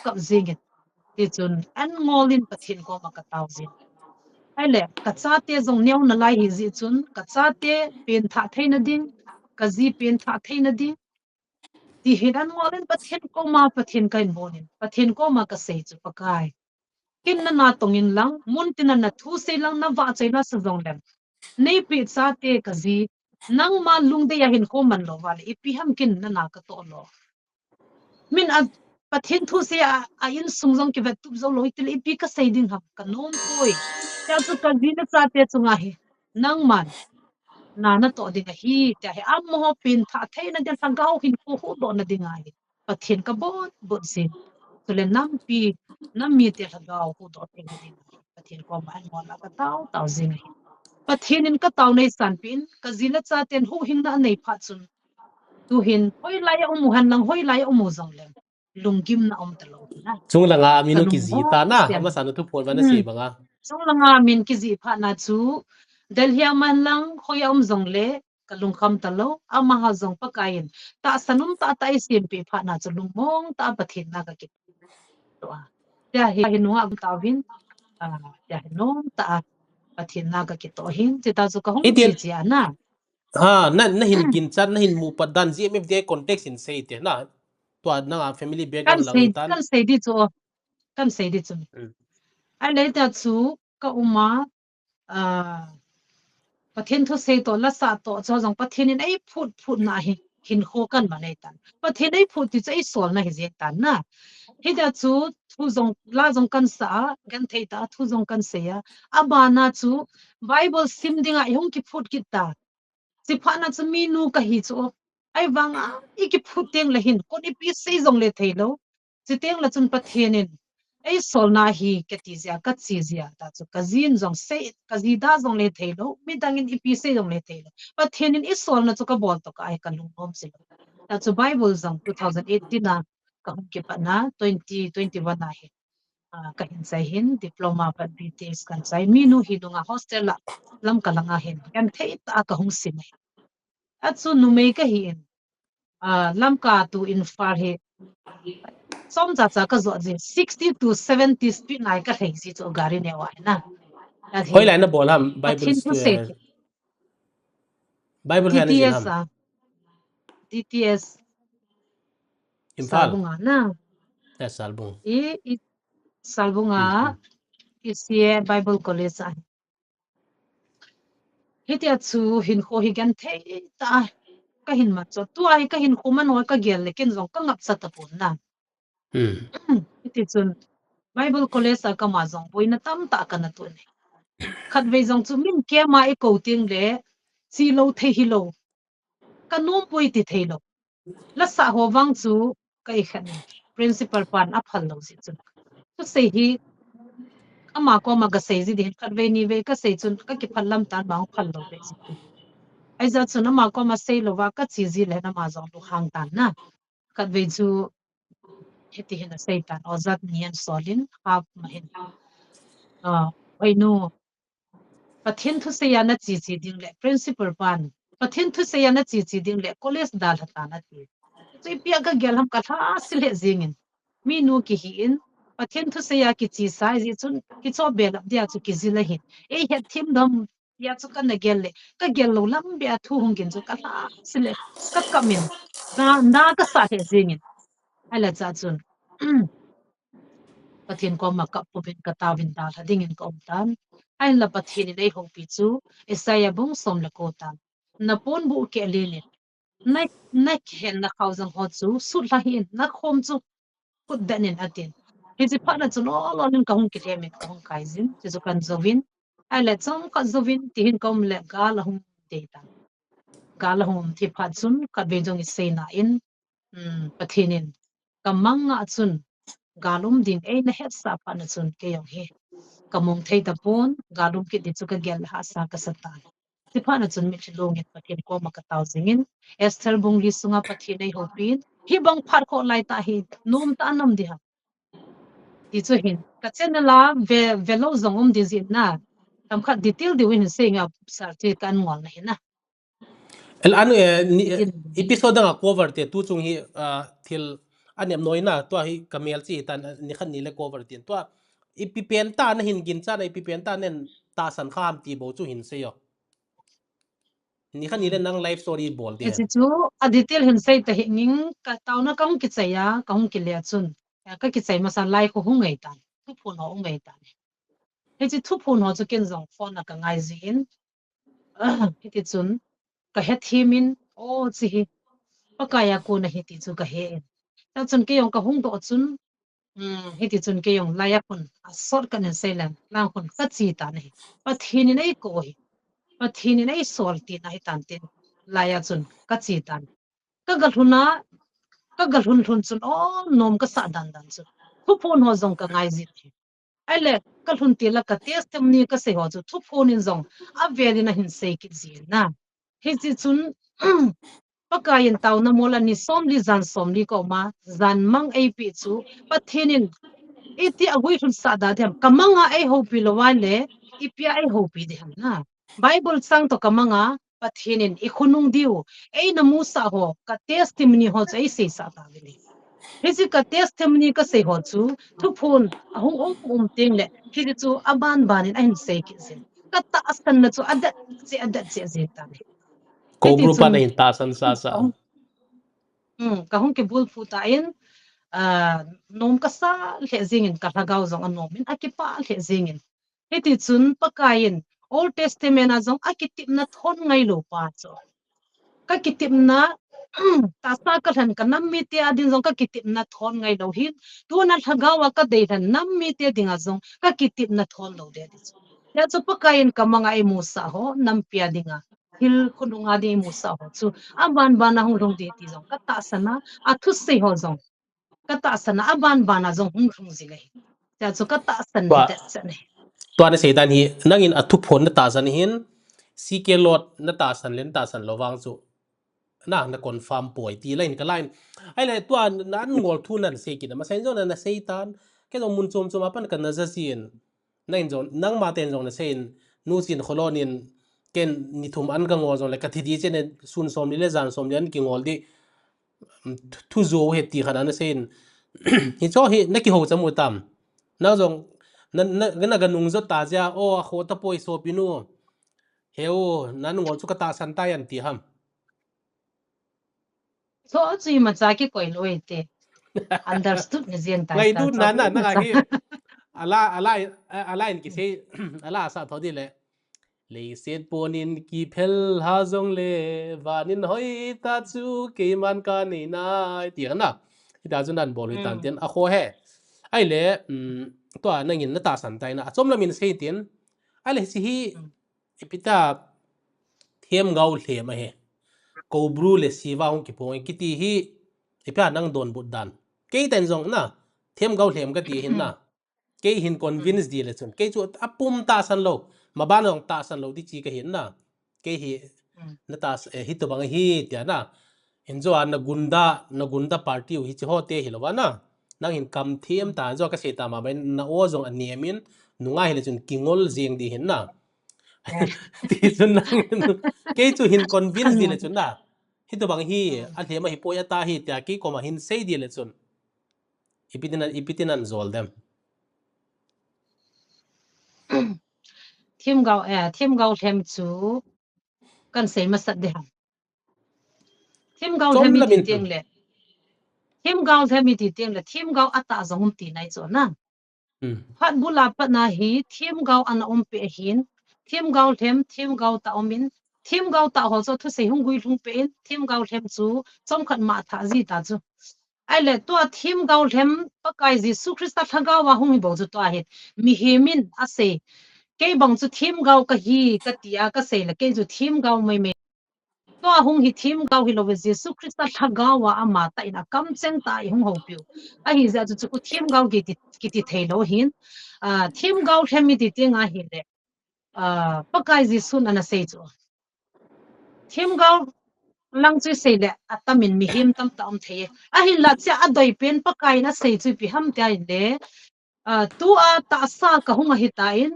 kap zing ti chun an ngolin pathin ko ma ka taw zin ai le ka cha te zong neu na lai hi zi chun ka cha te pen tha theina ding ka zi pen tha theina ding ti hiran ngolin pathin ko ma pathin kain bonin pathin ko ma ka sei chu pakai kin na tongin lang mun tin na thu se lang na wa chaina sa zong lem nei pi cha te ka zi nang ma lung de ya hin ko man lo wal ipi ham kin na ka to lo min a pathin thu se a in sungjong ki vet tup zo lo itil ipi ka sei ding ham ka nom poi ya chu ka zi na cha te chunga hi nang man na to ding hi ta he am mo pin tha theina de thangau hin ko hu do na dinga hi pathin ka bot sin tule nam pi nam mi te thangau hu do te na dinga pathin ko man mo la ka taw zing hi pathin in ka taw nei san pin ka zila cha ten hu hing na nei pha chun tu hin hoi lai mu han lang hoi lai mu zong lem lungkim na ta lo na chung langa aminu ki kalung zi ho ta na sian ama sanu thu phol wana se banga chung langa min ki zi pha na chu delhia man lang hoyam zong le kalung kham ta lo ama ha zong pa kain ta sanum ta ta isim pe pha na chu lung mong ta pathin na ka ki to a ya hi nuwa ta win ya nom ta pathin na ka ki to hin ti ta chu ka hong chi chi ana ha na hin gin chan na hin mu padan GMFD context in say te na to na family background lang tan kan sei di chu ai le ta chu ka uma pathin thu sei to la sa to cho jong pathin in ai phut na hi hin kho kan ma nei tan pathin ai phut ti chai sol na hi je tan na hi da chu thu jong la jong kan sa gan thei ta thu jong kan se ya aba na chu bible sim dinga hong ki phut ki ta si pha na chu mi nu ka hi chu ai wanga I ki phut teng la hin ko ni pi sei jong le thei lo chi teng la chun pathin in ai sol na hi ketizia katsizia ta chu kazin jong se kazida jong le theilo midangin ipi se jong le theilo pathenin i sol na chu ka bol to ka ai kan lungom se ta chu bible jong 2018 na ka hum ke pa na 2021 na hi ka hin sai hin diploma pa BTS kan sai minu hi dunga hostel la lam kalanga hin kan thei ta ka hum sim at chu nu me ka hi in lam ka tu in far he som za za ka zo ji 60 to 70 speed nai ka thei si chu gari ne wa na ta hi hoi lai na bolam bible pathin tu se bible han jin ham DTS imphal salbunga na salbung e salbunga isie bible college a hiti chu hin kho hi gan thei ta ka hin ma cho tu ai ka hin khuman wa ka gel lekin jong ka ngap sa ta pun na hiti chun bible college a ka ma jong boina tam ta ka na tu ne khat ve jong chu min ke ma e ko ting le chi lo the hi lo ka nom poi ti thei lo la sa ho wang chu kai khanin principal pan a phal lo si chun chu se hi ama ko ma ga sei ji din khat ve ni ve ka sei chun ka ki phal lam tan bang phal lo ve si ai za chun ama ko ma sei lo wa ka chi ji le na ma jong lu hang tan na khat ve chu heti hin sei tan ozat nian solin hap ma hin oi no pathin thu se ya na chi chi ding le principal pan pathin thu se ya na chi chi ding le college dal hata na ti choi pia ga gel ham ka tha sile jingin mi nu ki hi in pathin thu se ya ki chi sai ji chun ki cho be la dia chu ki zila hin e he thim dam ya chu kan na gel le ka gel lo lam be thu hung gin chu ka tha sile ka kamin na ka sa he jingin ala cha chun pathin ko ma ka pubin ka tawin dal hadingin ko tan ai la pathin nei ho pi chu esaya bung som la ko tan na pon bu ke lele na khen na khawzang ho chu su la hin na khom chu put danin atin hizi pa na chu no lo nin ka hung ki temet ka hung kaizin chu kan zovin ai la chom ka zovin ti hin kom le ga la hum te tan ga la hum thi pha chun ka be jong i sei na in pathinin kamanga chun galum ding e na het sa pa na chun ke yong he kamong thei ta pon galum ki di chu ka gel ha sa ka satan ti pa na chun mi chilong et pathin ko ma ka taw singin Esther bung li sunga pathin ei hopin hi bang phar ko lai ta hi nom ta nam di ha ti chu hin ka chen la velo zongom di zin na tam khat detail di win senga sar ti kan ngol na hina el anu episode nga cover te tu chung hi thil anem noina to hi kamel chi tan ni khan ni le cover tin to ipipen ta na hin gin cha na ipipen ta nen ta san kham ti bo chu hin se yo ni khan ni le nang life story bol de e chu a detail hin sei ta hinging ka tauna ka hung ki chaya ka hung ki le chun ka ki chai ma sa lai ko hung ei tan tu phun ho hung ei tan he chi thu phun ho chu ken zong phone na ka ngai zin he ti chun ka he thimin o chi hi pakaya ko na he ti chu ka he ta chun ke yong ka hung do chun he ti chun ke yong laya kun a sor kan sei lan lang kun ka chi ta nei pathini nei ko hi pathini nei sol ti nai tan tin laya chun ka chi tan ka gal hun chun o nom ka sa dan dan chu thu phun ho zong ka ngai zin ai le kal hun ti la ka testem ni ka se ho chu thu phun in zong a veli na hin sei ki zin na he chi chun pakayin taw na mola ni somli som li ko ma zan mang ai pi chu pathinin iti agui hun sa da them kamanga ai ho pi lo wa le ipia ai ho pi de ham na bible sang to kamanga pathinin ikhunung diu ei na mu sa ho ka testimony ho chai se sa ta ni hezi ka testimony ka se ho chu thu phun ahung ting le hi chu aban banin ahin se ki zin ka ta asan na chu adat che ta ni ko group na hin ta san sa ka hung ke bul fu ta in nom ka sa le zingin ka lagaw zong anom in akipa le zingin heti chun pakayin old testament a zong akitip na thon ngai lo pa cho ka kitip na ta sa ka than ka nam mi te adin zong ka kitip na thon ngai lo hin tu na lagawa ka de than nam mi te dinga zong ka kitip na thon lo de di ya chu pakayin ka mga ai musa ho nam pia dinga hil khununga di musa ho chu aban bana hung rong de ti zong ka ta sana athu se ho zong kata sana aban bana zong hung zile จะสุกตะสัน ว่า เด็ดสันนี่ ตัวนั้นเสดันฮีนั่งอินอัทุกผลนตาสันหินซีเกลอดนตาสันเลนตาสันระวังจุน่ะนักคนฟาร์มป่วยตีไล่นก็ไล่ไอ้เลยตัวนั้นงอลทุนนั่นเสกินมาเซนจอนนั่นเสตันแค่ต้องมุนจมมาปันกันนั่นจะซีนนั่งจอนนั่งมาเต็นจอนนั่นเซนนูซินโคลอนินเกนนิทุมอันกังงอจอนเลยกัที่ดีเจนซุนสมนี่เลยจานสมยันกิงอลดิทุโจเฮตีขนาดนั้นเซนฮิโจฮินักกิโฮจมูตามนั่งจงนั่นกันนุ่งจดตาจ้าโอ้โคตรป่วยโซปินูเฮวนั่นงอลสุกตาสันตายันตีฮัม โซจุยมาจากีก่อยลอยเต understood นี่เจียงตาย ไง ตา ดูนั้นน่ะนั่นไง จ้า ที่อะไรอินกิเซอะไรสัตว์ทอดีเลยเลยเสียดปนินกีเพลฮาจงเลวานินหอยตาจูเกมันกานีนายตีกันนะที่ดาจุนันบอลตันเตียนอะโคเฮไอเล่ตัวนั่งยินนตาสันใจนะจอมละมินเสียเตียนไอเล่สิฮีพิตาเทียมเกาเทียมเฮกูบรูเลสีว่าองกิพงกิตีฮีพิตานั่งโดนบุดดันเกยเต็นจงนะเทียมเกาเทียมก็ตีหินนะเกยหินคอนวินส์ดีเลยจนเกยจูอัปุ่มตาสันโลมาบ้านของตาสันโลที่จีก็เห็นนะเกยฮีนตาฮิตตัวบางฮีเดียนะเห็นจวนนกุนดาปาร์ตี้ฮิจิโฮเตหิลวานะนั่งเห็นคำเทียมตาจอก็เสียตามาเป็นนาโอจงอันเนียมินนุ่งไงเลยจนกิงอลเจียงดีเห็นนะที่จนนั่งเกยจูหินคอนวินส์ดีเลยจนนะฮิตตัวบางฮีอันเทียมาฮิโปยตาฮีแต่เกยก็มาหินเซดีเลยจนอีพิตินันโซลเดมทีมเกาทีมเกาเทมจูกันเสมาสัตเดียทีมเกาเทมมีติเตียงเลยทีมเกาเทมมีติเตียงเลยทีมเกาอัตตาจงตีในจวนนะพัดบุลาปนาฮีทีมเกาอันอมเปหินทีมเกาเทมทีมเกาตาอมินทีมเกาตาหัวจทุเสหุงกุยลุงเป็นทีมเกาเทมจูจอมขัดมาทาจีตาจูไอเล่ตัวทีมเกาเทมปะกายจิสุคริสต์ทักกาวะหุงฮิบอกจูตัวเห็ดมีเฮมินอาเซเกยบังจูทีมเกากะฮีกะตียากะเซละเกยจูทีมเกาไม่ตัวหุงฮิทีมเกาฮิโลเวจิสุคริสต์ทักกาวะอามาตาอินะกัมเซงตาอิหุงโฮปิวอะฮิจะจูกุทีมเกากิติเทโลหินทีมเกาเทมมีติเตียงอะหินเลปะกายจิสุนอันเซจูทีมเกาลังจุเซเลอะตามินมีหิมตัมตามเทอะหินละจะอะดอยเป็นปะกายนะเซจูปิฮัมเตอินเลตัวตาสากะหุงหิตาอิน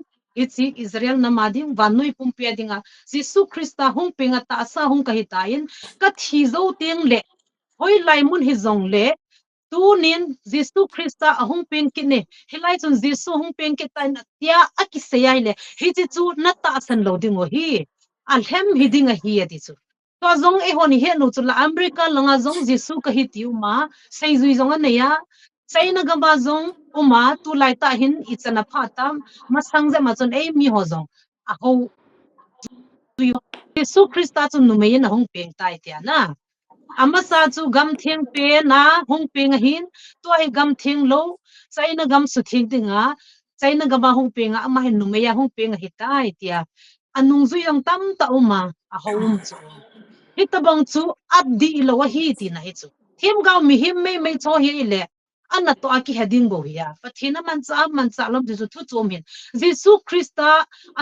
อิสราเอลนามาดิงวันนุยปุ่มเปียดิงจิสุคริสต์หุงเปงตาสาหุงกะหิตาอินกะทีโซเตียงเลหอยไลมุนฮิซงเลตูนินจิสุคริสต์หุงเปงกิเนฮิไลซุนจิสุหุงเปงกิตานะเตียอะกิเซยายเลฮิจิจูนะตาสันโลดิงโอฮีอัลเฮมฮิดิงอะฮียดิจูตัวจงเอฮอนี่เฮนูจุละอเมริกาลงาจงจิสุกะฮิติวมาไซซุยจงอะเนียไซนะกะบาจงอุมาตูไลตาหินอิจนะพาตามมาสังเจมาจนเอมีฮอจงอะโฮจิสุคริสต์จุนุเมยนะหุงเปงตายเตียนะอามาซาจูกัมเทียงเปนะหุงเปงหินตัวไอกัมเทียงโลไซนะกัมสุทิงติงะไซนะกะบาหุงเปงอะมาหินนุเมยหุงเปงหิตายเตียอันนุงซุยองตัมตะอุมาอะโฮอุมจูhitabang chu addi ilawa hi ti na hi chu thim gaw mi him me cho hi ile anna to aki heading bo hiya pathina man cha lam ju thu chomin jesu krista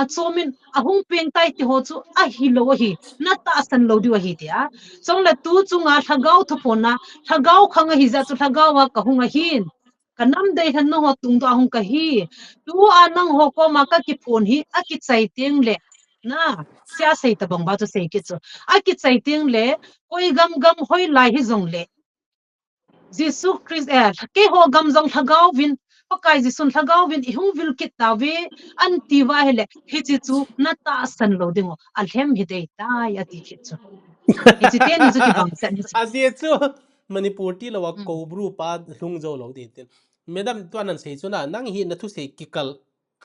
a chomin ahung peng tai ti ho chu a hi lo hi na ta san lo di wa hi tia chong la tu chunga thagaw thu pona thagaw khanga hi za chu thagaw wa ka hunga hin kanam dei han no ho tung to ahung ka hi tu anang ho ko ma ka ki phone hi a ki chai teng le na sia sei ta bang ba chu sei ki chu a ki chai teng le koi gam hoi lai hi zong le Jesus Christ ke ho gam jong thagaw win pakai jisun thagaw win i hung vil kit ta we an ti wa hele hi chi chu na ta san lo dingo alhem hi dei ta ya ti chi chu hi chi te ni chu ki bang san chi asia chu manipur ti lo wa ko bru pa lung zo lo ti tin medam to nan sei chu na nang hi na thu sei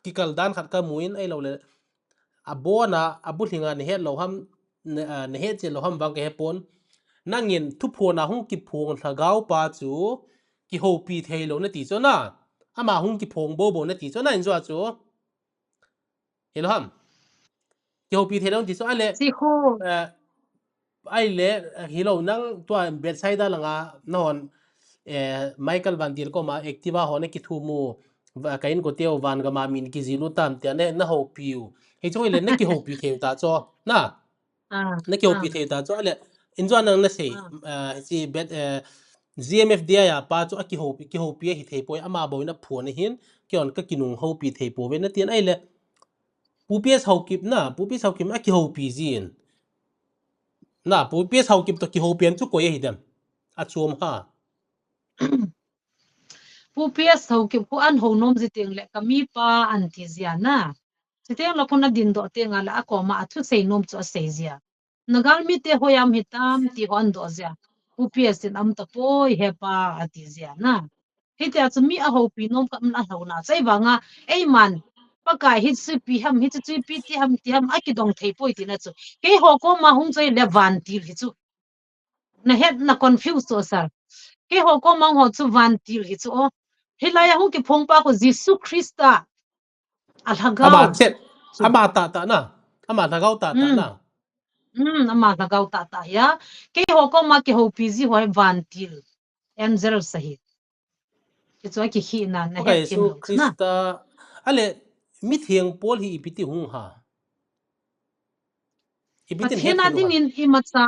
kikal dan khat ka muin ai lo le abona abuthinga ne het lo ham ne het che lo ham wang ke pon nangin thu phona hung ki phong thagaw pa chu ki ho pi thei lo na ti chu na ama hung ki phong bo na ti chu na in zo chu hello ham ki ho pi thei lo ti chu ale si ho ai le hilo nang to website da langa non Michael Van Der ko ma activa hone ki thu mu wa kain ko teo van ga ma min ki zilu tam te ne na ho piu he choi le na ki ho pi theu ta cho na na ki ho pi theu ta cho le injo nang na sei si bet GMF dia ya pa cho ki ho pi hi thei poi ama bo na phuan hin kyon ka kinung ho pi thei po ve na tian ai le pupies ho kip na pupies ho kip a ki ho pi zin na pupies ho kip to ki ho pian chu ko ye hi dem a chom ha pupies ho ki pu an ho nom jiteng le kami pa an ti zia na chiteng lo khona din do te nga la ko ma athu sei nom chu sei zia nagal mi te hoyam hitam ti hon do zia pupies in am ta poi he pa ati zia na hite a chu mi a ho pi nom kam la ho na chai wanga ei man pakai hit su pi ham hit chu pi ti ham a ki dong thei poi ti na chu ke ho ko ma hung chai le van ti hi chu na het na confuse so sar ke ho ko mang ho chu van ti hi chu o hilaya hu ki phong pa ko Jesu Christa alhagao ama chet ama ta na ama thagau ta na ama lagaw ta ya ke ho ko ma ke ho pizi ho van til angel sahit ke chu ki hi na na het kim Yesu lo na Krista ale mi thiang pol hi ipiti hung ha ipitin het pathena ding in imatsa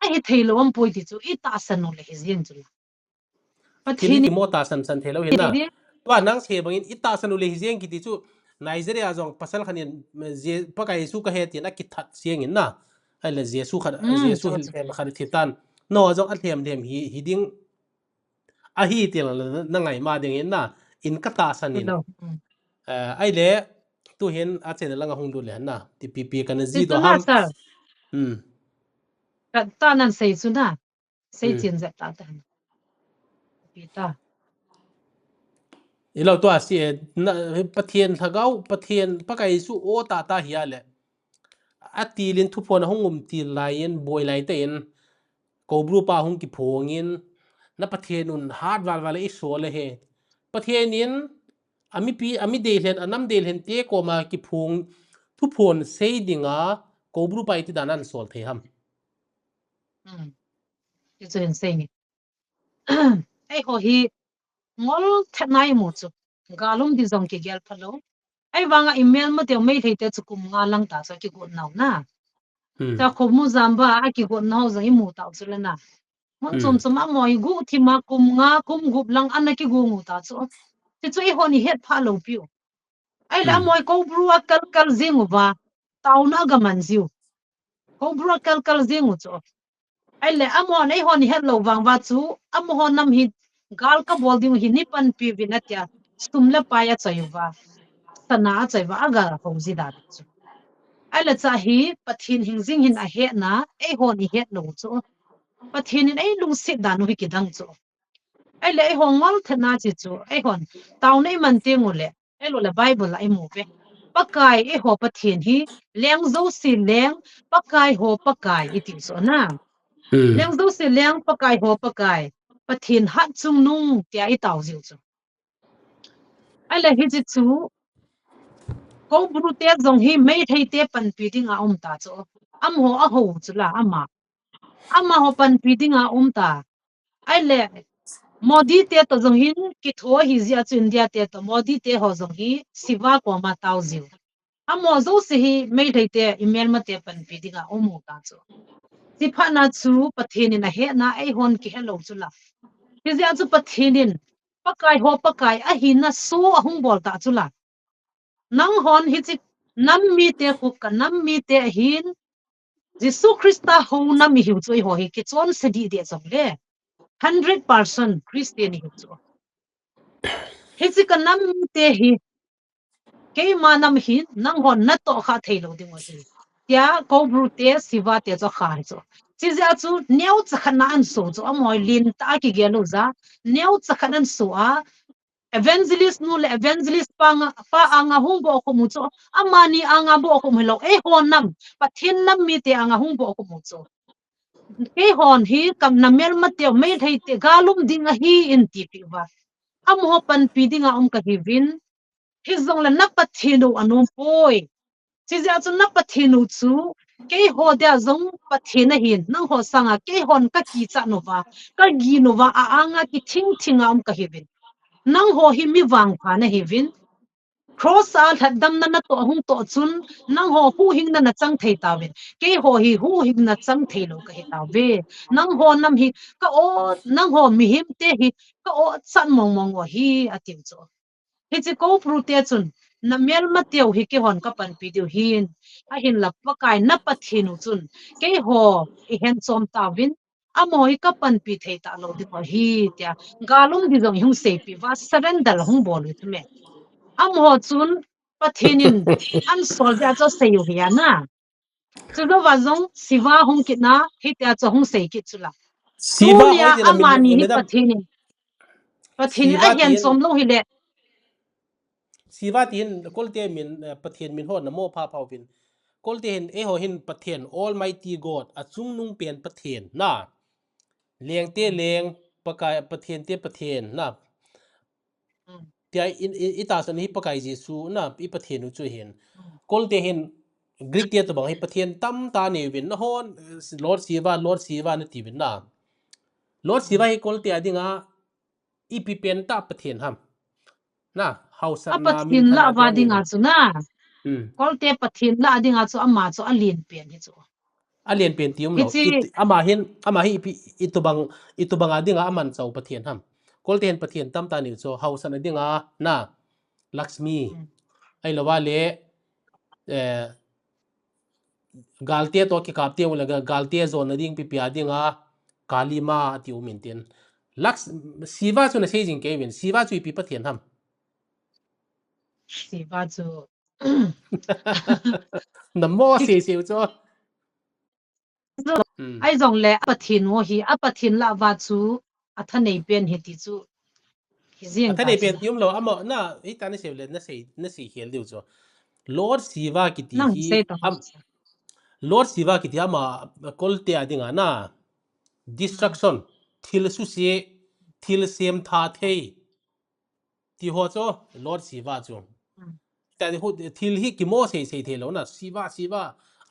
a he thailo am poi ti chu I ta sanu le hi zin chu thili pathini mo ta san thelo hin na wa nang se bangin ita sanu le hieng ki ti chu Nigeria jong pasal khanin je pakai su ka het na ki that sieng in na ale Jesu khan Jesu hil them khan thitan no jong a them hi ding a hi tel na ngai ma ding in na in ka ta sanin ai le tu hen a chen la nga hung du le na ti pp kan ji do ham ta nan sei chu na sei chin za ta ta pita ilo to asi na pathian thagau pathian pakai su o ta hiya le atilin thu phone hongum ti lain boy lai te in ko bru pa hong ki phongin na pathian un hard wal i so le he pathian in ami de len anam de len te ko ma ki phong thu phone sei dinga ko bru pa ti danan sol the ham it's insane ai ho hi ngol thnai mu chu galum di zong ki gel phalo ai wanga email ma te mai thei te chu kum nga lang ta so ki go naw na ta kho mu zamba a ki go naw zang I mu ta chu le na mon chom a moi gu thi ma kum nga kum gup lang an ki gu mu ta chu ti chu I ho ni het pha lo piu ai la moi ko bru a kal zingu ba taw na ga man ziu ko bru a kal zingu chu ai le amon ai ho ni het lo wang wa chu am ho nam hi gal ka bol ding hi ni pan pi vinatya stumla pa ya chayuwa sana chaywa aga hauzi da chu ai la cha hi pathin hingjing hin a he na ai ho ni het lo chu pathin in ai lung sit da no hi kidang chu ai le ai ho ngol thana chi chu ai hon taw nei man te ngule ai lo la bible ai mu pe pakai ai ho pathin hi leng zo si leng pakai ho pakai iti so na leng zo si leng pakai ho pakai pathin hat chung nung tia I taw ziu chu ai la hi chi chu ko bru te zong hi mei thei te pan pi ding a ta chu am ho a ho chu la ama ho pan pi ding a ta ai le modi te to zong hin ki tho hi zia chu India te to modi te ho zong hi siwa ko ma taw ziu amo zo se hi mei thei te email ma te pan pi ding a ta chu si pha na chu pathin na he na ai hon ki hello chu la ki zia chu pathin pakai ho pakai a hi na so a hung bol ta chu la nang hon hi chi nam mi te khu ka nam mi te hin Jesu Christa ho na mi hiu choi ho hi ki chon se di de chong le 100% Christian hi chu hi chi ka nam mi te hi ke ma nam hi nang hon na to kha thailo ding wa chi tia ko bru te siwa te cho kha hi chu chi ja chu neu chakhana an so chu amoi lin ta ki gelo za neu chakhanan so a evangelist no le evangelist pa anga hung bo ko mu cho amani anga bo ko melo e hon nam pathin nam mi te anga hung bo ko mu cho ke hon hi kam namel ma te me thei te galum ding a hi in ti pi ba am ho pan pi ding a ka hi win hi zong la na pathinu anum poi chi ja chu na pathinu chu ke ho dia zong pathina hin nang ho sanga ke hon ka ki cha no wa ka gi no wa a anga ki thing thinga ka hi win nang ho hi mi wang pha na hi vin cross al that dam na to hung to chun nang ho hu hing na chang thei ta win ke ho hi hu hing na chang thei lo ka hi ta ve nang ho nam hi ka o nang ho mi him te hi ka o chan mong mong wa hi atim cho hi chi ko pru te chun na mel ma teu hi ke hon ka pan pi deu hin a hin lap pa kai na pa thinu chun ke ho i hen chom ta win amoi ka pan pi thei ta lo di ko hi tia galum di jong hung se pi wa surrender hung bol wi me ho chun pathinin an sol ja cho sei yu ya na chu do wa zong siwa hung kit na hi tia cho hung sei kit chula tu siwa nia ho tina amani hi medam pathinin a siwa hian tin chom lo hi le siwa tin kolte min pathian min ho na mo pha phau bin kolte hin e ho hin pathian almighty god achung nung pen pathian na leng te leng pakai pathian te pathian na tia in ita san hi pakai jesu na i pathian u chu hin kolte hin greek te to bang hi pathian tam ta ne win na hon lord siwa na ti win na lord siwa hi kolte adinga ipi pen ta pathian ham na hausa na min apathin la thana wa te dinga ni chu na kolte pathin la dinga chu amma chu alin pen hi chu alien pen tium hi lo chi ama hi itubang adinga aman chau pathian ham kolten pathian tam ta ni cho hausa na dinga na lakshmi ai lawa le galte to ki kapte wala galte zon na ding pi pia dinga kalima tiu minten laks siwa chu na sejing kevin siwa chu pi pathian ham siwa chu namo se se cho ai jong le apathin wo hi apathin la wa chu athanei pen hi ti chu hi jing atha ta nei pen chuna tium lo amo na i ta na se le na se hel diu cho lord siwa ki ti nang hi sei ta am lord siwa ki ti ama kolte adinga na destruction thil su se thil sem tha thei ti ho cho lord siwa chu ta hu thil hi ki mo se the lo na siwa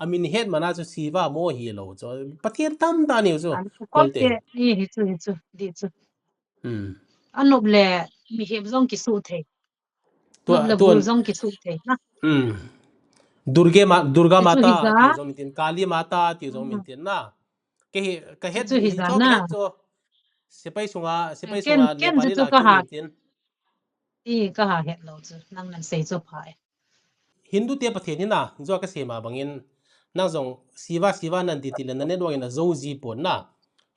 amin het mana chu siwa mo hi lo cho pathian tam ta ni chu an kolte kolte ni hi chu di chu hm anob le mi heb zong ki su the to nob le to bul zong ki su the na durga ti chu mata hi za ti zo mintin kali mata ti zo mintin na ke ti het chu hi za cho ke na het cho sepai ken sunga ken nepali chu la ka chu ha mintin ti ka ha het lo chu nang nan sei chu phai hindu te pathe ni na zo ka sema bangin na zong siwa nan ti ti na ne do ina zo ji pon na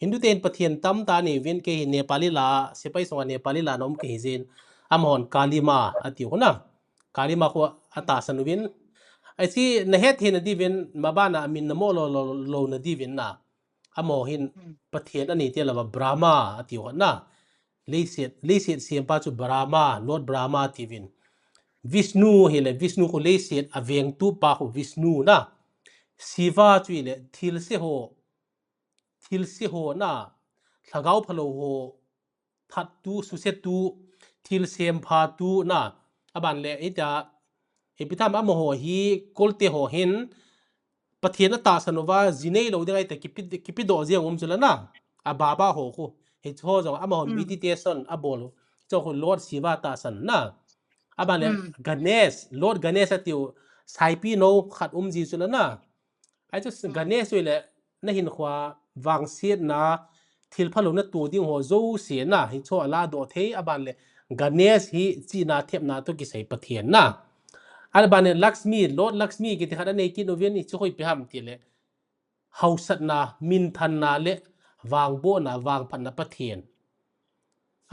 hindu ten pathian tam ta ni vin ke nepali la sepai sunga nepali la nom ke hin amon kalima ati hona kalima ko ata sanwin ai si na het hin di vin mabana min na mo lo na di vin na amo hin pathian ani te la brahma ati hona leiset siampa chu brahma lord brahma ti vin Vishnu hele Vishnu ko leiset aveng tu pa ko Vishnu na Shiva chu le thil se ho na thagau phalo ho that tu su se tu thil sem pha tu na aban le ita epitham am ho hi kolte ho hin pathian ta sanova zinei lo dai ta kipi do je ngom chula na a baba ho ko he cho jong am ho meditation a bol cho ko lord Shiva ta san na abale lord ganesh atiu saipi no khat ji chula na ai chu ganesh le na hin khwa wang siet na thil phalo na tu ding ho zo se na hi cho ala do the aban le ganesh hi chi na thep na to ki sei pathian na alban lakshmi lord lakshmi ki ti khada nei ki no ven ni chu khoi pe ham ti le hausat na min than na le wang bo na wang phan na pathian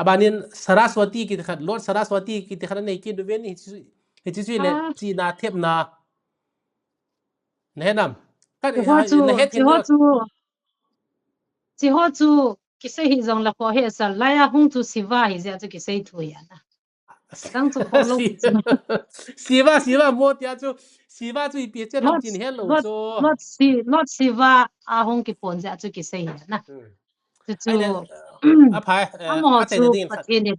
abanin saraswati ki khat lord saraswati ki ti khada nei ki no ven ni hi chu le chi na thep na nehnam kan na het hin chi ho chu ki se hi zong la ko he sa la ya hung chu siwa hi ja chu ki sei thu ya na dang chu kho lo ki chu siwa mo tia chu siwa chu pi che ham chin hello cho not siwa a hung ki pon ja chu ki sei ya na chu chu ai le a phai amo a chu chai ding khat pathin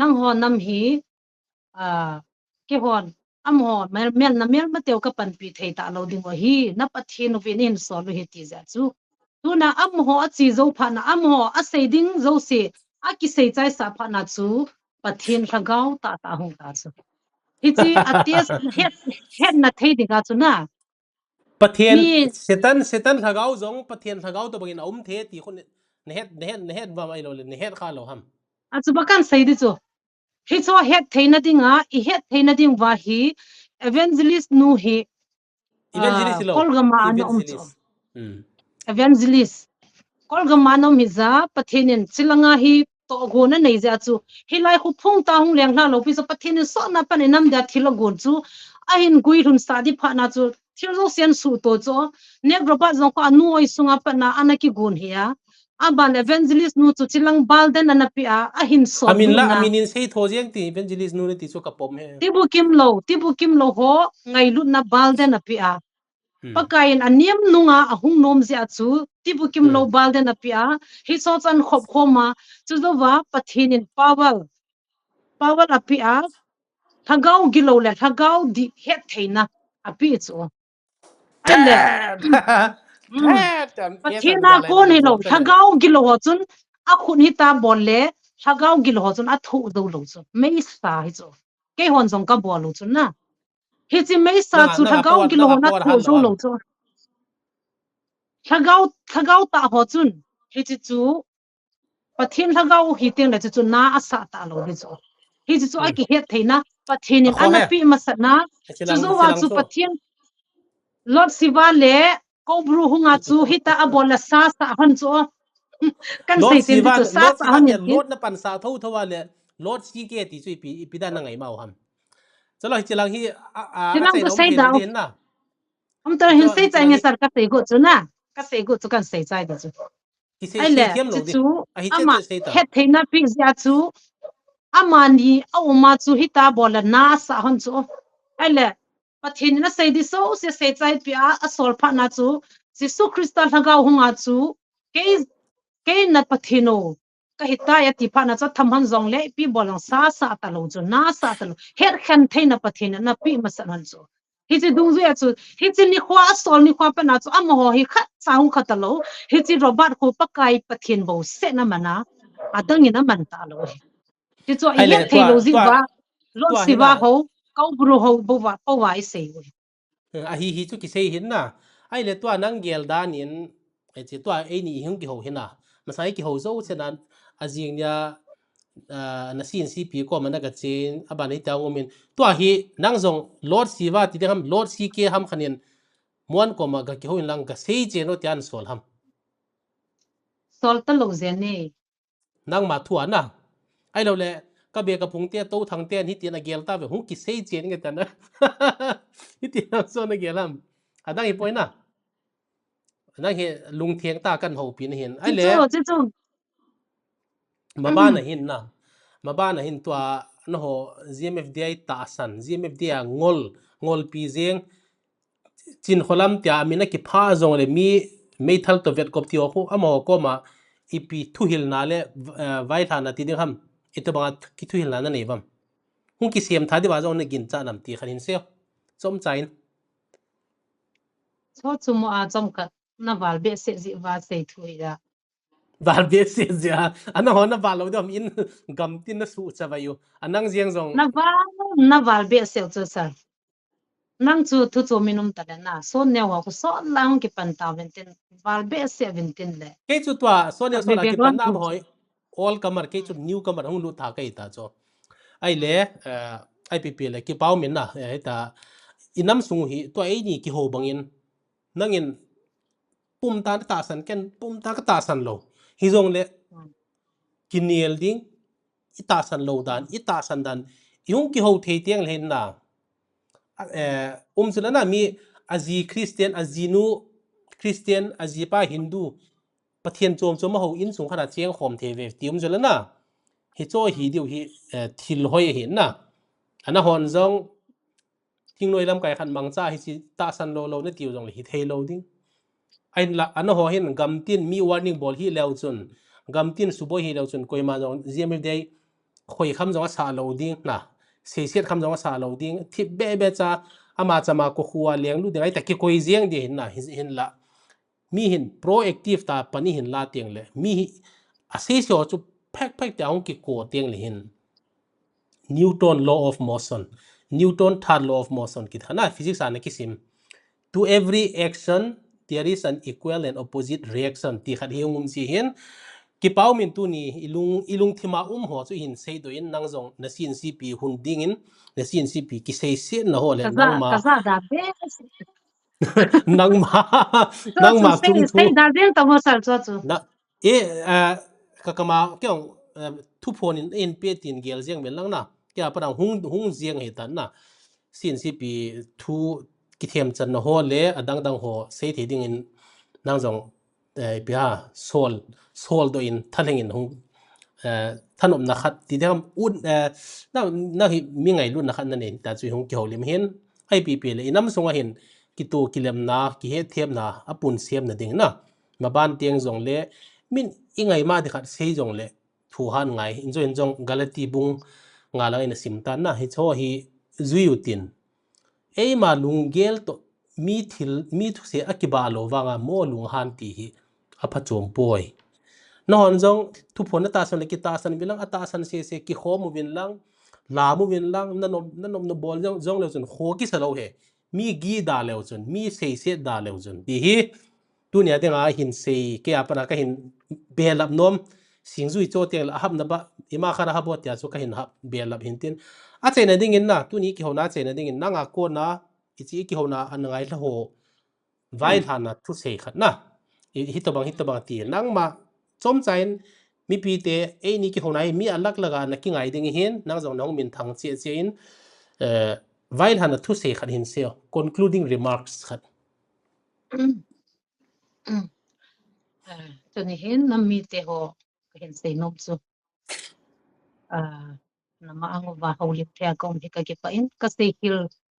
nang ho nam hi ki hon amo mel na mel ma teu ka pan pi thei ta lo ding wa hi na pathin vi nin so lo hi ti ja chu tu na am ho a chi zo pha na am ho a sei ding zo se ki sei chai sa pha na chu pathian thagau ta hung ta chu hi chi atias het na thei dinga chu na ประเทศ มี เซตันทะเกาจงประเทศทะเกาตัวบางอินเทตีคนเนเฮ็ดว่าไม่รู้เลยเฮ็ดข้าเราหั่น chu bakan sei di chu hi cho het theina dinga I het theina ding wa hi evangelist nu hi evangelist lo kolgama ano evangelist evangelist kolgama no mi za pathianin chilanga hi to gona nei za chu hi lai khu phung ta hung leng hla lo pi so pathianin so na pan nam da thilo gon chu a hin gui run sa di pha na chu thil zo sian su to cho nek roba zong ko anu oi sunga pa na anaki gon hiya aban evangelist nu chu chilang balden anapi a hin so amin na aminin sei thojeng ti evangelist nu ti chu kapom he tibu kim lo ho ngai lut na balden api pakain aniam nunga ahung nom zia chu tibu kim lo balden apia hi so chan khop khoma chu zo wa pathinin pawal apia thagau gilo le thagau di het theina api chu aile pathina kon hi lo thagau gilo ho chun a khun hi ta bon le thagau gilo ho chun a thu do lo chu mei sa hi chu ke hon jong ka bol lo chu na hi chi mei sa chu thagau gilo ho na thu zo lo chu thagau ta ho chun hi chi chu pathin thagau hi teng la chu na asa ta lo ri chu hi chi chu a ki het theina pathinin anapi masana chu zo wa chu pathin Lord Siva le ko bru hunga chu hita abol la sa han chu kan sei tin chu sa han ni Lord na pan sa tho le Lord si ke ti chu pi da na ngai mau ham chalo hi chilang hi a sei no ke din na ta hin sei chai nge sar ka sei go chu na ka sei go chu kan sei chai da chu ai le chu ama het theina pi zia chu amani awma chu hita bol na sa han chu ai le pathin na sei di so se sei chai pi a sol pha na chu Jesu Christa thagau hunga chu ke na pathino ka hita ya ti pha na cha thamhan jong le pi bolang sa ta lo chu na sa ta lo her khan theina pathina na pi masan han chu hi chi dung zui chu hi chi ni khwa sol ni khwa pa na chu am ho hi khat chang khat lo hi chi robot ko pakai pathin bo se na mana adang ina man ta lo hi chu ai het thei lo zi wa lo si wa ho kau bru ho bo wa I sei we a hi chu ki sei hin na ai le tua nang gel dan in ai chi tua ai ni hung ki ho hin na masai ki ho zo chenan ajing nya na sin si pi ko mana ga chen abani ta ngomin tua hi nang zong Lord Siva ti ham Lord si ke ham khanin muan ko ma ga ki ho lang ga sei che no tian sol ham sol ta lo zen ne nang ma thua na ai lo le ka be ka phung te to thang te ni ti na gel ta ve hung ki sei chen nge ta na ni ti na so na gelam adang I poi na nang he lung thieng ta kan ho pin hin ai le chu ma ba na hin na ma ba na hin tua no ho GMFDI ta san GMFDI ngol pi zeng chin kholam tia amina ki pha zong le mi meithal to vet kop ti o ko amo ko ma ipi thu hil na le vai tha na ti ding ham itaba ki thu hil na na nei bam hung ki siam tha di wa zong ne gin cha nam ti khanin se chom chain cho chu mo a chom ka na wal be se ji wa sei thui da wal be se ja ana ho na wal lo dom in gam tin na su cha wayu anang jiang zong na wal be se chu sa nang chu thu chu minum ta na so ne wa ko so lang ki pan ta ventin wal be se ventin le ke chu tua so ne so la ki pan na hoi all comer ke chu new comer hung lu tha kai ta cho ai le IPP le ki pau min na ta inam sung hi to ai ni ki ho bangin nangin pum ta san ken pum ta ka ta san lo hi zong le kinel ding ita san lo dan ita san dan yung ki ho thei tiang len na sula na mi azi Christian azinu Christian azipa Hindu pathian chom chom ho in sung khana cheng khom the ve ti sula na hi cho hi diu hi thil hoi hin na ana hon zong thing noi lam kai khan mang cha hi chi ta san lo na tiu jong hi thei lo ding ai la ana ho hin gam tin mi warning ball hi leo chun gam tin subo hi leo chun koi ma jong GMFDI khoi kham jong sa lo ding na se set kham jong sa lo ding thi be cha ama chama ko khuwa leng lu dei ta ki koi jiang de hin na hin la mi hin proactive ta pani hin la tiang le mi a se so chu phek te ang ki ko tiang le hin Newton law of motion Newton third law of motion ki thana physics ana kisim to every action there is an equal and opposite reaction ti khat hiungum si hin ki pau min tu ni ilung thima ho chu hin sei do in nang jong na sin si pi hun ding in na sin si pi ki sei se na ho le nang ma kaza da be nang ma so nang ma say tum thu say da del to mo sal chu na kakama kyong thu phone in pe tin gel jeng mel lang na kya pa hung jeng he tan na sin si pi thu ki them chan na ho le adang ho sei the ding in nang jong pia sol do in thaleng in hung thanom na khat ti dam un na hi mi ngai lu na khat na ne ta chui hung ki holim hen ai pi pe le inam songa hin ki tu kilem na ki he them na apun sem na ding na ma ban tieng jong le min ingai ma de khat sei jong le thu han ngai injo jong galati bung nga la ina sim tan na hi cho hi zui utin ei ma lungel to mi thu se akiba lo wanga mo lung han ti hi apa chom poi non jong thu phone ta san le ki ta san bilang ata san se ki kho mu win lang la mu win lang nanom no bol jong le chun kho ki salo he mi gi da le chun mi se da le chun ti hi tu nia te nga hin se ke apana ka hin belap nom singjui cho tel ahab na ba ima khara habot ya chu ka hin ha belap hin tin a chena ding in na tu ni ki hona chena ding in na nga ko na ichi ki hona an ngai la ho vai thana thu se khat na hitobang ti nang ma chom chain mi pi te e ni ki hona mi alak laga na ki ngai ding hin nang jong nong min thang che in vai thana thu se khat hin se concluding remarks khat cho ni hin nam mi te ho hin sei nom chu na ma ang wa ho li thia kom hi ka ki pa in ka sei hil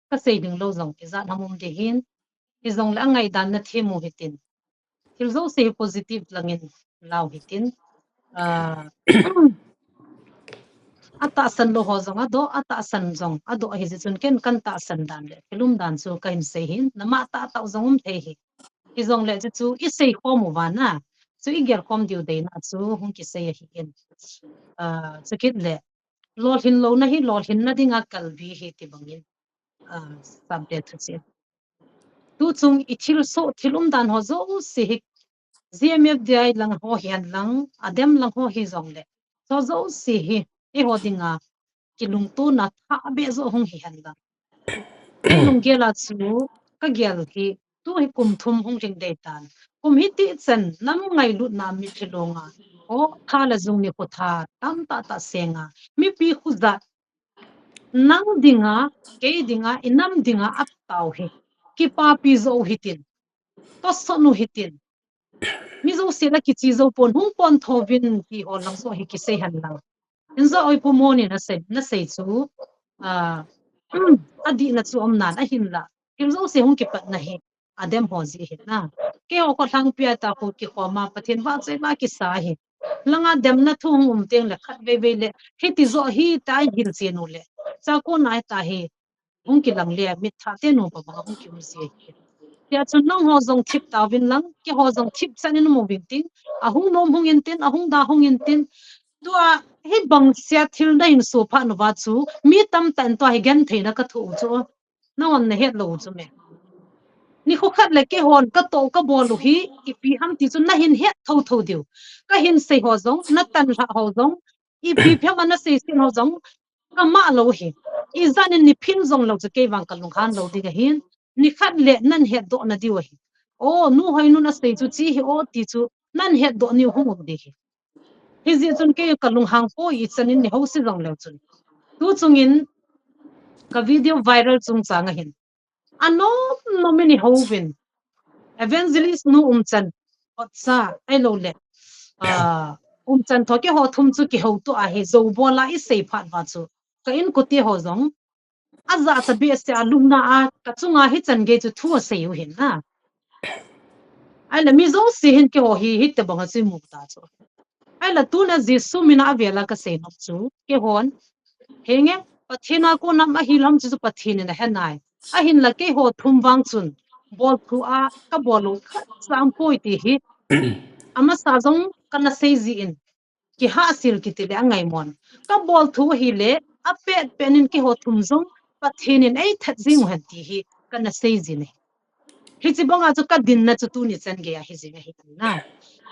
ka sei ding lo zong ki za namum de hin ki zong la ngai dan na themu hitin hil zo sei positive langin law hitin ata san lo ho zong ado ata san zong ado hi chun ken kan ta san dan le filum dan chu ka hin sei hin na ma ta ta zong the hi ki zong le chu I sei khom wa na chu I ger khom diu de na chu hung ki sei hi in chu kit le lol hin lo na hi lol hin na dinga kal vi hi ti bangin subject chu tu chung I thil so thilum dan ho zo si hi ZMF dai lang ho hian lang adem lang ho hi zong le so zo si hi e ho dinga kilung tu na tha be zo hung hi han lang e lung gela chu ka gel hi tu hi kum thum hung ring de tan kum hi ti chen nam ngai lu na mi thilonga o khala zung ni ko tha tam ta senga mi pi khuza nang dinga ke dinga inam dinga ap tau hi ki pa pi zo hitin to sonu hitin mi zo se la ki chi zo pon hung pon thovin ki hol lang so hi ki se han lang in zo oi pomoni na se chu adi na chu om nan a hin la kim zo se hung ki pat na he adem ho ji he na ke o ko thang pia ta ko ki khoma pathin wa che ma ki sa he langa dem na thu hum teng la khat ve le he ti zo hi ta hil che no le cha ko na ta he hung ki lang le mi tha te no ba ba hung ki um se ya chun nang ho zong thip ta win lang ki ho zong thip chanin mo bin tin a hung nom hung in tin a hung da hung in tin tua hi bang sia thil na in so pha no wa chu mi tam tan to hi gan theina ka thu chu na on na het lo chu me ni kho khat le ke hon ka to ka bol lu hi I pi ham ti chu na hin het tho diu ka hin sei ho zong na tan la ho zong I pi phya ma na sei sin ho zong ka ma lo hi I zan ni phin zong lo chu ke wang ka lung khan lo di ga hin ni khat le nan het do na diu hi o nu hoi nu na sei chu chi hi o ti chu nan het do ni hung di hi hi zi chun ke ka lung hang po I chanin ni ho si zong lo chun tu chungin ka video viral chung changa hin anom nomini hovin evangelist nu chan otsa ai lo le chan thoke ho thum chu ki ho to a he zo bola I sei phat wa chu ka in ko ti ho zong aza ta bi se alumna a ka chunga hi chan ge chu thu sei u hin na ai la mi zo si hin ke ho hi hit te banga chi mu ta chu ai la tu na jisu mina avela ka sei no chu ke hon henge pathina ko nam a hilam chu pathin na hanai a hin la ke ho thum wang chun bol khu a ka bolu khat sam poi ti hi ama sa jong kana sei ji in ki hasil ki tile angai mon ka bol thu hi le a pet penin ki ho thum zong pathinin ei that jing han ti hi kana sei jini hi chi bonga chu ka din na chu tu ni chan ge ya hi jinga hi na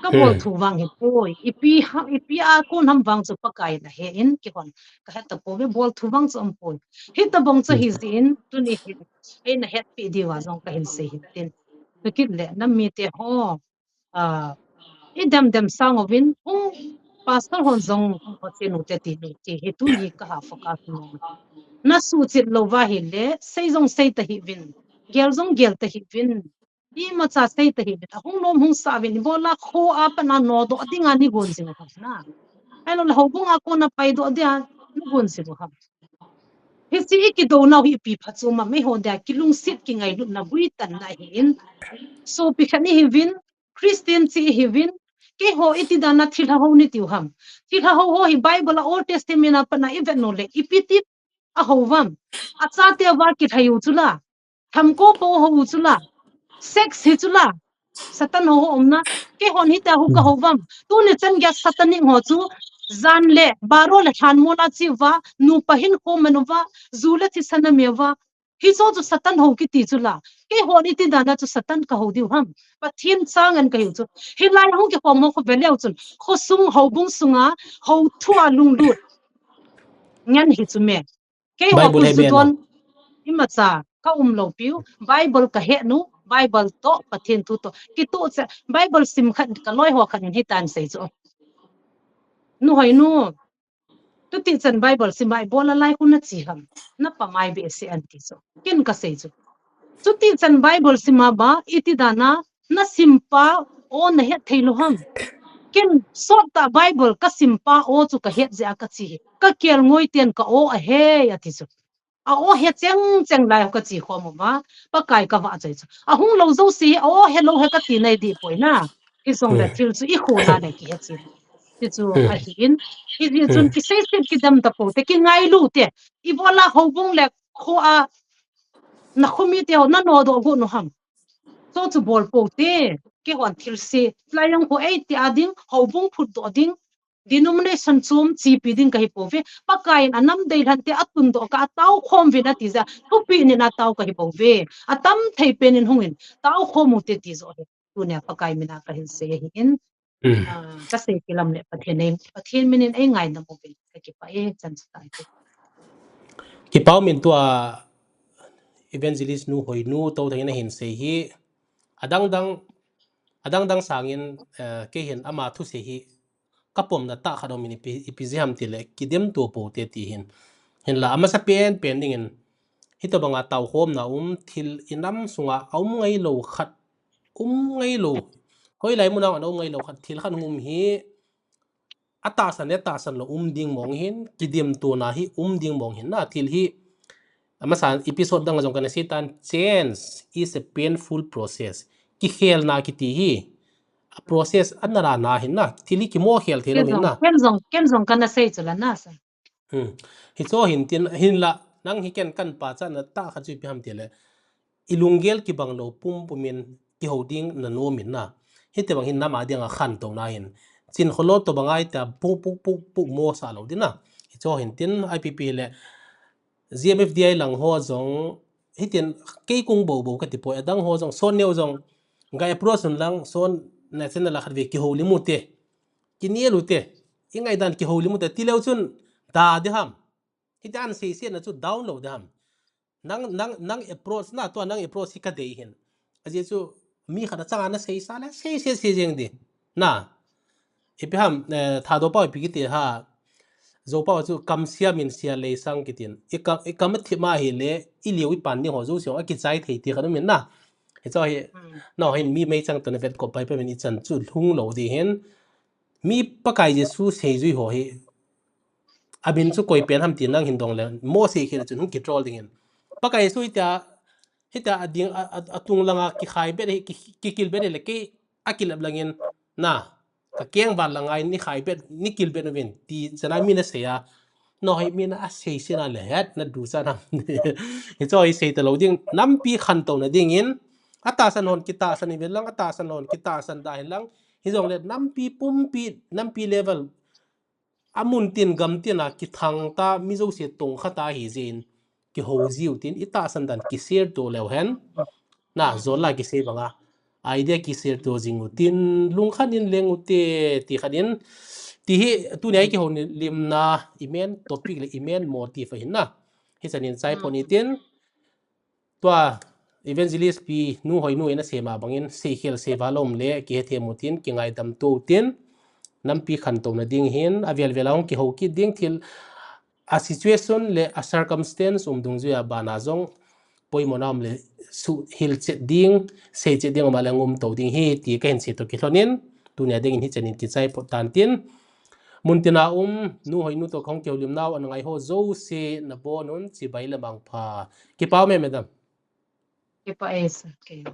ka bol thu wang hi poi ipi a kon ham wang chu pakai na he in ki hon ka ha ta po be bol thu wang chu am poi hi ta bong chu hi zin tu ni hi ei na het pi di wa zong ka hin sei hin tin to kit le na mi te ho a idam sangovin pastor hon zong hochen ute ti ni ti he tu ni ka ha focus no na su chit lo wa hi le sei zong sei ta hi win gel zong gel ta hi win i ma cha sei ta hi beta hung nom hung sa win bola kho a pa na no do adinga ni gon sing ka na ai lo ho bung a ko na pai do dia ni gon sing ka he si ki do na hi pi phachu ma me ho da kilung sit ki ngai lu na bui tan na hin so pi khani hi win Christian chi hi win ke ho iti dana thila ho ni tiu ham thila ho hi Bible Old Testament apa na even no le ipiti a ho wam a cha te wa ki thayu chula tham ko po ho chula sex hi chula satan ho omna ke hon hi ta hu ka ho wam tu ni chen gya satani ho chu zan le baro le than mola chi wa nu pahin ko manuwa zula thi sanamewa hi so chu satan ho ki ti chula ke hon iti dana chu satan ka ho diu ham pathin changan ka hu chu hi lai ho ki ko mo ko veleu chun kho sung ho bung sunga ho thua lung lut ngan hi chu me ke ho Bible ku he zu beno don imacha ka lo piu Bible ka he nu Bible to pathin tu to ki tu cha Bible sim khan ka loi ho khan hi tan sei chu nu hoi nu tu ti chan Bible sim bai bola lai ku na chi ham na pa mai be se an ti chu kin ka sei chu chu ti chan Bible sima ba iti dana na simpa o na he thailo ham kin sot ta Bible ka simpa o chu ka het ja ka chi ka kel ngoi ten ka o a he ya ti chu a o he cheng lai ka chi kho mo ba pa kai ka wa chai chu a hung lo zo si o he lo he ka ti nei di poi na ki song le thil chu i kho na le ki he chi ti chu a hin i di chun ki sei se ki dam ta po te ki ngai lu te i bola ho bung le kho a na khumi te na no do go no ham so chu bol po te ki hon thil se tlayang ko ei ti ading ho bung phut do ding denomination chum chi pi ding kai po ve pakain anam dei han te atun do ka taw khom ve na ti za thu pi ni na taw kai po ve atam thei pen in hungin taw khom mu te ti zo he tu ne pakai mina ka hin se hi in ka se kilam le pathen minin ai ngai na mo ve ka ki pa e chan sai te ki pau min tua evangelist nu hoi nu to thangin hin se hi adang dang sangin ke hin ama thu se hi kapom na ta khadom min ipiziham tile kidem to po te ti hin la ama sa pen dingin hito banga taw khom na thil inam sunga ngai lo khat ngai lo hoi lai muna an ngai lo khat thil khan hi atasan lo ding mong hin kidem to na hi ding mong hin na thil hi amasan episode dang jong kana sitan change is a painful process ki khel na ki ti hi a process anara na hin na thili ki mo khel thelo hin na kem zong kana sei chula na sa hi cho hin la nang hi ken kan pa cha na ta kha chu pi ham tele ilungel ki banglo pumin ki holding na no min na hi te bang hin na ma dia nga khan to na hin chin kholo to bangai ta pu mo sa lo dina hi cho hin tin IPP le GMFDI lang ho zong hitin ke kung bo ka ti po adang ho zong son neu zong ga approach lang son national la kharve ki ho limu te ki nielu te ingai dan ki ho limu te ti leu chun da de ham hitan se se na chu download ham nang approach na to nang approach ka de hin aje chu mi khana changa na sei sa la se jeng de na ipiham tha do pa pi ki te ha zo pa chu kam sia min sia le sang kitin ikam thi ma hi le i liwi pan ni ho zo so a ki chai thei ti kan min na he cho hi no hin mi mai chang to na vet ko pai pe min i chan chu lung lo di hen mi pakai jesu sei zui ho hi abin chu koi pen ham ti nang hin dong le mo se khel chu hung ki trol ding hen pakai su hita ading atung langa ki khai be ki kil be le ki akil ablangin na ka keng ban langai ni khai bet ni kil bet wen ti chana mi na se ya no hi mi na a sei sina le het na du sa na he cho hi sei ta lo ding nam pi khan to na ding in ata san hon kita san ni lang ata san hon kita san dai lang hi jong le nam pi pum pi nam pi level amun tin gam tin a ki thang ta mi zo se tong khata hi jin ki ho ziu tin ita san dan ki share to lew hen na zola ki se banga idea ki share to jingu tin lung khan in lengu te ti khanin ti hi tu nei ki hon lim na email topic le email motive hin na hi chanin chai phoni tin tua evangelist pi nu hoi nu ena sema bangin se khel se valom le ki he themutin ki ngai dam to tin nampi khan to na ding hin avel velawng ki ho ki ding thil a situation le a circumstance dung ju ya bana jong poimonam le su hil che ding se che ding ma le ngum to ding hi ti ka hin se to ki hlonin tu ne ding hi chanin ki chai potan tin muntina nu hoi nu to khong keulim naw an ngai ho zo se na bonun chi bai le mang pha ki pau me madam Ke pa es. Okay.